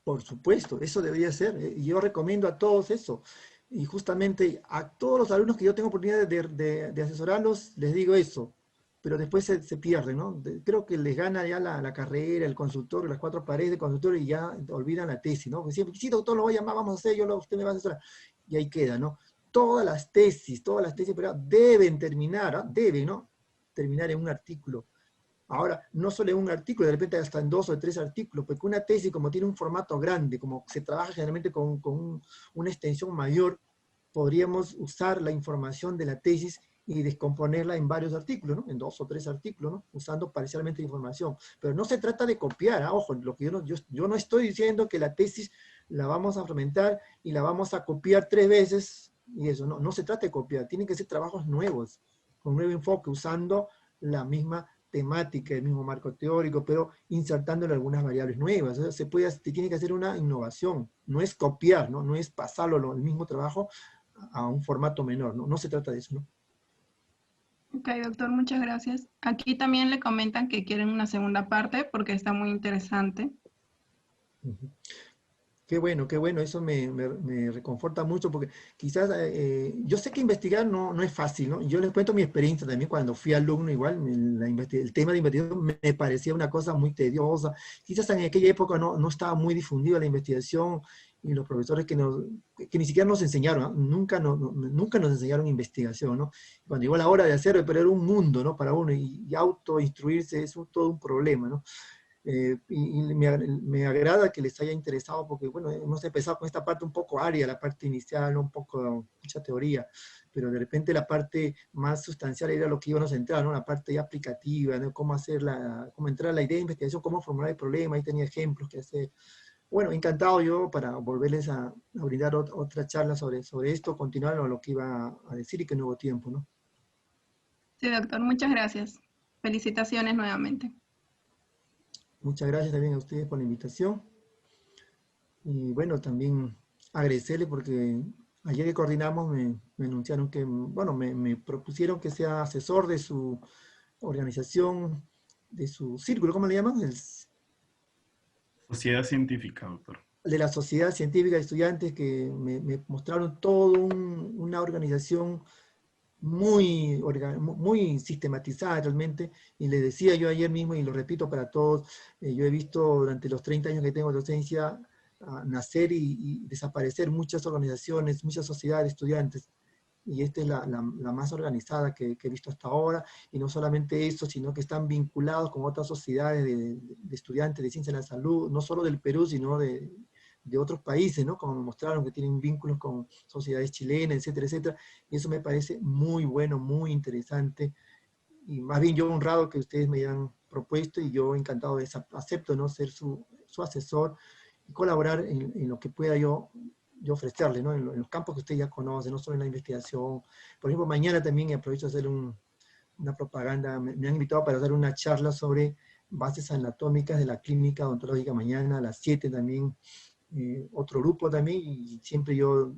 Por supuesto, eso debería ser. Y yo recomiendo a todos eso. Y justamente a todos los alumnos que yo tengo oportunidad de asesorarlos, les digo eso. Pero después se pierden, ¿no? Creo que les gana ya la carrera, el consultorio, las 4 paredes de consultorio y ya olvidan la tesis, ¿no? Porque siempre, sí, doctor, lo voy a llamar, vamos a hacer, usted me va a asesorar. Y ahí queda, ¿no? Todas las tesis, pero deben terminar, ¿no? Deben, ¿no? Terminar en un artículo. Ahora, no solo en un artículo, de repente hasta en 2 o 3 artículos, porque una tesis como tiene un formato grande, como se trabaja generalmente con una extensión mayor, podríamos usar la información de la tesis y descomponerla en varios artículos, ¿no? En 2 o 3 artículos, ¿no? Usando parcialmente la información. Pero no se trata de copiar, ¿eh? Ojo, lo que yo no estoy diciendo que la tesis la vamos a fragmentar y la vamos a copiar 3 veces, y eso, no se trata de copiar, tienen que ser trabajos nuevos, con nuevo enfoque, usando la misma temática, el mismo marco teórico, pero insertándole algunas variables nuevas. O sea, se tiene que hacer una innovación, no es copiar, no es pasarlo el mismo trabajo a un formato menor, no se trata de eso, ¿no? Ok, doctor, muchas gracias. Aquí también le comentan que quieren una segunda parte porque está muy interesante. Uh-huh. Qué bueno, eso me reconforta mucho porque quizás, yo sé que investigar no es fácil, ¿no? Yo les cuento mi experiencia también cuando fui alumno, igual el tema de investigación me parecía una cosa muy tediosa. Quizás en aquella época no estaba muy difundida la investigación y los profesores que ni siquiera nos enseñaron, ¿no? Nunca nos enseñaron investigación, ¿no? Cuando llegó la hora de hacerlo, pero era un mundo, ¿no? Para uno y autoinstruirse es todo un problema, ¿no? Y me agrada que les haya interesado porque, bueno, hemos empezado con esta parte un poco árida, la parte inicial, un poco mucha teoría, pero de repente la parte más sustancial era lo que íbamos a entrar, ¿no? La parte ya aplicativa, ¿no? Cómo entrar a la idea de investigación, cómo formular el problema, ahí tenía ejemplos que hacer. Bueno, encantado yo para volverles a brindar otra charla sobre esto, continuar lo que iba a decir y que no hubo tiempo, ¿no? Sí, doctor, muchas gracias. Felicitaciones nuevamente. Muchas gracias también a ustedes por la invitación. Y bueno, también agradecerle porque ayer que coordinamos me anunciaron que, bueno, me propusieron que sea asesor de su organización, de su círculo, ¿cómo le llaman? Sociedad científica, doctor. De la Sociedad Científica de Estudiantes, que me mostraron toda una organización muy sistematizada realmente, y le decía yo ayer mismo, y lo repito para todos, yo he visto durante los 30 años que tengo de docencia nacer y desaparecer muchas organizaciones, muchas sociedades de estudiantes, y esta es la más organizada que he visto hasta ahora, y no solamente eso, sino que están vinculados con otras sociedades de estudiantes de ciencia de la salud, no solo del Perú, sino de otros países, ¿no? Como me mostraron que tienen vínculos con sociedades chilenas, etcétera, etcétera, y eso me parece muy bueno, muy interesante, y más bien yo honrado que ustedes me hayan propuesto, y yo encantado acepto, ¿no? Ser su asesor y colaborar en lo que pueda yo ofrecerle, ¿no? En los campos que usted ya conoce, no solo en la investigación. Por ejemplo, mañana también aprovecho a hacer una propaganda, me han invitado para dar una charla sobre bases anatómicas de la clínica odontológica mañana a las 7 también, otro grupo también, y siempre yo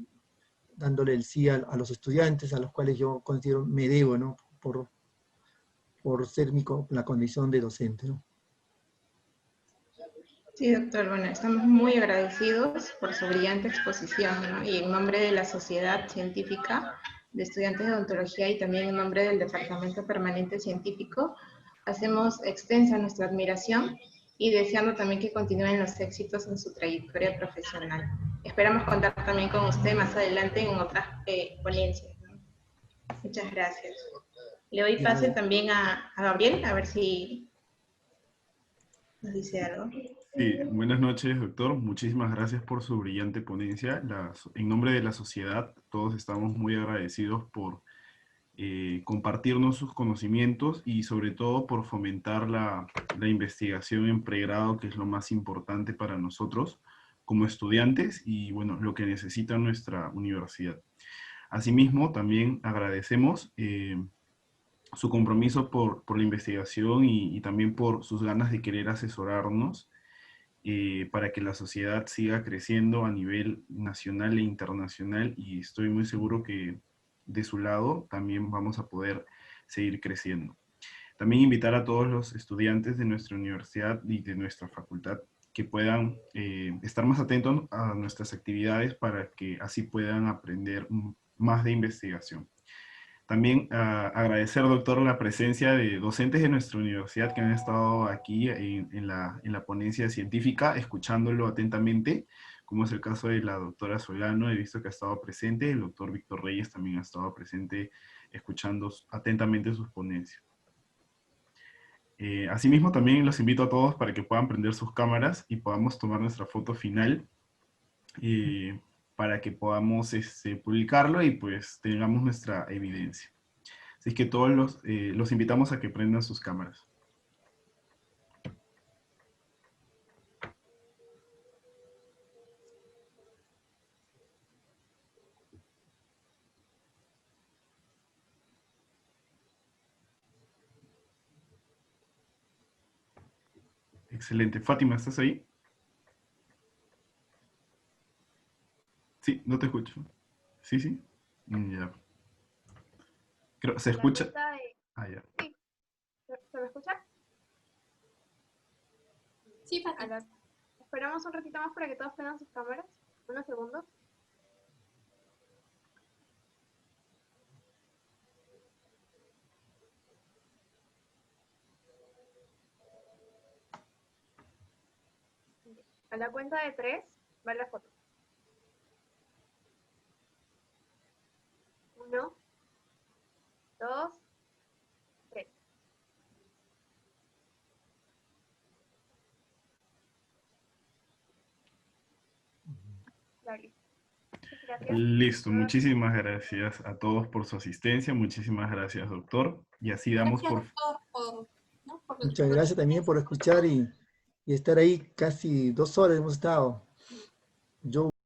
dándole el sí a los estudiantes a los cuales yo considero me debo, ¿no? Por ser la condición de docente, ¿no? Sí, doctor, bueno, estamos muy agradecidos por su brillante exposición, ¿no? Y en nombre de la Sociedad Científica de Estudiantes de Odontología y también en nombre del Departamento Permanente Científico, hacemos extensa nuestra admiración y deseando también que continúen los éxitos en su trayectoria profesional. Esperamos contar también con usted más adelante en otras ponencias, ¿no? Muchas gracias. Le doy pase también a Gabriel, a ver si nos dice algo. Sí, buenas noches, doctor. Muchísimas gracias por su brillante ponencia. En nombre de la sociedad, todos estamos muy agradecidos por compartirnos sus conocimientos y sobre todo por fomentar la investigación en pregrado, que es lo más importante para nosotros como estudiantes y bueno, lo que necesita nuestra universidad. Asimismo, también agradecemos su compromiso por la investigación y también por sus ganas de querer asesorarnos para que la sociedad siga creciendo a nivel nacional e internacional, y estoy muy seguro que de su lado también vamos a poder seguir creciendo. También invitar a todos los estudiantes de nuestra universidad y de nuestra facultad que puedan estar más atentos a nuestras actividades para que así puedan aprender más de investigación. También agradecer, doctor, la presencia de docentes de nuestra universidad que han estado aquí en la ponencia científica, escuchándolo atentamente, como es el caso de la doctora Solano, he visto que ha estado presente, el doctor Víctor Reyes también ha estado presente, escuchando atentamente sus ponencias. Asimismo, también los invito a todos para que puedan prender sus cámaras y podamos tomar nuestra foto final, para que podamos publicarlo y pues tengamos nuestra evidencia. Así que todos los invitamos a que prendan sus cámaras. Excelente. Fátima, ¿estás ahí? Sí, no te escucho. ¿Sí, sí? Ya. Creo, ¿se escucha? Ah, ya. Sí, ¿se me escucha? Sí, Fátima. Esperamos un ratito más para que todos prendan sus cámaras. Unos segundos. A la cuenta de 3 va la foto. 1, 2, 3. Dale. Gracias. Listo, muchísimas gracias a todos por su asistencia, muchísimas gracias, doctor. Y así damos Gracias, por... doctor, Muchas gracias también por escuchar y estar ahí casi 2 horas hemos estado. Yo